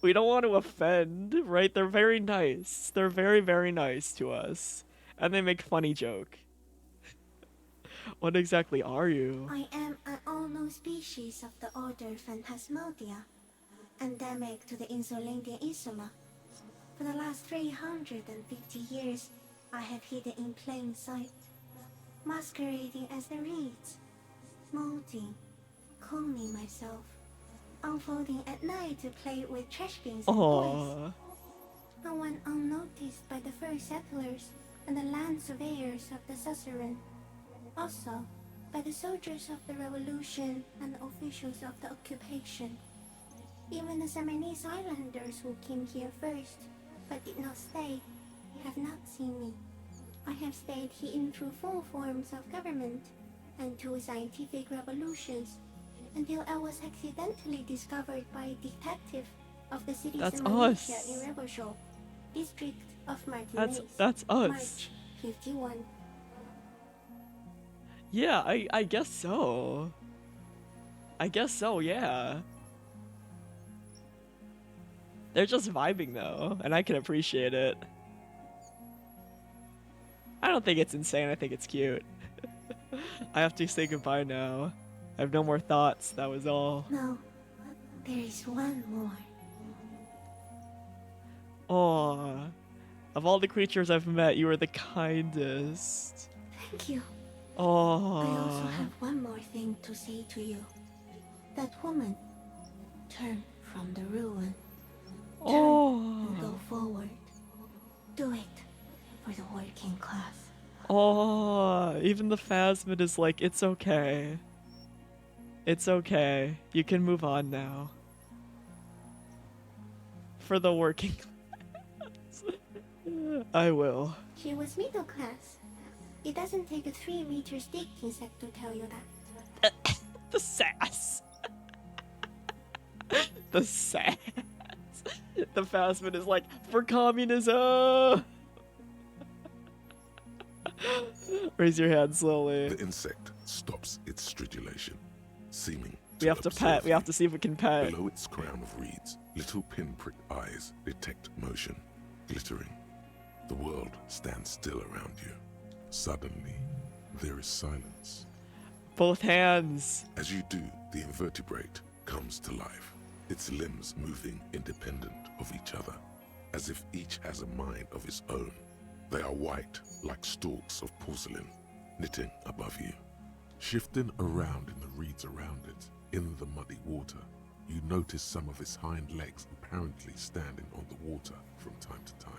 we don't want to offend, right? They're very nice. They're very, very nice to us, and they make funny joke. What exactly are you? I am an unknown species of the order Phantasmodia, endemic to the Insulandian Insula. For the last 350 years, I have hidden in plain sight, masquerading as the reeds, molding, cloning myself, unfolding at night to play with trash bins and boys. Aww. I went unnoticed by the first settlers and the land surveyors of the suzerain. Also, by the soldiers of the revolution and the officials of the occupation. Even the Samanese islanders who came here first, but did not stay, have not seen me. I have stayed hidden through 4 forms of government and 2 scientific revolutions, until I was accidentally discovered by a detective of the city's That's militia us. in Rebelshaw, district of Martinez. That's us. March 51. Yeah, I guess so. I guess so, yeah. They're just vibing though, and I can appreciate it. I don't think it's insane, I think it's cute. I have to say goodbye now. I have no more thoughts, that was all. No, there is one more. Aw. Of all the creatures I've met, you are the kindest. Thank you. I Aw. also have one more thing to say to you. That woman, turn from the ruin. Turn and go forward. Do it for the working class. Oh, even the phasmid is like, it's okay. It's okay. You can move on now. For the working class. I will. She was middle class. It doesn't take a 3-meter stick insect to tell you that. The sass. The sass. The phasmid is like, for communism! Raise your hand slowly. The insect stops its stridulation, seeming We have to pet. observe We have you. to see if we can pet. Below its crown of reeds, little pinprick eyes detect motion, glittering. The world stands still around you. Suddenly, there is silence. Both hands. As you do, the invertebrate comes to life, its limbs moving independent of each other, as if each has a mind of its own. They are white, like stalks of porcelain, knitting above you. Shifting around in the reeds around it, in the muddy water, you notice some of its hind legs apparently standing on the water from time to time.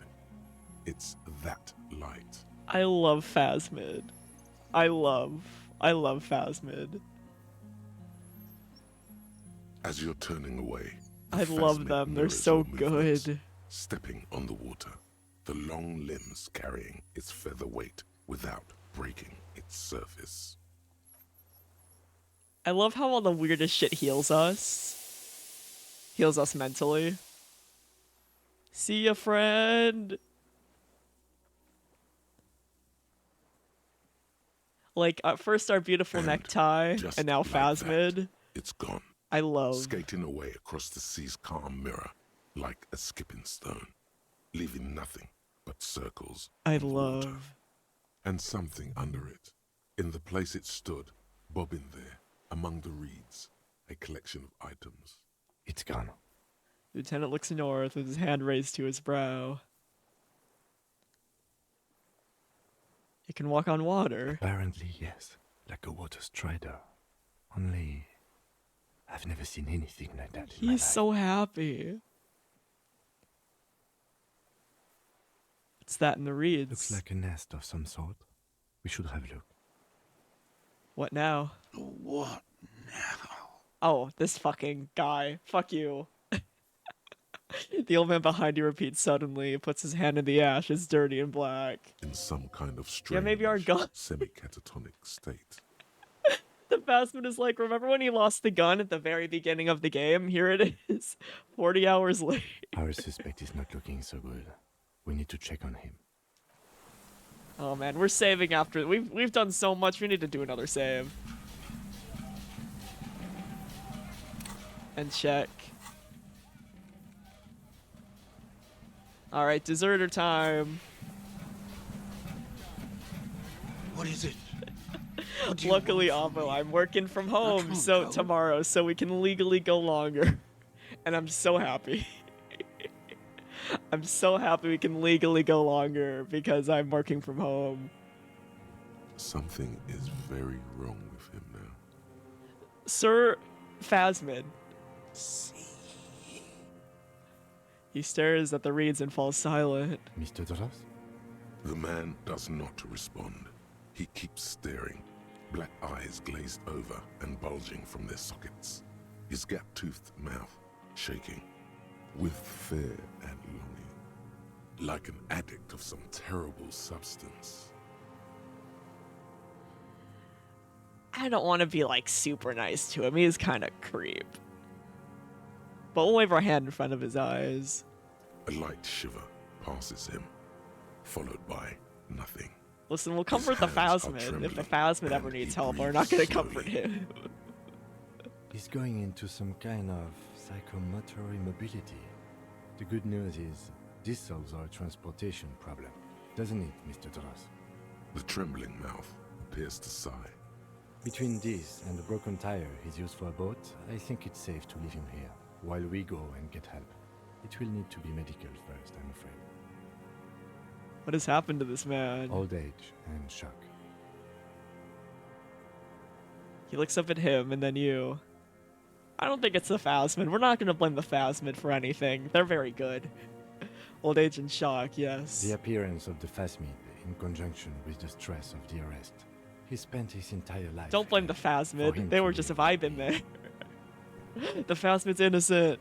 It's that light. I love Phasmid. I love Phasmid. As you're turning away, I love Phasmid them. They're mirrors so your movements, good. stepping on the water, the long limbs carrying its feather weight without breaking its surface. I love how all the weirdest shit heals us. Heals us mentally. See ya, friend. Like, at first our beautiful And necktie, just and now like Phasmid. that, it's gone, I love. skating away across the sea's calm mirror like a skipping stone, leaving nothing but circles I on the water. love. And something under it, in the place it stood, bobbing there, among the reeds, a collection of items. It's gone. Lieutenant looks north with his hand raised to his brow. It can walk on water. Apparently, yes. Like a water strider. Only, I've never seen anything like that in my He's life. so happy. It's that in the reeds. Looks like a nest of some sort. We should have a look. What now? What now? Oh, this fucking guy. Fuck you. The old man behind you repeats suddenly, puts his hand in the ash, it's dirty and black. In some kind of strange, Yeah, maybe our gun. semi-catatonic state. The Phasmid is like, remember when he lost the gun at the very beginning of the game? Here it is, 40 hours late. Our suspect is not looking so good. We need to check on him. Oh man, we're saving after. We've done so much, we need to do another save. And check. Alright, deserter time. What is it? What do you Luckily, want from Avo, me? I'm working from home can't so go. tomorrow, so we can legally go longer. And I'm so happy. I'm so happy we can legally go longer because I'm working from home. Something is very wrong with him now. Sir Phasmid. He stares at the reeds and falls silent. Mr. Doras? The man does not respond. He keeps staring, black eyes glazed over and bulging from their sockets, his gap-toothed mouth shaking with fear and longing, like an addict of some terrible substance. I don't want to be like super nice to him. He's kind of creep. But we'll wave our hand in front of his eyes. A light shiver passes him, followed by nothing. Listen, we'll comfort the hands are Phasmid. If the trembling, Phasmid ever and needs he help, we're breathes not going to slowly. comfort him. He's going into some kind of psychomotor immobility. The good news is, this solves our transportation problem. Doesn't it, Mr. Doras? The trembling mouth appears to sigh. Between this and the broken tire he's used for a boat, I think it's safe to leave him here, while we go and get help. It will need to be medical first, I'm afraid. What has happened to this man? Old age and shock. He looks up at him and then you. I don't think it's the Phasmid. We're not going to blame the Phasmid for anything. They're very good. Old age and shock, yes. The appearance of the Phasmid, in conjunction with the stress of the arrest. He spent his entire life. Don't blame the here. For Phasmid. him They to were just live vibing there. The Phasmid's innocent.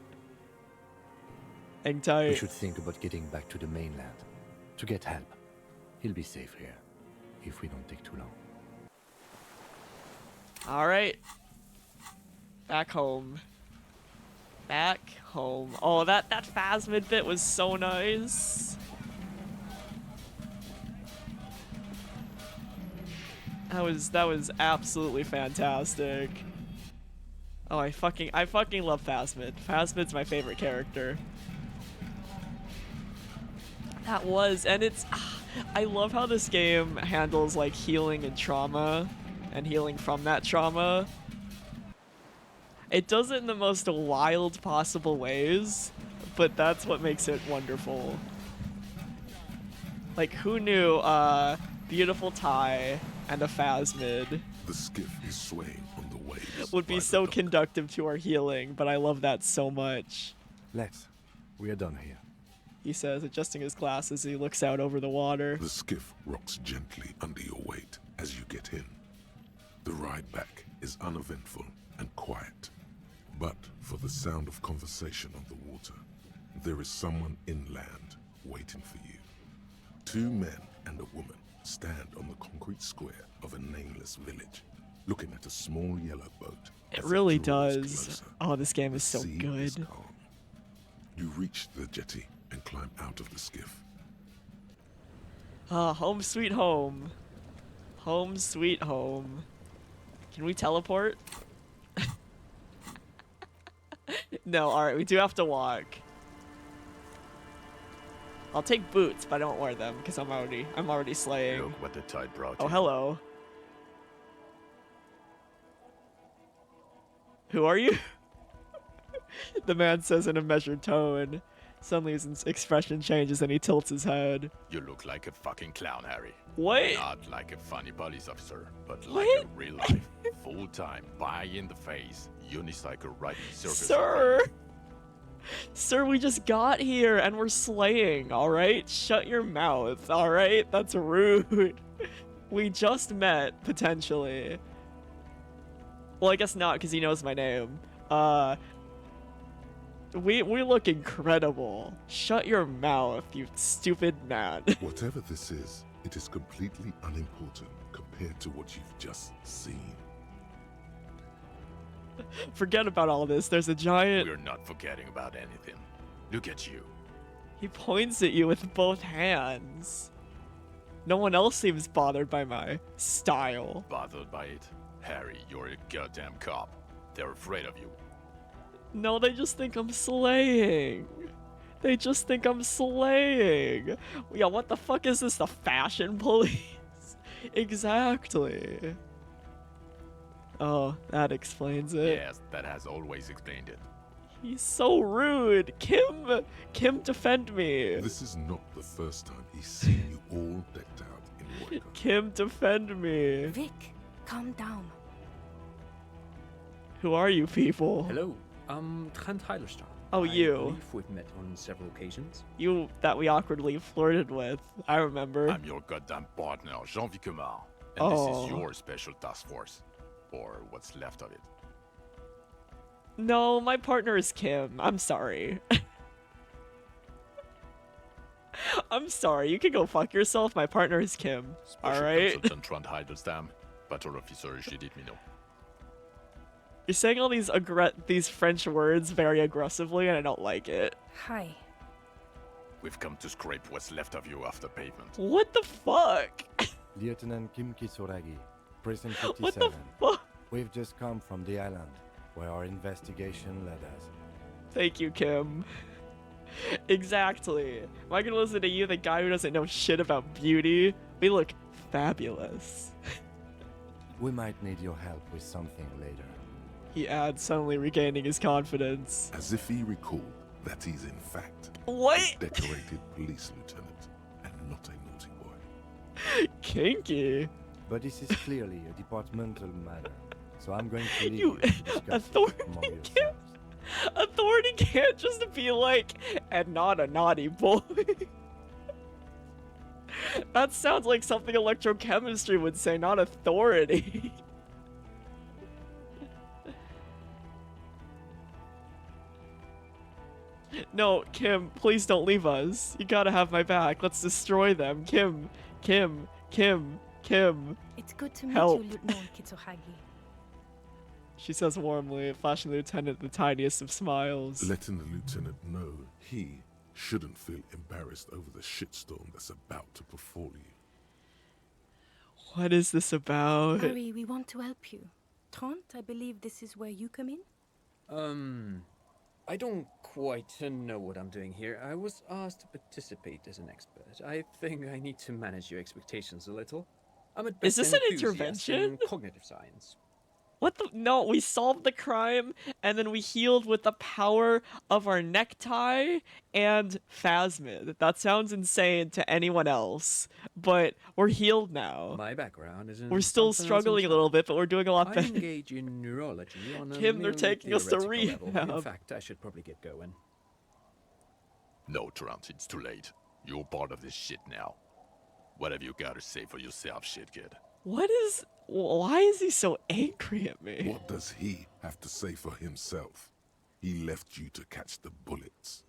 Hang We tight. should think about getting back to the mainland. To get help. He'll be safe here. If we don't take too long. Alright. Back home. Back home. Oh, that Phasmid bit was so nice. That was absolutely fantastic. Oh, I fucking love Phasmid. Phasmid's my favorite character. That was, and it's, I love how this game handles like healing and trauma, and healing from that trauma. It does it in the most wild possible ways, but that's what makes it wonderful. Like, who knew, beautiful Ty and a phasmid The skiff is swaying on the waves. would be by the so dock. conductive to our healing, but I love that so much. Let's. We are done here. He says, adjusting his glasses as he looks out over the water. The skiff rocks gently under your weight as you get in. The ride back is uneventful and quiet, but for the sound of conversation on the water, there is someone inland waiting for you. 2 men and a woman stand on the concrete square of a nameless village, looking at a small yellow boat. It as really draws does. closer. Oh, this game is The so sea good. is calm. You reach the jetty and climb out of the skiff. Ah, home sweet home. Home sweet home. Can we teleport? No, alright, we do have to walk. I'll take boots, but I don't wear them because I'm already slaying. Look what the tide brought Oh, you. hello. Who are you? The man says in a measured tone. Suddenly his expression changes and he tilts his head. You look like a fucking clown, Harry. What? Not like a funny police officer, but What? like a real life, full-time, pie in the face, unicycle riding circus. Sir! operator. Sir, we just got here and we're slaying, alright? Shut your mouth, alright? That's rude. We just met, potentially. Well, I guess not, because he knows my name. We look incredible. Shut your mouth, you stupid man. Whatever this is, it is completely unimportant compared to what you've just seen. Forget about all this. There's a giant... We're not forgetting about anything. Look at you. He points at you with both hands. No one else seems bothered by my style. Bothered by it? Harry, you're a goddamn cop. They're afraid of you. No, they just think I'm slaying. They just think I'm slaying. Yeah, what the fuck is this? The fashion police? Exactly. Oh, that explains it. Yes, that has always explained it. He's so rude. Kim, defend me. This is not the first time he's seen you all decked out in work. Kim, defend me. Vic, calm down. Who are you people? Hello, Trent Heilerstein. Oh, I you. believe we've met on several occasions. You that we awkwardly flirted with. I remember. I'm your goddamn partner, Jean-Vic Comar. And Oh. this is your special task force. Or what's left of it. No, my partner is Kim. I'm sorry. I'm sorry. You can go fuck yourself. My partner is Kim. Special Alright? Consultant Trent Heidelstein, Battle Officer Judith Minot. You're saying all these French words very aggressively, and I don't like it. Hi. We've come to scrape what's left of you after pavement. What the fuck? Lieutenant Kim Kisuragi, Precinct What 57. the fuck? We've just come from the island, where our investigation led us. Thank you, Kim. Exactly. Am I gonna listen to you, the guy who doesn't know shit about beauty? We look fabulous. We might need your help with something later. He adds, suddenly regaining his confidence. As if he recalled that he's in fact What? a decorated police lieutenant and not a naughty boy. Kinky. But this is clearly a departmental matter, so I'm going to leave You- you to discuss it authority among can't- yourselves. Authority can't just be like, and not a naughty boy. That sounds like something electrochemistry would say, not authority. No, Kim, please don't leave us. You gotta have my back. Let's destroy them. Kim. It's good to meet Help. you, Lieutenant Kitsuhagi. She says warmly, flashing the lieutenant the tiniest of smiles. Letting the lieutenant know he shouldn't feel embarrassed over the shitstorm that's about to befall you. What is this about? Harry, we want to help you. Trent, I believe this is where you come in? I don't quite know what I'm doing here. I was asked to participate as an expert. I think I need to manage your expectations a little. I'm a Is this an enthusiast in intervention? cognitive science. What the? No, we solved the crime, and then we healed with the power of our necktie and Phasmid. That sounds insane to anyone else, but we're healed now. My background is in We're still something else struggling a little bit, but we're doing a lot I better. engage in neurology on a Kim, they're merely taking us to theoretical level. In rehab. fact, I should probably get going. No, Trant, it's too late. You're part of this shit now. What have you got to say for yourself, shit kid? Why is he so angry at me? What does he have to say for himself? He left you to catch the bullets.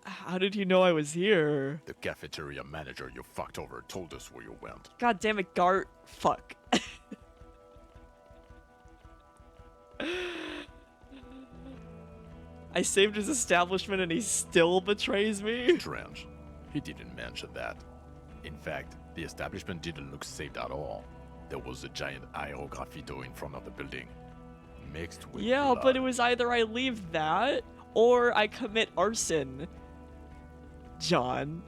How did you know I was here? The cafeteria manager you fucked over told us where you went. God damn it, Gart. Fuck. I saved his establishment and he still betrays me? Trench. He didn't mention that. In fact, the establishment didn't look saved at all. There was a giant aerograffito in front of the building. Mixed with Yeah, blood. but it was either I leave that or I commit arson. John.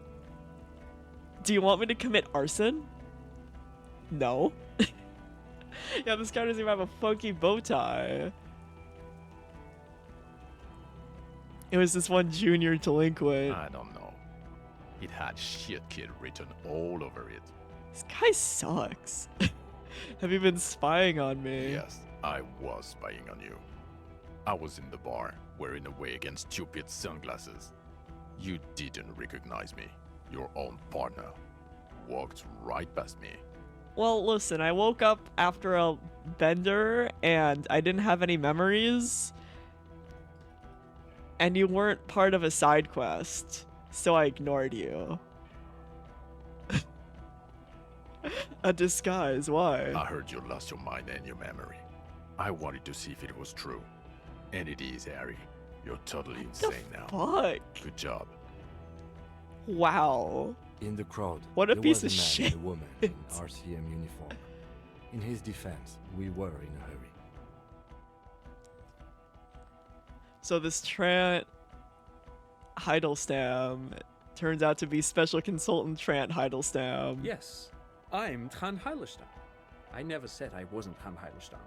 Do you want me to commit arson? No. Yeah, this guy doesn't even have a funky bow tie. It was this one junior delinquent. I don't know. It had shit kid written all over it. This guy sucks. Have you been spying on me? Yes, I was spying on you. I was in the bar, wearing away against stupid sunglasses. You didn't recognize me. Your own partner walked right past me. Well, listen, I woke up after a bender and I didn't have any memories. And you weren't part of a side quest, so I ignored you. A disguise, why? I heard you lost your mind and your memory. I wanted to see if it was true. And it is, Harry. You're totally insane now. Fuck. Good job. Wow. In the crowd, What a there piece was of a man shit. and a woman in RCM uniform. In his defense, we were in a hurry. So this Trant Heidelstam turns out to be Special Consultant Trant Heidelstam. Yes, I'm Tran Heilestam. I never said I wasn't Tran Heilestam.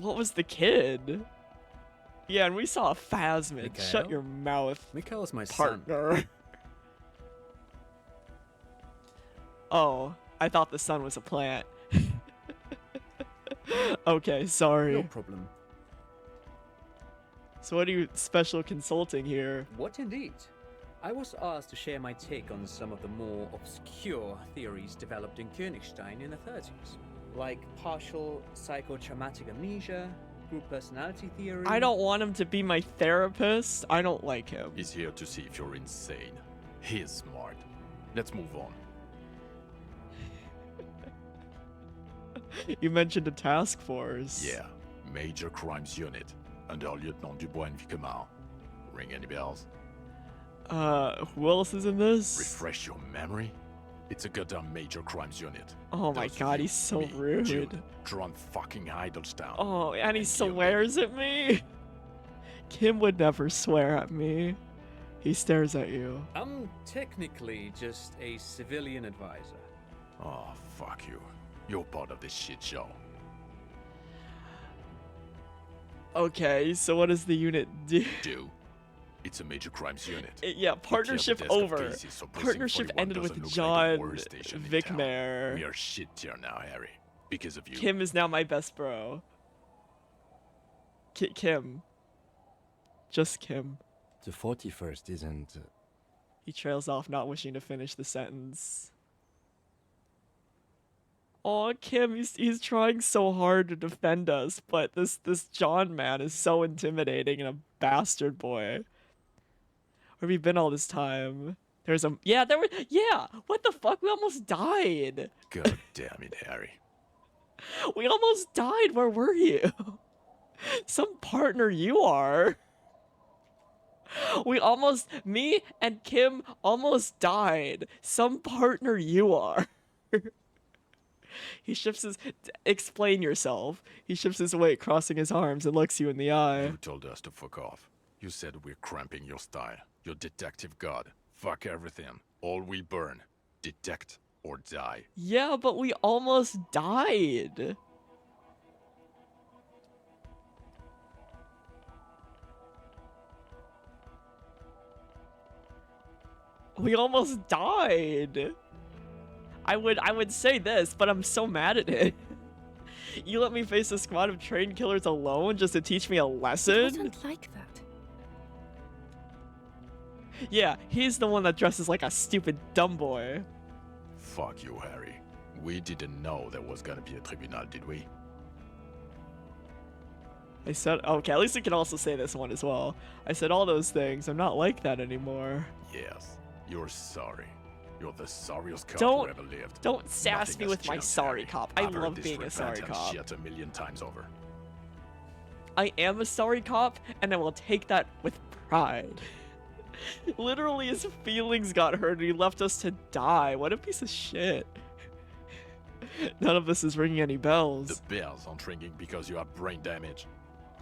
What was the kid? Yeah, and we saw a Phasmid. Shut Mikhail? your mouth, Mikhail is my son. partner. Oh, I thought the sun was a plant. Okay, sorry. No problem. So what are you special consulting here? What indeed? I was asked to share my take on some of the more obscure theories developed in Königstein in the 30s, like partial psychotraumatic amnesia, group personality theory. I don't want him to be my therapist. I don't like him. He's here to see if you're insane. He's smart. Let's move on. You mentioned a task force. Yeah, Major Crimes Unit, under Lieutenant Dubois and Vicomar. Ring any bells? Who else is in this? Refresh your memory? It's a goddamn Major Crimes Unit. Oh my Those of god, you, he's so me, rude. Jude, Tron fucking Heidelstown. Oh, and he And you, swears at me? Kim would never swear at me. He stares at you. I'm technically just a civilian advisor. Oh, fuck you. You're part of this shit show. Okay, so what does the unit do? It's a Major Crimes Unit. Yeah, partnership desk of over. cases, so prison Partnership 41 ended with doesn't look like the John worst station in town. Vicmare. We are shit tier now, Harry. Because of you. Kim is now my best bro. Kim. Just Kim. The 41st isn't... He trails off, not wishing to finish the sentence. Oh, Kim, he's trying so hard to defend us, but this John man is so intimidating and a bastard boy. Where have you been all this time? What the fuck? We almost died. God damn it, Harry. We almost died. Where were you? Some partner you are. Me and Kim almost died. Some partner you are. He shifts his, explain yourself. He shifts his weight, crossing his arms, and looks you in the eye. You told us to fuck off. You said we're cramping your style. Your detective god. Fuck everything. All we burn. Detect or die. Yeah, but we almost died. We almost died. I would say this, but I'm so mad at it. You let me face a squad of trained killers alone just to teach me a It lesson? wasn't like that. Yeah, he's the one that dresses like a stupid dumb boy. Fuck you, Harry. We didn't know there was gonna be a tribunal, did we? I said, okay, at least I can also say this one as well. I said all those things. I'm not like that anymore. Yes, you're sorry. You're the sorriest cop Don't- who ever lived. Don't sass Nothing me has with my changed, sorry Harry. cop. I I've heard love this being a sorry repentance cop. shit a million times over. I am a sorry cop, and I will take that with pride. Literally, his feelings got hurt and he left us to die. What a piece of shit. None of this is ringing any bells. The bells aren't ringing because you have brain damage.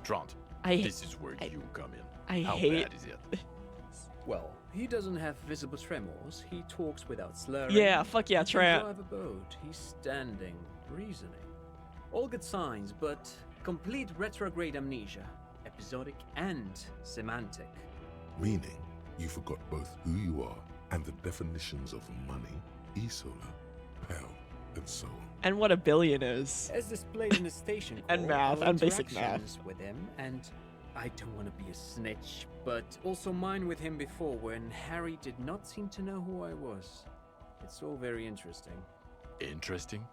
Trant, I- this is where you come in. I How hate- bad is it? Well, he doesn't have visible tremors. He talks without slurring. Yeah, fuck yeah, He can Trant. drive a boat. He's standing, reasoning. All good signs, but complete retrograde amnesia, episodic and semantic. Meaning, you forgot both who you are and the definitions of money, Isola, Pell, and so on. And what a billion is. As displayed in the station And call, math, our and basic math. interactions with him, and I don't want to be a snitch, but also mine with him before when Harry did not seem to know who I was. It's all very interesting. Interesting?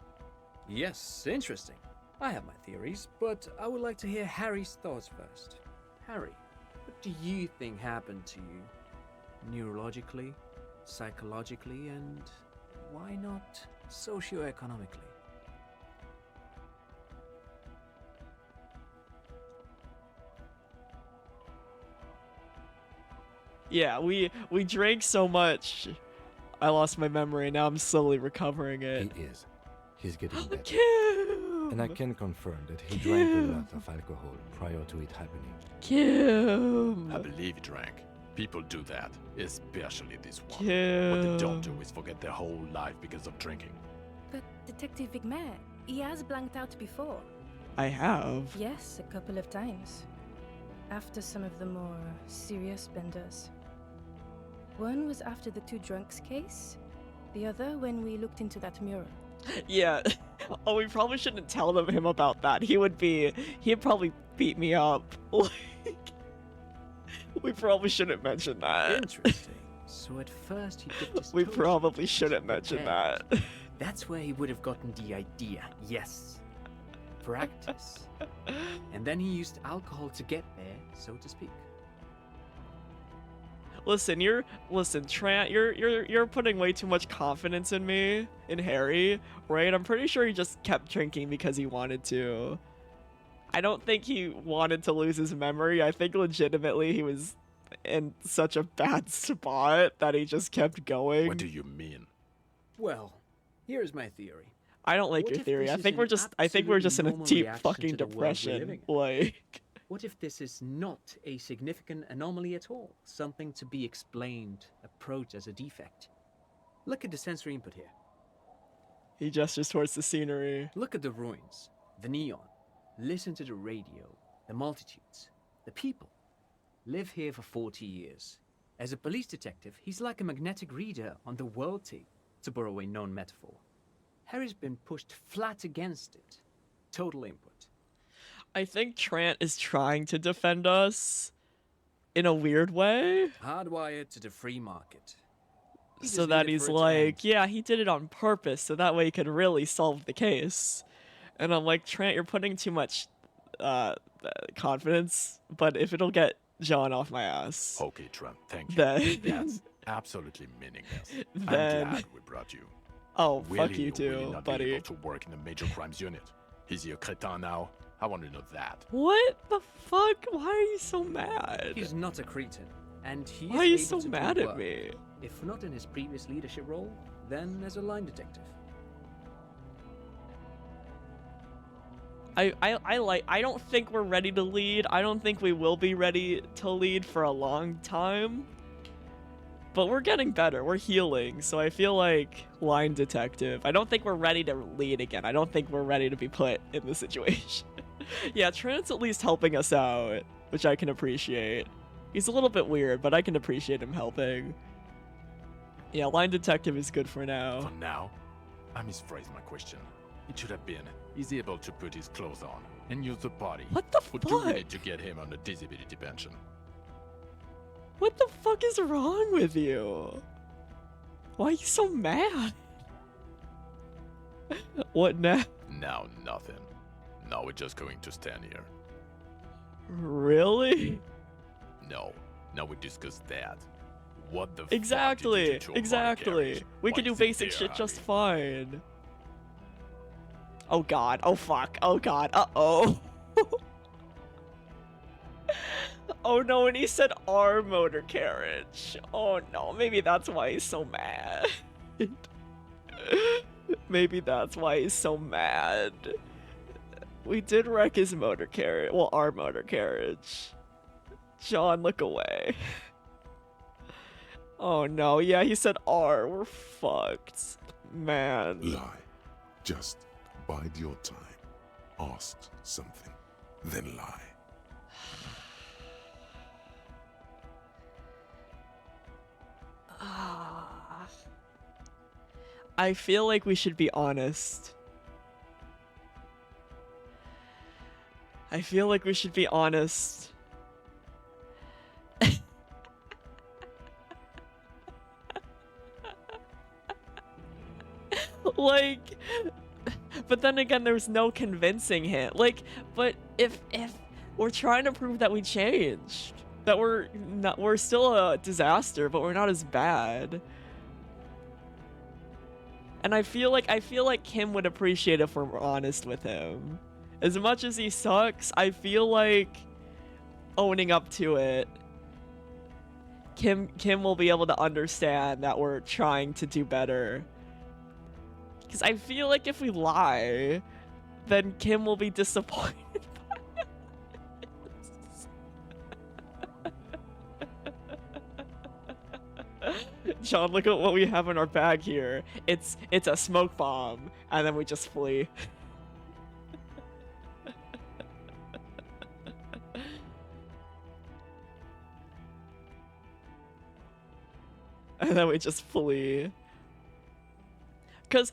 Yes, interesting. I have my theories, but I would like to hear Harry's thoughts first. Harry, what do you think happened to you? Neurologically, psychologically, and why not socioeconomically? Yeah, we drank so much. I lost my memory. Now I'm slowly recovering it. He is. He's getting better. Kim! And I can confirm that he drank a lot of alcohol prior to it happening. Kim! I believe he drank. People do that, especially this one. Kim! What they don't do is forget their whole life because of drinking. But Detective Vigmer, he has blanked out before. I have. Yes, a couple of times. After some of the more serious benders. One was after the two drunks case. The other when we looked into that mural. Yeah. Oh, we probably shouldn't tell him about that. He'd probably beat me up. Like, we probably shouldn't mention that. Interesting. So at first he dipped his We toes probably into shouldn't the mention bed. that. That's where he would have gotten the idea. Yes. Practice. And then he used alcohol to get there, so to speak. Listen, Trant, you're putting way too much confidence in me, in Harry, right? I'm pretty sure he just kept drinking because he wanted to. I don't think he wanted to lose his memory. I think legitimately he was in such a bad spot that he just kept going. What do you mean? Well, here's my theory. I don't like What your if theory. this I is think an we're just in a absolutely deep normal fucking reaction to the world we're depression. living in? Like, What if this is not a significant anomaly at all? Something to be explained, approached as a defect. Look at the sensory input here. he gestures towards the scenery. Look at the ruins, the neon. Listen to the radio, the multitudes, the people. Live here for 40 years. As a police detective, he's like a magnetic reader on the world tape, to borrow a known metaphor. Harry's been pushed flat against it. Total input. I think Trant is trying to defend us in a weird way. Hardwired to the free market. He So just that needed he's for it to end. like, yeah, he did it on purpose, so that way he could really solve the case. And I'm like, Trant, you're putting too much confidence, but if it'll get John off my ass, Okay, Trent, thank you. then, That's absolutely meaningless. Then- I'm glad we brought you. oh, Will fuck he you or will he too, not be buddy. able to work in a major crimes unit? Is he a cretin now? I want to know that. What the fuck? Why are you so mad? He's not a cretin, and he Why are is you able so to do mad at work. me? If not in his previous leadership role, then as a line detective. I don't think we're ready to lead. I don't think we will be ready to lead for a long time. But we're getting better. We're healing, so I feel like line detective. I don't think we're ready to lead again. I don't think we're ready to be put in this situation. Yeah, Trent's at least helping us out, which I can appreciate. He's a little bit weird, but I can appreciate him helping. Yeah, line detective is good for now. For now, I misphrased my question. It should have been, is he able to put his clothes on and use the body? What the Or do we fuck? need to get him on a disability pension? What the fuck is wrong with you? Why are you so mad? What now? Now nothing. Now we're just going to stand here. Really? No. Now we discuss that. What the Exactly, fuck did you do to a motor exactly. carriage? We Why can do is it basic there, shit just Harry? fine. Oh god, oh fuck, oh god, uh-oh. Oh no, and he said our motor carriage. Oh no, maybe that's why he's so mad. Maybe that's why he's so mad. We did wreck his motor carriage. Well, our motor carriage. John, look away. Oh no, yeah, he said R. We're fucked. Man. Lie. Just bide your time. Ask something, then lie. I feel like we should be honest. I feel like we should be honest. Like, but then again, there's no convincing him. Like, but if we're trying to prove that we changed, that we're still a disaster, but we're not as bad. And I feel like Kim would appreciate if we're honest with him. As much as he sucks, I feel like owning up to it, Kim will be able to understand that we're trying to do better. Because I feel like if we lie, then Kim will be disappointed by us. John, look at what we have in our bag here. It's a smoke bomb, and then we just flee. And then we just flee. Because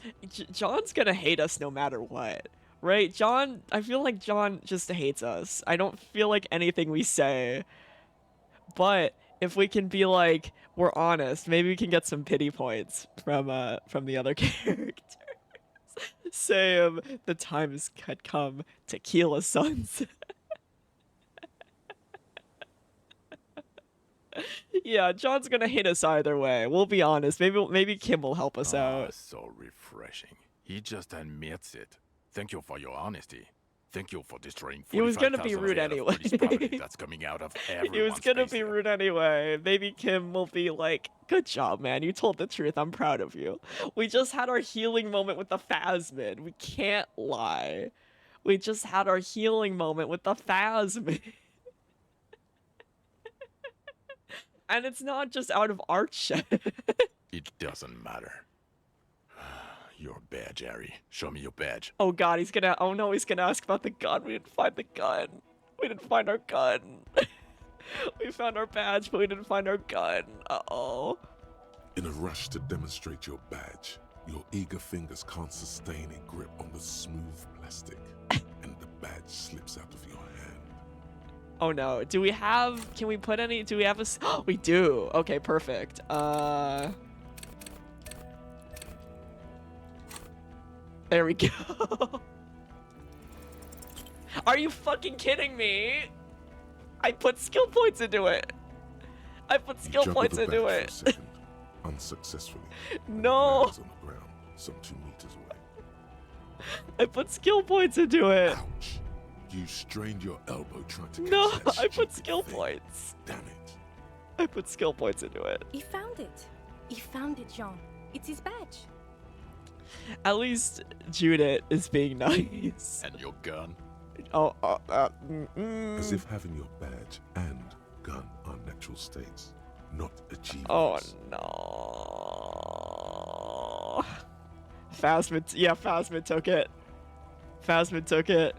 John's gonna hate us no matter what, right? John, I feel like John just hates us. I don't feel like anything we say. But if we can be like, we're honest, maybe we can get some pity points from the other characters. Say, the time had come to kill a sons. Yeah, John's gonna hate us either way. We'll be honest. Maybe Kim will help us out. So refreshing. He just admits it. Thank you for your honesty. Thank you for destroying. He was gonna be rude anyway. That's coming out of everyone's He was gonna face be here. rude anyway. Maybe Kim will be like, "Good job, man. You told the truth. I'm proud of you." We just had our healing moment with the Phasmid. We can't lie. We just had our healing moment with the Phasmid. And it's not just out of art shit. It doesn't matter. Your badge, Harry. Show me your badge. Oh god, he's gonna ask about the gun. We didn't find the gun. We didn't find our gun. We found our badge, but we didn't find our gun. Uh-oh. In a rush to demonstrate your badge, your eager fingers can't sustain a grip on the smooth plastic, and the badge slips out of your hand. Oh no, do we have a, we do. Okay, perfect. There we go. Are you fucking kidding me? I put skill points into it. I put skill Juggle points the into badge it. for a second, unsuccessfully. No. It lands on the ground, some 2 meters away. I put skill points into it. Ouch! You strained your elbow trying to catch No, that I put stupid skill thing. points. Damn it. I put skill points into it. He found it. He found it, Jean. It's his badge. At least Judith is being nice. And your gun? As if having your badge and gun are natural states. not achievements. Oh no. Phasma, yeah, Phasma took it. Phasma took it.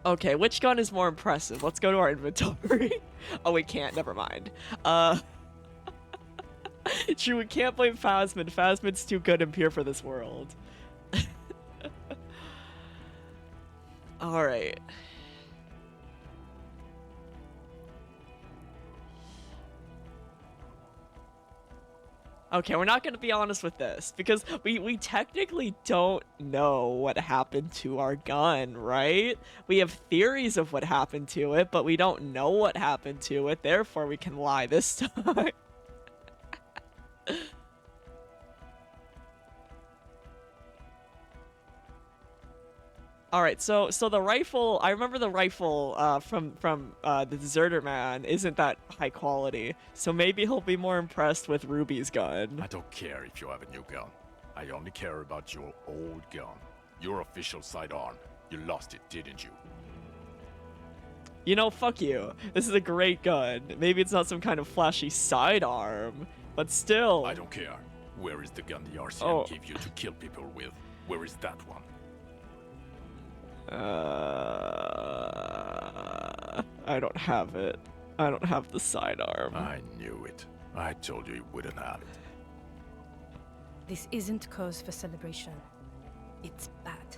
Okay, which gun is more impressive? Let's go to our inventory. Oh, we can't. Never mind. True, we can't blame Phasmid. Phasmid's too good and pure for this world. Alright. Okay, we're not going to be honest with this, because we technically don't know what happened to our gun, right? We have theories of what happened to it, but we don't know what happened to it, therefore we can lie this time. Alright, so the rifle, I remember the rifle from the Deserter Man isn't that high quality, so maybe he'll be more impressed with Ruby's gun. I don't care if you have a new gun. I only care about your old gun. Your official sidearm. You lost it, didn't you? You know, fuck you. This is a great gun. Maybe it's not some kind of flashy sidearm, but still. I don't care. Where is the gun the RCM gave you to kill people with? Where is that one? I don't have it. I don't have the sidearm. I knew it. I told you wouldn't have it. This isn't cause for celebration. It's bad.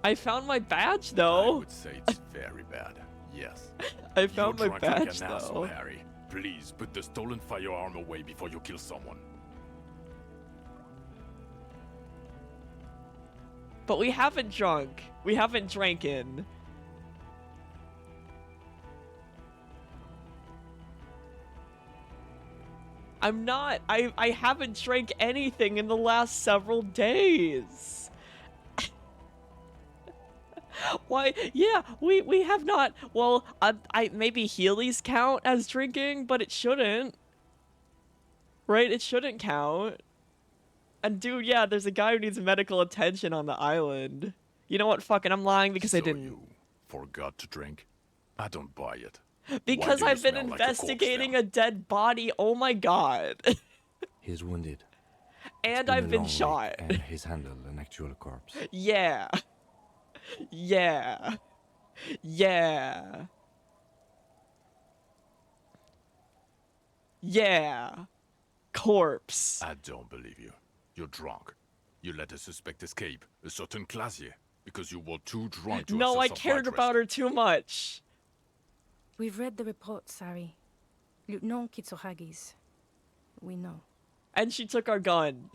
I found my badge, I though. would say it's very bad. Yes. I found You're my drunk like badge, an asshole, though. Harry. Please put the stolen firearm away before you kill someone. But we haven't drunk. We haven't drankin'. I'm not. I haven't drank anything in the last several days. Why? Yeah, we have not. Well, I maybe Healy's count as drinking, but it shouldn't. Right? It shouldn't count. And dude, yeah, there's a guy who needs medical attention on the island. You know what? Fucking, I'm lying because I didn't. You forgot to drink? I don't buy it. Because Why do you I've been smell like a corpse investigating now? a dead body. Oh my god. He's wounded. And It's I've a been long shot. wait, and he's handled an actual corpse. Yeah. Yeah. Yeah. Yeah. Corpse. I don't believe you. You're drunk. You let a suspect escape, a certain Classier, because you were too drunk to No, I access a cared flight about risk. her too much. We've read the report, Sari. Lieutenant Kitsuhagi's. We know. And she took our gun.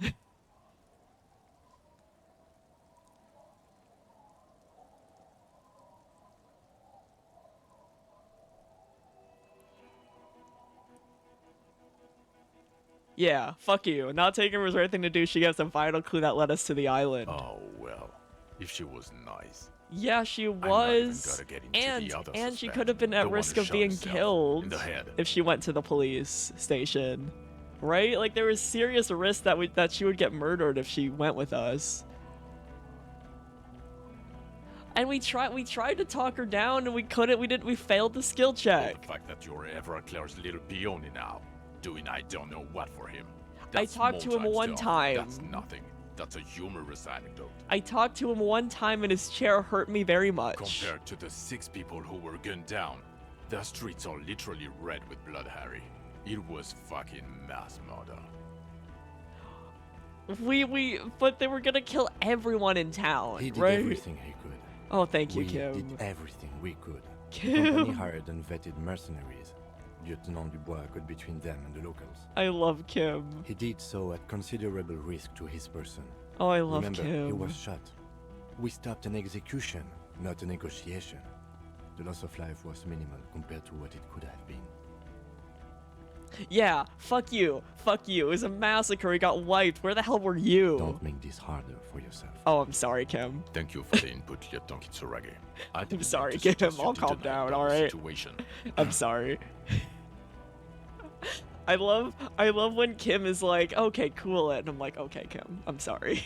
Yeah, fuck you. Not taking her was the right thing to do. She gave us a vital clue that led us to the island. Oh, well. If she was nice. Yeah, she not even was. gotta get into the other And she suspect, could have been the at one risk who of shot being himself killed in the head. if she went to the police station. Right? Like there was serious risk that she would get murdered if she went with us. And we tried to talk her down and we couldn't. We failed the skill Or check. the fact that you're Everclear's little peony now, doing I don't know what for him. I That's talked to him small-time one stuff. time. That's nothing. That's a humorous anecdote. I talked to him one time and his chair hurt me very much. Compared to the 6 people who were gunned down, the streets are literally red with blood, Harry. It was fucking mass murder. But they were gonna kill everyone in town, He did right? everything he could. Oh, thank you, We Kim. did everything we could. The Kim. company hired and vetted mercenaries. Lieutenant Dubois got between them and the locals. I love Kim. He did so at considerable risk to his person. Oh, I love Remember, Kim. he was shot. We stopped an execution, not a negotiation. The loss of life was minimal compared to what it could have been. Yeah, fuck you. Fuck you. It was a massacre. We got wiped. Where the hell were you? Don't make this harder for yourself. Oh, I'm sorry, Kim. Thank you for the input, Lieutenant Kitsuragi. I didn't sorry, mean to Kim. suggest you I'll calm didn't down, handle the alright? situation. I'm sorry. I love when Kim is like, okay, cool it. And I'm like, okay, Kim, I'm sorry.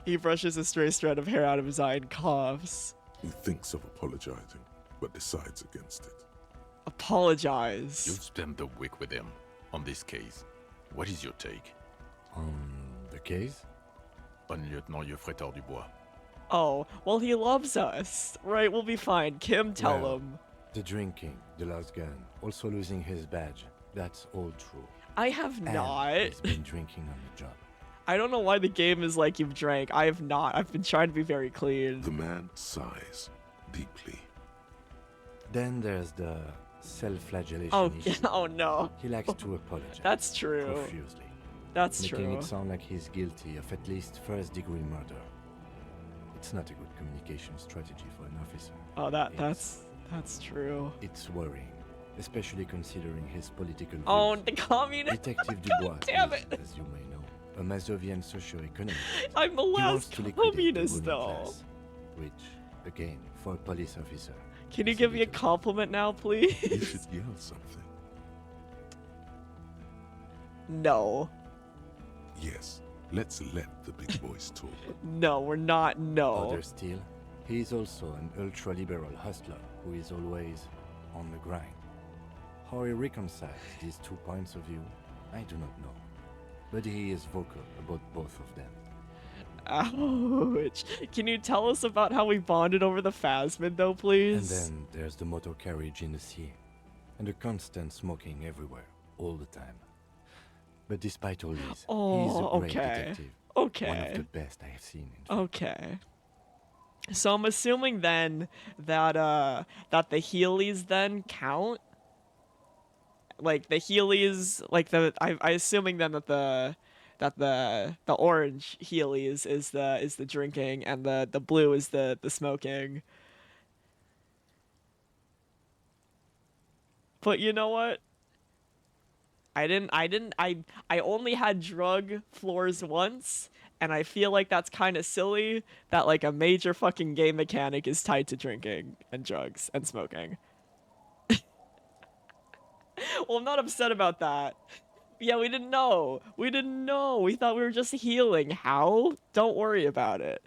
He brushes a stray strand of hair out of his eye and coughs. He thinks of apologizing, but decides against it. Apologize. You've spent the week with him on this case. What is your take? On the case? On Lieutenant Geoffretor Dubois. Oh, well, he loves us. Right, we'll be fine. Kim, tell Well, him. The drinking, the lost gun, also losing his badge. That's all true. I have And not. he's been drinking on the job. I don't know why the game is like you've drank. I have not. I've been trying to be very clean. The man sighs deeply. Then there's the self-flagellation Oh, issue. oh no. He likes to apologize. That's true. Profusely. That's making true. it sound like he's guilty of at least first-degree murder. It's not a good communication strategy for an officer. Oh, that's true. It's worrying, especially considering his political views. Oh, the communist. Detective Dubois damn is, it. as you may know, a Mazovian socio-economic. I'm the He wants last to liquidate the communist, ruling though. class, which, again, for a police officer. Can you is give me a little. compliment now, You please? should yell something. No. Yes, let's let the big boys talk. No, we're not. No. Other still, he is also an ultra-liberal hustler who is always on the grind. How he reconciles these 2 points of view, I do not know. But he is vocal about both of them. Ouch. Can you tell us about how we bonded over the Phasmid, though, And please? then there's the motor carriage in the sea, and the constant smoking everywhere, all the time. But despite all this, he's Oh, a great okay. detective. One of Okay. the best I have seen. In fact. Okay. So I'm assuming then that that the Heelys then count. Like the Heelys, like I assuming then that the orange Heelys is the drinking and the blue is the smoking. But you know what? I only had drug floors once, and I feel like that's kind of silly that like a major fucking game mechanic is tied to drinking and drugs and smoking. Well, I'm not upset about that. Yeah, we didn't know. We didn't know. We thought we were just healing. How? Don't worry about it.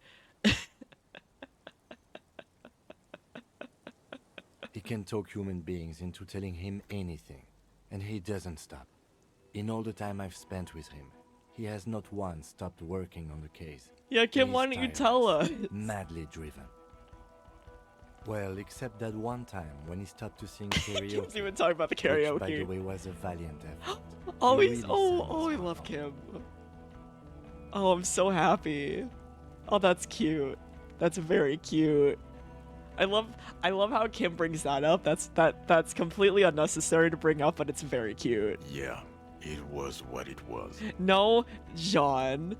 He can talk human beings into telling him anything, and he doesn't stop. In all the time I've spent with him, he has not once stopped working on the case. Yeah, Kim, He's why don't you tell us? madly driven. Well, except that one time when he stopped to sing karaoke. Kim's even talking about the Which, by the karaoke. way, was a valiant effort. Oh, He he's really oh, sounds I love humble. Kim. Oh, I'm so happy. Oh, that's cute. That's very cute. I love how Kim brings that up. That's completely unnecessary to bring up, but it's very cute. Yeah, it was what it was. No, John,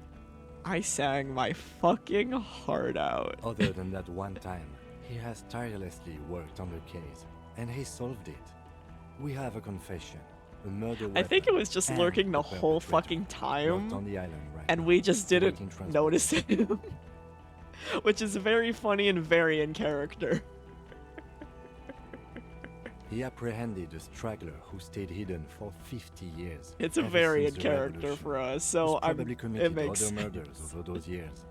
I sang my fucking heart out. Other than that one time, he has tirelessly worked on the case, and he solved it. We have a confession, a murder I think it weapon, was just and lurking the the whole perpetrator fucking locked time, on the island right and now, we just didn't awaiting transport. notice him. Which is very funny and very in character. He apprehended a straggler who stayed hidden for 50 years. It's a ever very since in the character revolution. for us, He's so probably it committed makes other murders sense. over those years.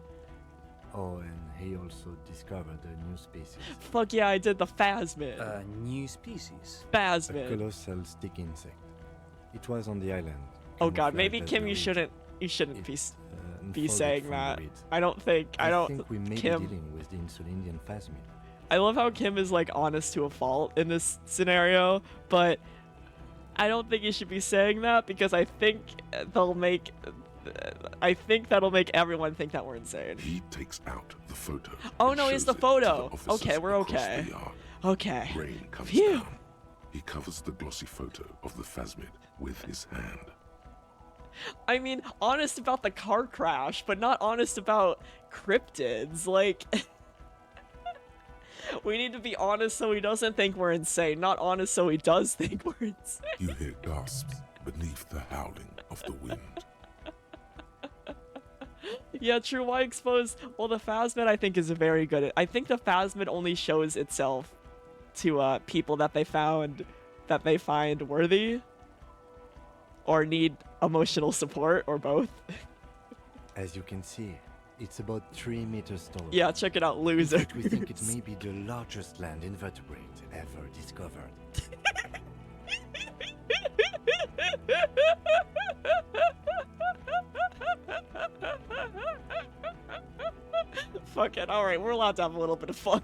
Oh, and he also discovered a new species. Fuck yeah, I did the Phasmid. A new species. A Phasmid. colossal stick insect. It was on the island. Oh god, maybe camouflaged as Kim, a you reed. shouldn't be It, be unfolded saying from the that. reeds. I don't think we may Kim. be dealing with the Insulindian phasmid. I love how Kim is like honest to a fault in this scenario, but I don't think you should be saying that because I think that'll make everyone think that we're insane. He takes out the photo. Oh and no, it's shows the it to photo. officers Okay, we're across okay. the yard. Okay. Rain comes Phew. down. He covers the glossy photo of the phasmid with his hand. I mean, honest about the car crash, but not honest about cryptids. Like, we need to be honest so he doesn't think we're insane, not honest so he does think we're insane. You hear gasps beneath the howling of the wind. Yeah, true. Why expose? Well, the Phasmid I think is a very good. I think the Phasmid only shows itself to people that they find worthy or need emotional support or both. As you can see, It's about 3 meters tall. Yeah, check it out, In loser. fact, we think it may be the largest land invertebrate ever discovered. Fuck it. Alright, we're allowed to have a little bit of fun.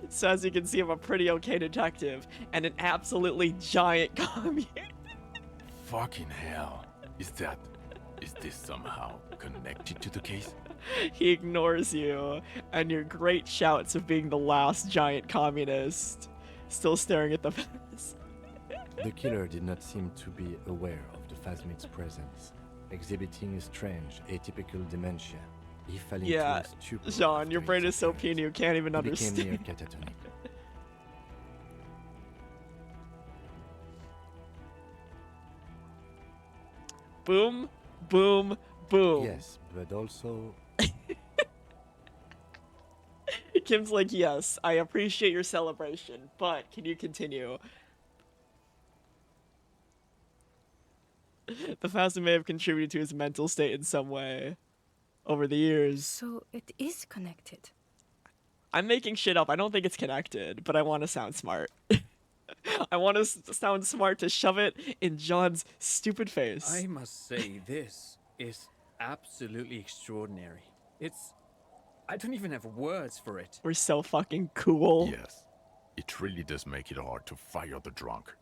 So as you can see, I'm a pretty okay detective and an absolutely giant commune. Fucking hell. Is this somehow connected to the case? He ignores you and your great shouts of being the last giant communist. Still staring at the fence. The killer did not seem to be aware of the phasmid's presence, exhibiting a strange, atypical dementia. He fell into Yeah, a stupor Jean, your after brain its is so appearance. puny you can't even He became near understand. catatonic. Boom, boom, boom. Yes, but also Kim's like, yes, I appreciate your celebration, but can you continue? The Phasma may have contributed to his mental state in some way over the years. So it is connected. I'm making shit up. I don't think it's connected, but I want to sound smart. I want to sound smart to shove it in John's stupid face. I must say, this is absolutely extraordinary. I don't even have words for it. We're so fucking cool. Yes. It really does make it hard to fire the drunk.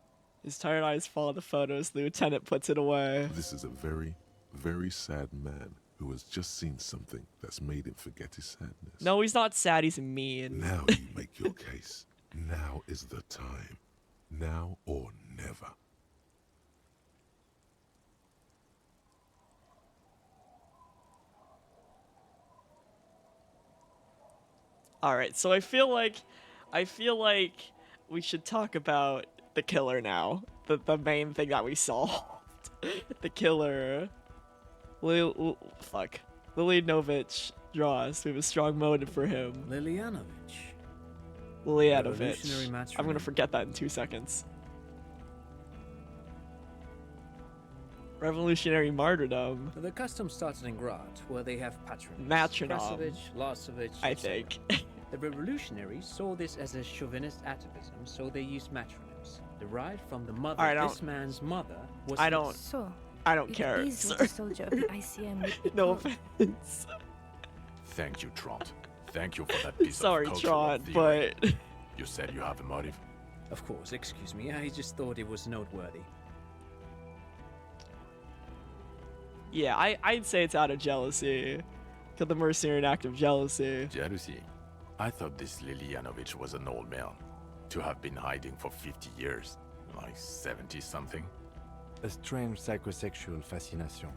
His tired eyes follow the photos. The lieutenant puts it away. This is a very, very sad man who has just seen something that's made him forget his sadness. No, he's not sad. He's mean. Now you make your case. Now is the time. Now or never. All right, so I feel like we should talk about the killer now. The main thing that we solved. The killer. Lily Novich draws. We have a strong motive for him. Lilianovich. Lilianovich. Revolutionary I'm gonna matronym. forget that in 2 seconds. Revolutionary martyrdom. The custom started in Grad, where they have patrons. Metronome. Krasovich, Lasovich, I etc. think. The revolutionaries saw this as a chauvinist atavism, so they used matronyms, derived from the mother. Alright, This man's mother was. I don't- So I don't it care. is what sir. a soldier of the ICM would be No called. offense. Thank you, Trant. Thank you for that piece Sorry, of cultural Trot, theory. but You said you have a motive? Of course, excuse me. I just thought it was noteworthy. yeah, I'd say it's out of jealousy. Kill the mercenary an act of jealousy. Jealousy? I thought this Lilianovich was an old man. To have been hiding for 50 years. Like 70-something. a strange psychosexual fascination,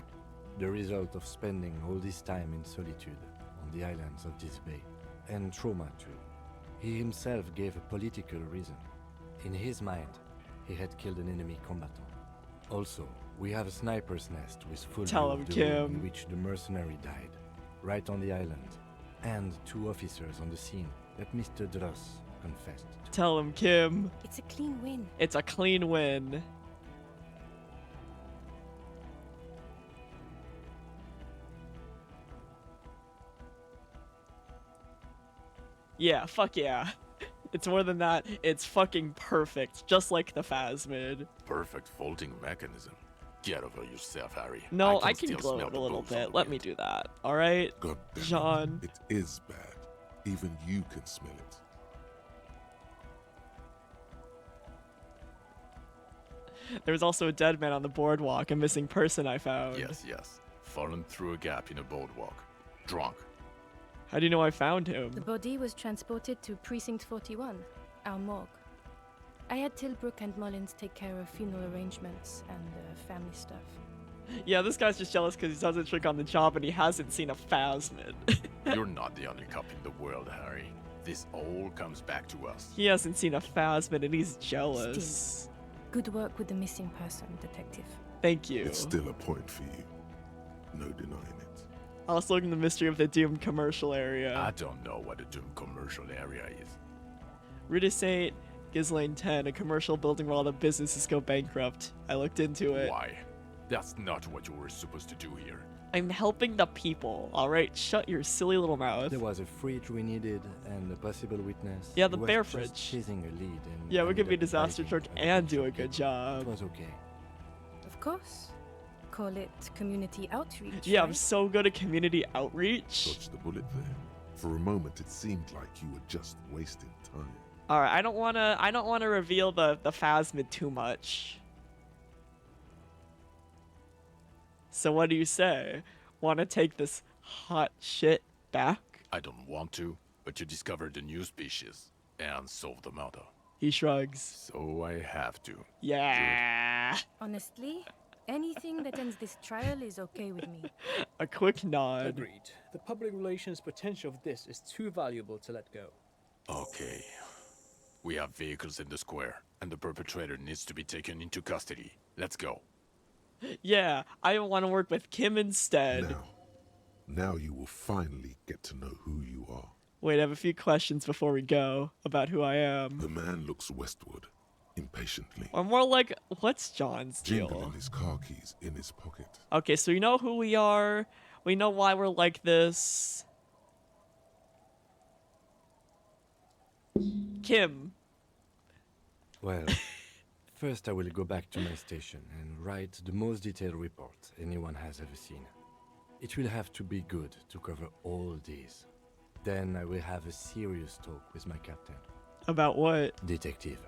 the result of spending all this time in solitude on the islands of this bay, and trauma too. He himself gave a political reason. In his mind, he had killed an enemy combatant. Also, we have a sniper's nest with full Tell view him, of the room Kim. in which the mercenary died, right on the island, and 2 officers on the scene that Mr. Dross confessed to. Tell him, Kim. It's a clean win. It's a clean win. Yeah, fuck yeah. It's more than that. It's fucking perfect, just like the Phasmid. Perfect folding mechanism. Get over yourself, Harry. No, I can still gloat smell a the little booze on bit. Let you. me do that. All right, God damn it. Jean. It is bad. Even you can smell it. There's also a dead man on the boardwalk, a missing person I found. Yes, yes. Fallen through a gap in a boardwalk. Drunk. How do you know I found The him? body was transported to Precinct 41, our morgue. I had Tilbrook and Mullins take care of funeral arrangements and family stuff. Yeah, this guy's just jealous because he doesn't trick on the job and he hasn't seen a Phasmid. You're not the only cop in the world, Harry. This all comes back to us. He hasn't seen a Phasmid and he's jealous. Good work with the missing person, Detective. Thank you. It's still a point for you. No denying it. I was looking at the mystery of the doomed commercial area. I don't know what a doomed commercial area is. Rue de Saint Ghislaine 10, a commercial building where all the businesses go bankrupt. I looked into it. Why? That's not what you were supposed to do here. I'm helping the people, alright? Shut your silly little mouth. There was a fridge we needed and a possible witness. Yeah, the He was bear just fridge. chasing a lead and Yeah, we ended could be up disaster diving truck a and bunch do of a good people. job. It was okay. Of course. Call it community outreach. Yeah, I'm right? so good at community outreach. Dodged the bullet there. For a moment, it seemed like you were just wasting time. All right, I don't wanna reveal the phasmid too much. So what do you say? Want to take this hot shit back? I don't want to, but you discovered a new species and solved the murder. He shrugs. So I have to. Yeah. Honestly, anything that ends this trial is okay with me. A quick nod. Agreed. The public relations potential of this is too valuable to let go. Okay. We have vehicles in the square, and the perpetrator needs to be taken into custody. Let's go. Yeah, I want to work with Kim instead. Now you will finally get to know who you are. Wait, I have a few questions before we go about who I am. The man looks westward, impatiently, Or more like, what's John's jingling deal? his car keys in his pocket. Okay, so you know who we are. We know why we're like this. Kim. Well, first I will go back to my station and write the most detailed report anyone has ever seen. It will have to be good to cover all these. Then I will have a serious talk with my captain. About what? Detective,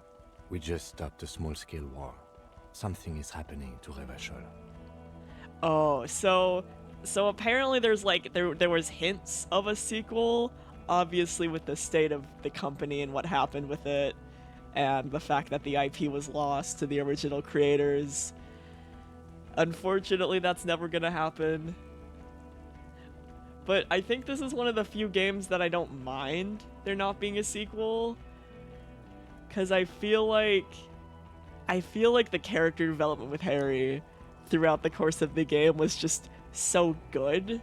we just stopped a small-scale war. Something is happening to Revachol. Oh, so apparently there's like there was hints of a sequel, obviously with the state of the company and what happened with it, and the fact that the IP was lost to the original creators. Unfortunately, that's never gonna happen. But I think this is one of the few games that I don't mind there not being a sequel, cause I feel like the character development with Harry throughout the course of the game was just so good.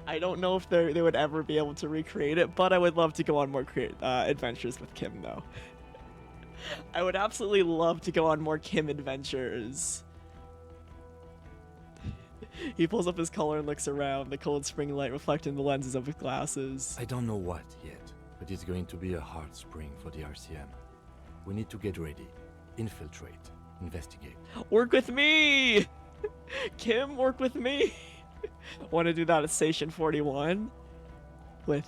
I don't know if they would ever be able to recreate it, but I would love to go on more adventures with Kim, though. I would absolutely love to go on more Kim adventures. He pulls up his collar and looks around, the cold spring light reflecting the lenses of his glasses. I don't know what yet, but it's going to be a hard spring for the RCM. We need to get ready, infiltrate, investigate. Work with me! Kim, work with me! Want to do that at Station 41? With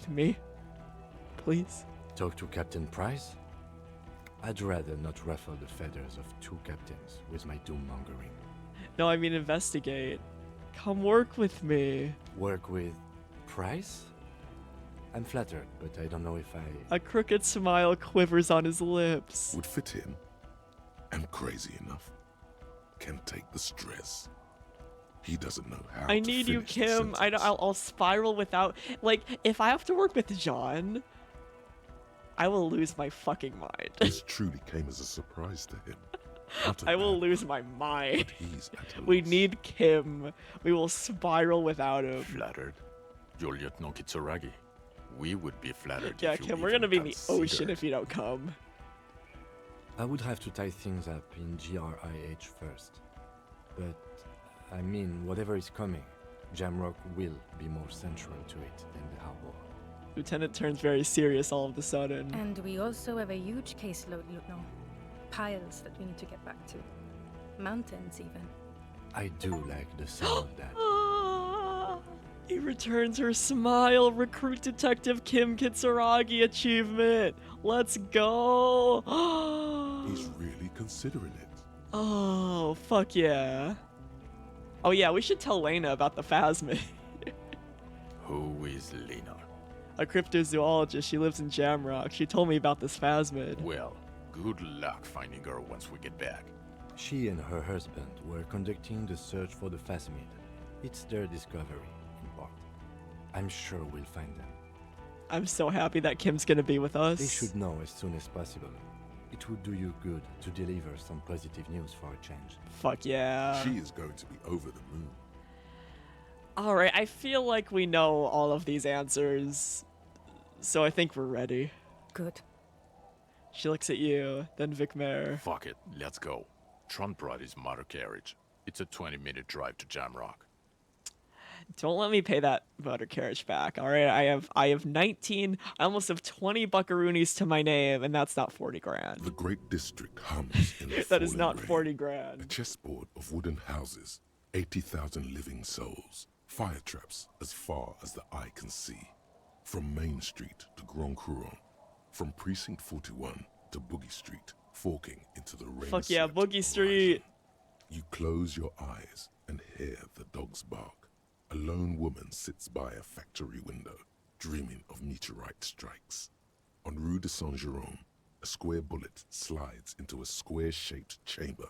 me? Please? Talk to Captain Price? I'd rather not ruffle the feathers of two captains with my doom-mongering. No, I mean investigate. Come work with me. Work with Price? I'm flattered, but I don't know if I... A crooked smile quivers on his lips. Would fit in. Am crazy enough. Can take the stress. He doesn't know how I to need you, finish the Kim. sentence. I'll spiral without... Like, if I have to work with John, I will lose my fucking mind. This truly came as a surprise to him. Not a I will bad lose guy, my mind. but he's at a We loss. need Kim. We will spiral without him. Flattered. You're Lieutenant Kitsuragi. We would be flattered Yeah, if you Kim, we're even gonna be in the considered. ocean if you don't come. I would have to tie things up in GRIH first. But, I mean, whatever is coming, Jamrock will be more central to it than the harbor. Lieutenant turns very serious all of a sudden. And we also have a huge caseload, Lieutenant. Piles that we need to get back to. Mountains, even. I do like the sound of that. He returns her smile. Recruit Detective Kim Kitsuragi achievement. Let's go. He's really considering it. Oh, fuck yeah. Oh yeah, we should tell Lena about the phasmid. Who is Lena? A cryptozoologist. She lives in Jamrock. She told me about this phasmid. Well, good luck finding her once we get back. She and her husband were conducting the search for the phasmid. It's their discovery, in part. I'm sure we'll find them. I'm so happy that Kim's gonna be with us. They should know as soon as possible. It would do you good to deliver some positive news for a change. Fuck yeah. She is going to be over the moon. Alright, I feel like we know all of these answers. So I think we're ready. Good. She looks at you, then Vic Mayer. Fuck it, let's go. Tron brought his motor carriage. It's a 20-minute drive to Jamrock. Don't let me pay that motor carriage back. All right, I have 19. I almost have 20 buckaroonies to my name, and that's not 40 grand. The great district hums in the That is falling not rain. 40 A grand. chessboard of wooden houses, 80,000 living souls, fire traps as far as the eye can see. From Main Street to Grand Couronne, from Precinct 41 to Boogie Street, forking into the rain. Fuck yeah, Boogie Street. You close your eyes and hear the dogs bark. A lone woman sits by a factory window, dreaming of meteorite strikes. On Rue de Saint-Jérôme, a square bullet slides into a square-shaped chamber.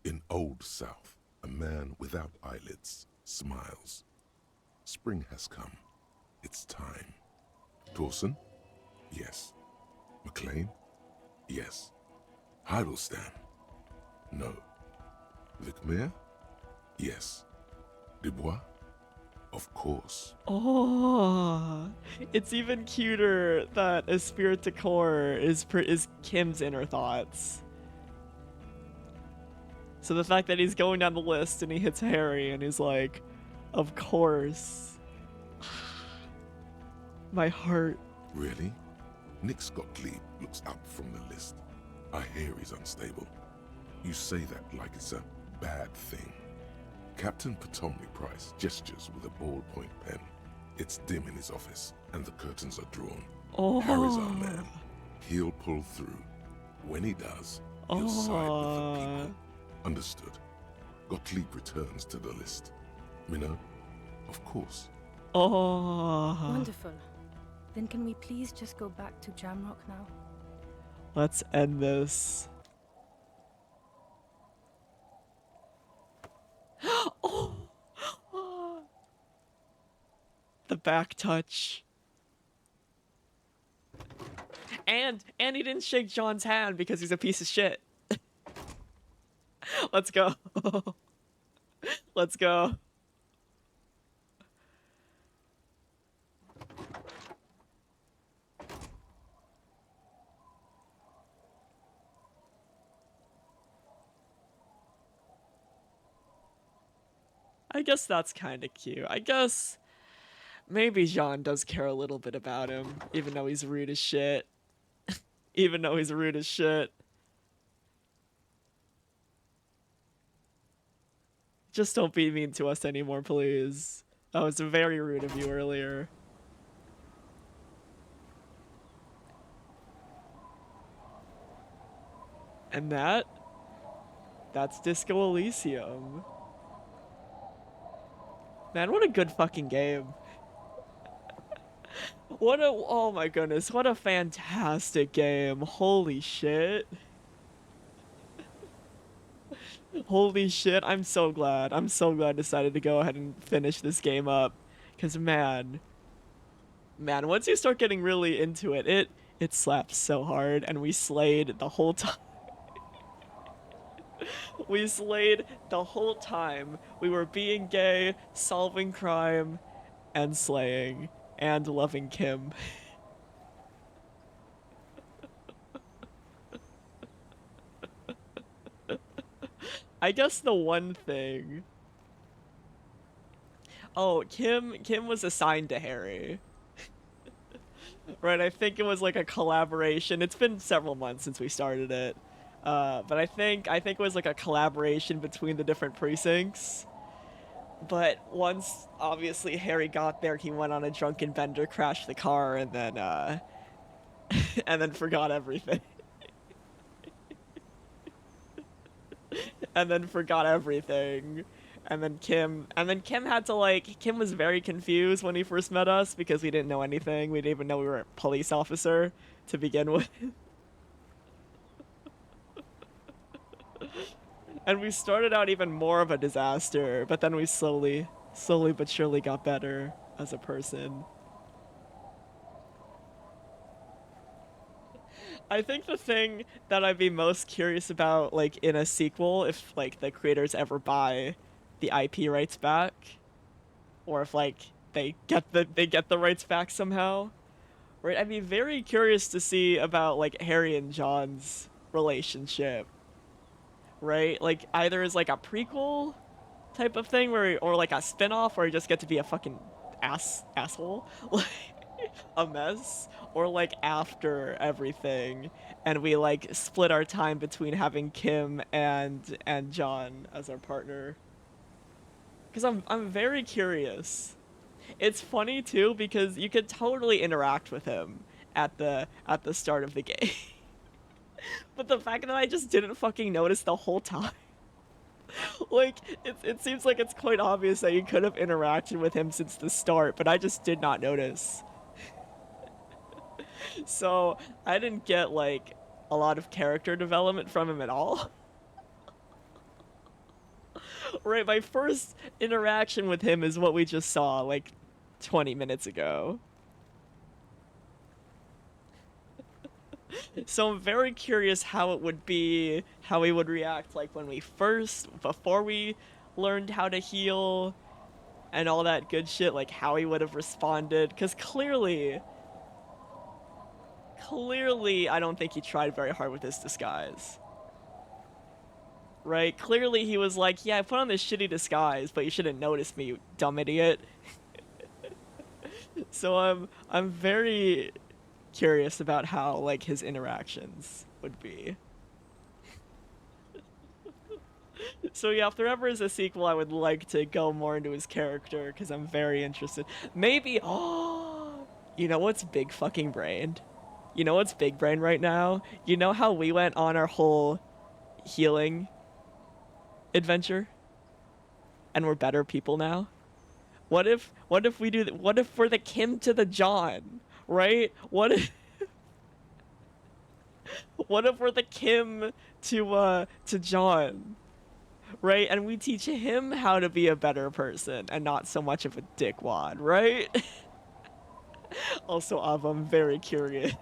In Old South, a man without eyelids smiles. Spring has come. It's time. Dawson? Yes. McLean? Yes. Heidelstein? No. Vicmere? Yes. Dubois? Of course. Oh, it's even cuter that Esprit de Corps is Kim's inner thoughts. So the fact that he's going down the list and he hits Harry and he's like, of course. My heart. Really? Nick Gottlieb looks up from the list. I hear he's unstable. You say that like it's a bad thing. Captain Ptolemy Price gestures with a ballpoint pen. It's dim in his office, and the curtains are drawn. Oh. Harry's our man. He'll pull through. When he does, he'll side with the people. Understood. Gottlieb returns to the list. Minnow? Of course. Oh. Wonderful. Then can we please just go back to Jamrock now? Let's end this. Oh. The back touch. And he didn't shake John's hand because he's a piece of shit. Let's go. Let's go. I guess that's kind of cute. I guess maybe Jean does care a little bit about him, even though he's rude as shit. Even though he's rude as shit. Just don't be mean to us anymore, please. That was very rude of you earlier. And that's Disco Elysium. Man, what a good fucking game. Oh my goodness, what a fantastic game. Holy shit. Holy shit, I'm so glad. I'm so glad I decided to go ahead and finish this game up. Because man, once you start getting really into it, it slaps so hard, and we slayed the whole time. We slayed the whole time. We were being gay, solving crime, and slaying, and loving Kim. I guess the one thing... Oh, Kim was assigned to Harry. Right, I think it was like a collaboration. It's been several months since we started it. But I think it was like a collaboration between the different precincts. But once, obviously, Harry got there, he went on a drunken bender, crashed the car, and then, and then forgot everything. And then forgot everything. And then Kim had to, like, Kim was very confused when he first met us because we didn't know anything. We didn't even know we were a police officer to begin with. And we started out even more of a disaster, but then we slowly but surely got better as a person. I think the thing that I'd be most curious about, like, in a sequel, if, like, the creators ever buy the IP rights back, or if, like, they get the rights back somehow, right? I'd be very curious to see about, like, Harry and John's relationship. right? Like either as like a prequel type of thing or like a spin-off where you just get to be a fucking asshole, like a mess, or like after everything and we like split our time between having Kim and John as our partner. Because I'm very curious. It's funny too because you could totally interact with him at the start of the game. But the fact that I just didn't fucking notice the whole time. Like, it seems like it's quite obvious that you could have interacted with him since the start, but I just did not notice. So, I didn't get, like, a lot of character development from him at all. Right, my first interaction with him is what we just saw, like, 20 minutes ago. So I'm very curious how it would be, how he would react, like, before we learned how to heal, and all that good shit, like, how he would have responded, because clearly, I don't think he tried very hard with his disguise. Right? Clearly he was like, yeah, I put on this shitty disguise, but you shouldn't notice me, you dumb idiot. So I'm very curious about how, like, his interactions would be. So yeah, if there ever is a sequel, I would like to go more into his character, because I'm very interested. Maybe, oh, you know what's big fucking brained? You know what's big brain right now? You know how we went on our whole healing adventure? And we're better people now? What if we do what if we're the Kim to the John, right? What if we're the Kim to John, right? And we teach him how to be a better person and not so much of a dickwad, right? Also, I'm very curious.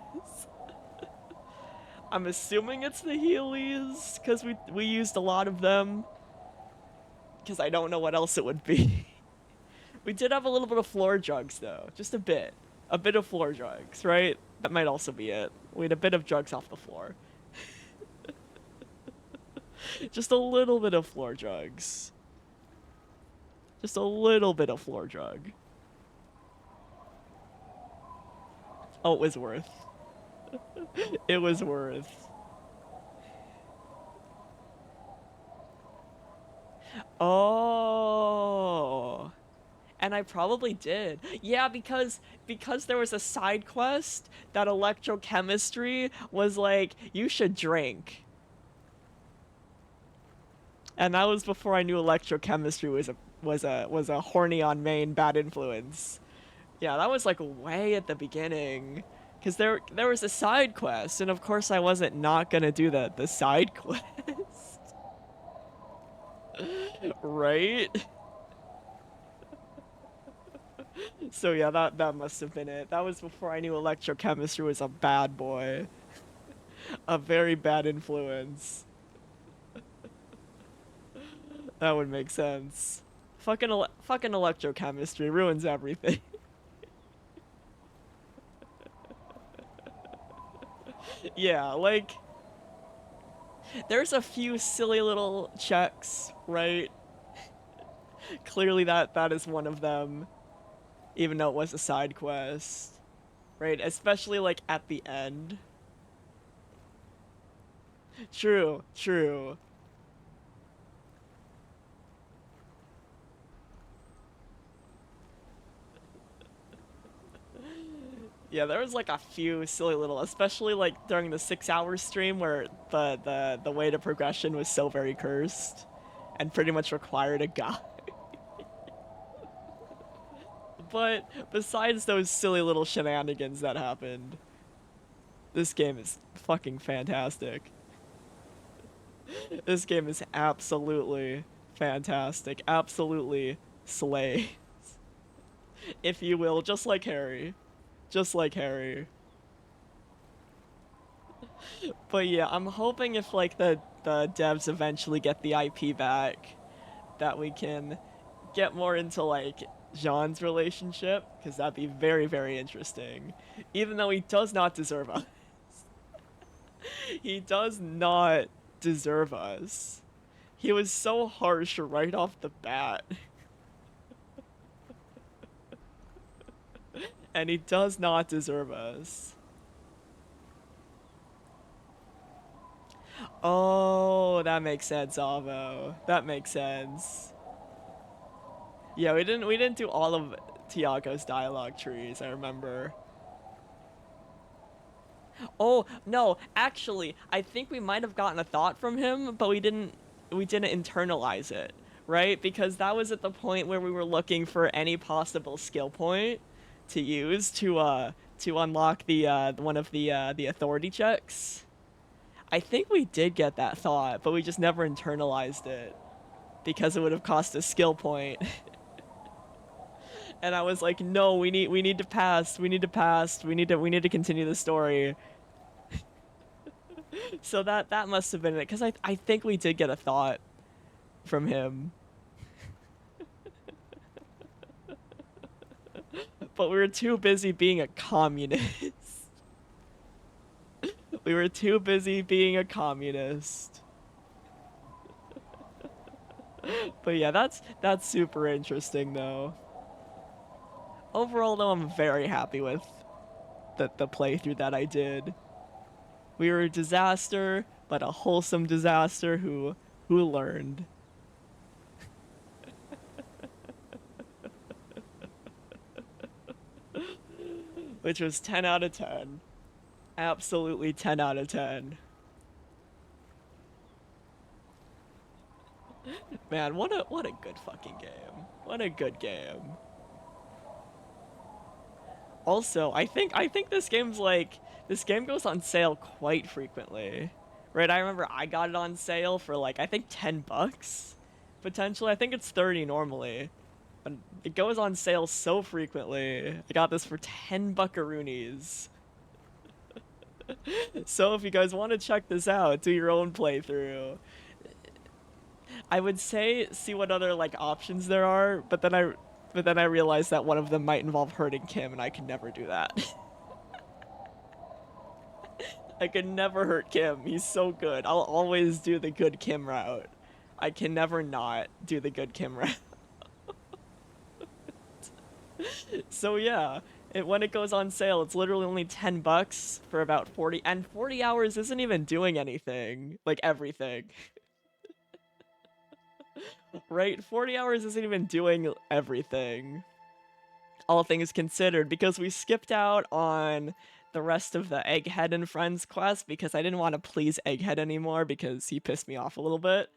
I'm assuming it's the Heelys, because we used a lot of them. Because I don't know what else it would be. We did have a little bit of floor drugs, though. Just a bit. A bit of floor drugs, right? That might also be it. We had a bit of drugs off the floor. Just a little bit of floor drugs. Just a little bit of floor drug. Oh, it was worth. It was worth. Oh. And I probably did. Yeah, because there was a side quest that electrochemistry was like, you should drink. And that was before I knew electrochemistry was a horny on main bad influence. Yeah, that was like way at the beginning. Because there was a side quest, and of course I wasn't not gonna do the side quest. Right? So yeah, that must have been it. That was before I knew electrochemistry was a bad boy. A very bad influence. That would make sense. Fucking electrochemistry ruins everything. Yeah, like, there's a few silly little checks, right? Clearly that is one of them, even though it was a side quest, right? Especially, like, at the end. True. Yeah, there was like a few silly little, especially like during the 6-hour stream where the way to progression was so very cursed and pretty much required a guide. But besides those silly little shenanigans that happened, this game is fucking fantastic. This game is absolutely fantastic. Absolutely slays. If you will, just like Harry. Just like Harry. But yeah, I'm hoping if like the devs eventually get the IP back, that we can get more into like Jean's relationship, because that'd be very, very interesting. Even though he does not deserve us. He does not deserve us. He was so harsh right off the bat. And he does not deserve us. Oh, that makes sense, Avo. That makes sense. Yeah, we didn't do all of Tiago's dialogue trees, I remember. Oh, no, actually, I think we might have gotten a thought from him, but we didn't internalize it, right? Because that was at the point where we were looking for any possible skill point to use to unlock the one of the authority checks. I think we did get that thought, but we just never internalized it because it would have cost a skill point. And I was like, no, we need to pass. We need to continue the story. So that must have been it, because I think we did get a thought from him. But we were too busy being a communist. We were too busy being a communist. But yeah, that's super interesting though. Overall though, I'm very happy with the playthrough that I did. We were a disaster, but a wholesome disaster who learned. Which was 10 out of 10. Absolutely 10 out of 10. Man, what a good fucking game. What a good game. Also, I think this game goes on sale quite frequently. Right? I remember I got it on sale for like I think $10 potentially. I think it's 30 normally. But it goes on sale so frequently. I got this for 10 buckaroonies. So if you guys want to check this out, do your own playthrough. I would say see what other like options there are, but then I realized that one of them might involve hurting Kim, and I could never do that. I could never hurt Kim. He's so good. I'll always do the good Kim route. I can never not do the good Kim route. So yeah, when it goes on sale, it's literally only $10 for about 40, and 40 hours isn't even doing anything, like everything. Right? 40 hours isn't even doing everything. All things considered, because we skipped out on the rest of the Egghead and Friends quest because I didn't want to please Egghead anymore because he pissed me off a little bit.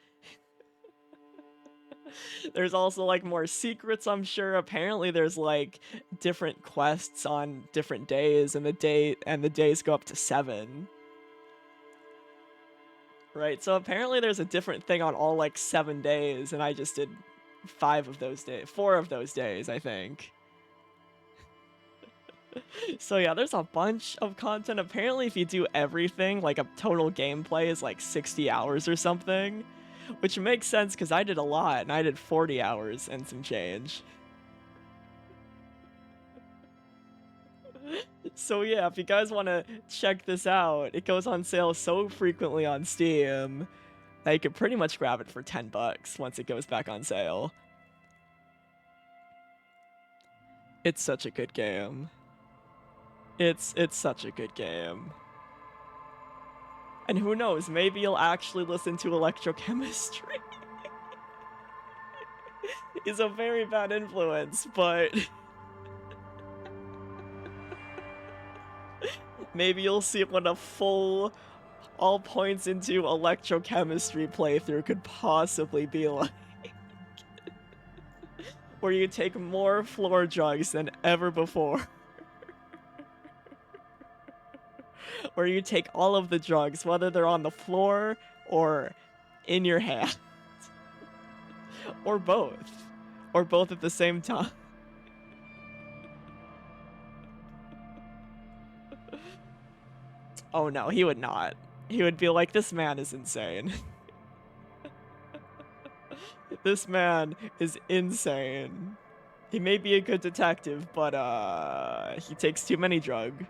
There's also like more secrets, I'm sure. Apparently there's like different quests on different days, and the days go up to 7. Right, so apparently there's a different thing on all like 7 days, and I just did 4 of those days, I think. So yeah, there's a bunch of content. Apparently if you do everything, like a total gameplay is like 60 hours or something. Which makes sense because I did a lot, and I did 40 hours and some change. So yeah, if you guys want to check this out, it goes on sale so frequently on Steam that you could pretty much grab it for $10 once it goes back on sale. It's such a good game. It's such a good game. And who knows, maybe you'll actually listen to electrochemistry. It's a very bad influence, but maybe you'll see what a full, all points into electrochemistry playthrough could possibly be like. Where you take more floor drugs than ever before. Where you take all of the drugs, whether they're on the floor or in your hand. Or both. Or both at the same time. Oh no, he would not. He would be like, this man is insane. This man is insane. He may be a good detective, but he takes too many drugs.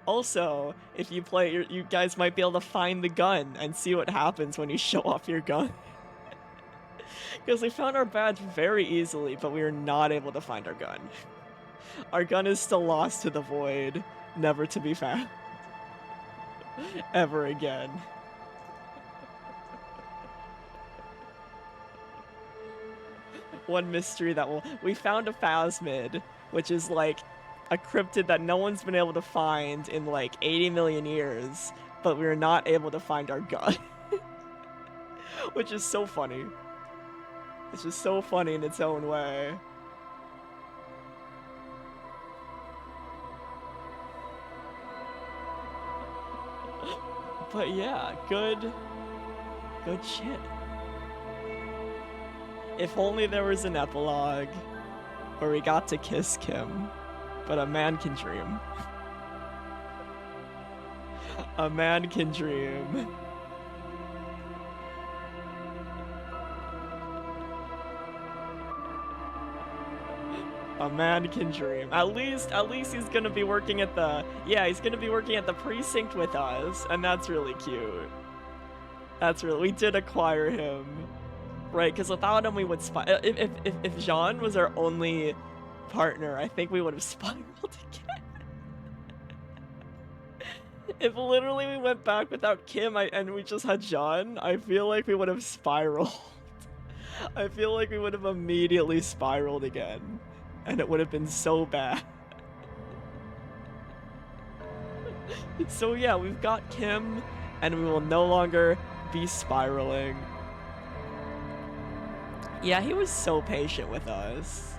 Also, if you play, you guys might be able to find the gun and see what happens when you show off your gun. Because we found our badge very easily, but we were not able to find our gun. Our gun is still lost to the void, never to be found. Ever again. One mystery that we found a phasmid, which is like a cryptid that no one's been able to find in like 80 million years, but we were not able to find our gun. Which is so funny. It's just so funny in its own way. But yeah, good shit. If only there was an epilogue where we got to kiss Kim, but a man can dream. A man can dream. A man can dream. At least he's gonna be working at the, he's gonna be working at the precinct with us, and that's really cute. We did acquire him. Right, because without him we would if Jean was our only partner, I think we would have spiraled again. If literally we went back without Kim and we just had Jean, I feel like we would have spiraled. I feel like we would have immediately spiraled again. And it would have been so bad. So yeah, we've got Kim, and we will no longer be spiraling. Yeah, he was so patient with us.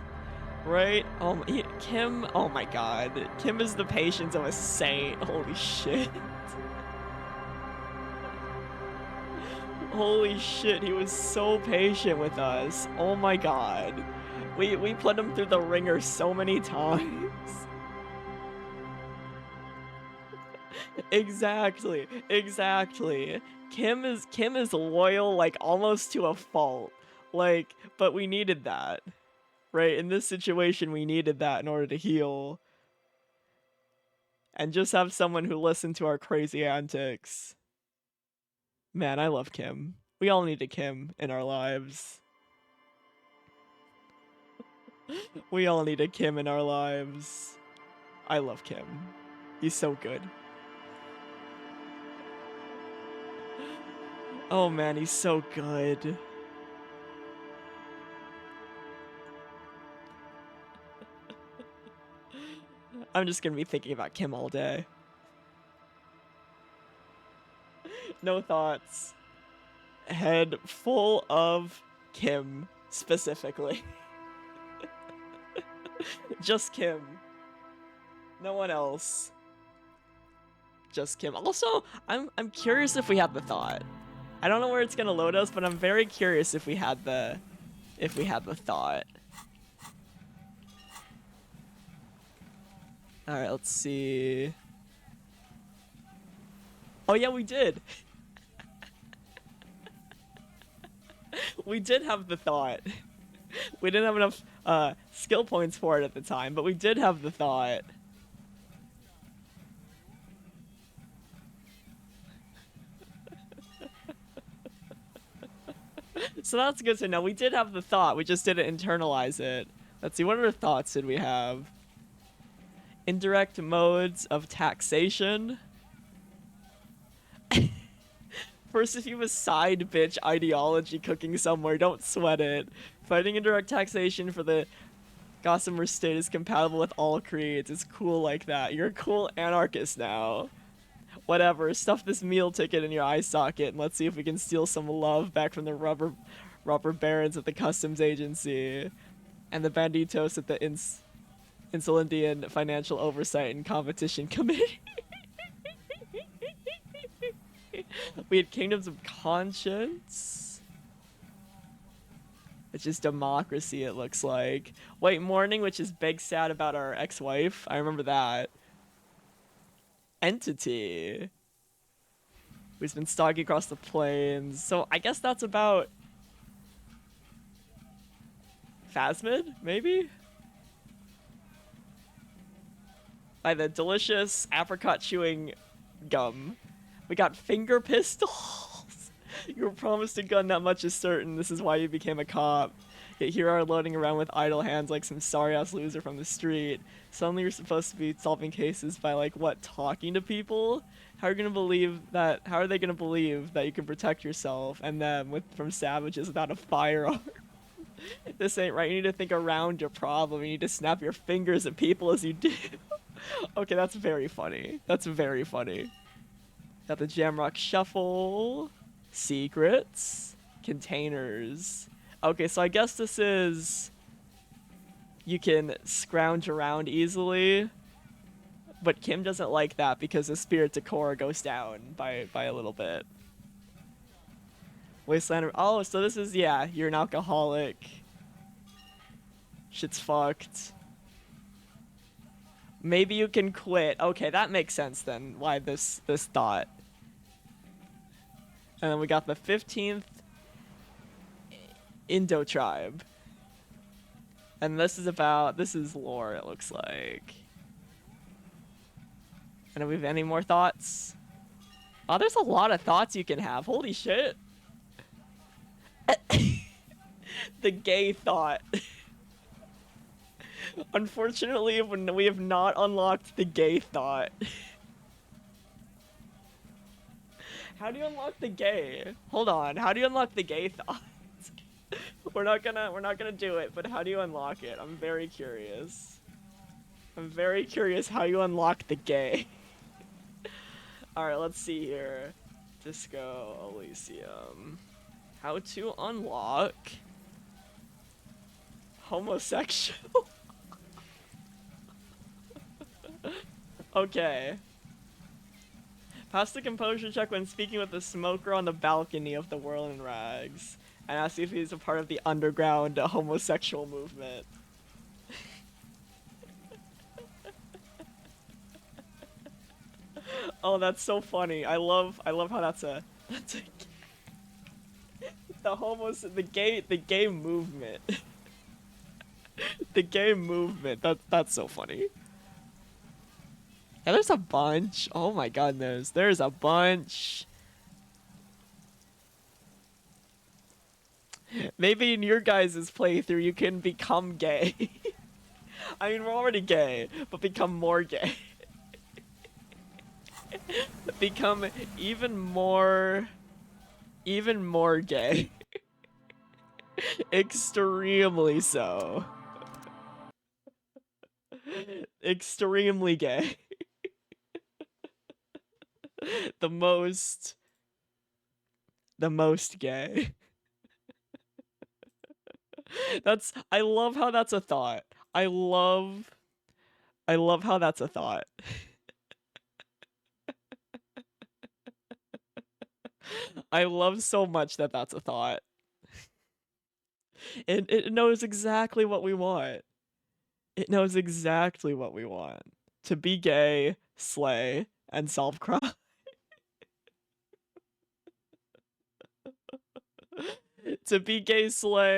Right? Kim, oh my god. Kim is the patience of a saint. Holy shit. Holy shit, he was so patient with us. Oh my god. We put him through the ringer so many times. Exactly. Kim is loyal, like, almost to a fault. Like, but we needed that. Right? In this situation, we needed that in order to heal. And just have someone who listened to our crazy antics. Man, I love Kim. We all need a Kim in our lives. We all need a Kim in our lives. I love Kim. He's so good. Oh man, he's so good. I'm just gonna be thinking about Kim all day. No thoughts. Head full of Kim, specifically. Just Kim. No one else. Just Kim. Also, I'm curious if we had the thought. I don't know where it's gonna load us, but I'm very curious if we had the thought. Alright, let's see. Oh yeah, we did. We did have the thought. We didn't have enough skill points for it at the time, but we did have the thought. So that's good to know. We did have the thought, we just didn't internalize it. Let's see, what other thoughts did we have? Indirect modes of taxation. First, if you have a side bitch ideology cooking somewhere, don't sweat it. Fighting indirect taxation for the Gossamer state is compatible with all creeds. It's cool like that. You're a cool anarchist now. Whatever, stuff this meal ticket in your eye socket and let's see if we can steal some love back from the rubber barons at the customs agency and the banditos at the Insulindian Financial Oversight and Competition Committee. We had Kingdoms of Conscience, which is democracy, it looks like. White Mourning, which is big sad about our ex-wife. I remember that. Entity, who's been stalking across the plains. So I guess that's about Phasmid, maybe? by the delicious apricot chewing gum. We got finger pistols. You were promised a gun, that much is certain. This is why you became a cop. Yet here are loading around with idle hands like some sorry-ass loser from the street. Suddenly you're supposed to be solving cases by, like, what, talking to people? How are you gonna believe that? How are they gonna believe that you can protect yourself and them from savages without a firearm? This ain't right. You need to think around your problem. You need to snap your fingers at people as you do. Okay, that's very funny. That's very funny. Got the Jamrock Shuffle. Secrets. Containers. Okay, so I guess this is... You can scrounge around easily. But Kim doesn't like that because the spirit decor goes down by a little bit. Wasteland. Oh, so this is, yeah, you're an alcoholic. Shit's fucked. Maybe you can quit. Okay, that makes sense then. Why this thought. And then we got the 15th Indo tribe. And this is lore, it looks like. And do we have any more thoughts? Oh, there's a lot of thoughts you can have. Holy shit. The gay thought. Unfortunately, we have not unlocked the gay thought. How do you unlock the gay? Hold on. How do you unlock the gay thought? We're not gonna do it, but how do you unlock it? I'm very curious. I'm very curious how you unlock the gay. Alright, let's see here. Disco Elysium. How to unlock homosexual. Okay. Pass the composure check when speaking with the smoker on the balcony of the Whirl in Rags. And ask if he's a part of the underground homosexual movement. Oh, that's so funny. I love how that's a the gay movement. The gay movement. That's so funny. Yeah, there's a bunch. Oh my goodness. There's a bunch. Maybe in your guys' playthrough you can become gay. I mean, we're already gay, but become more gay. Become even more gay. Extremely so. Extremely gay. The most gay. I love how that's a thought. I love how that's a thought. I love so much that that's a thought. It knows exactly what we want. It knows exactly what we want. To be gay, slay, and solve crime. To be gay, slay,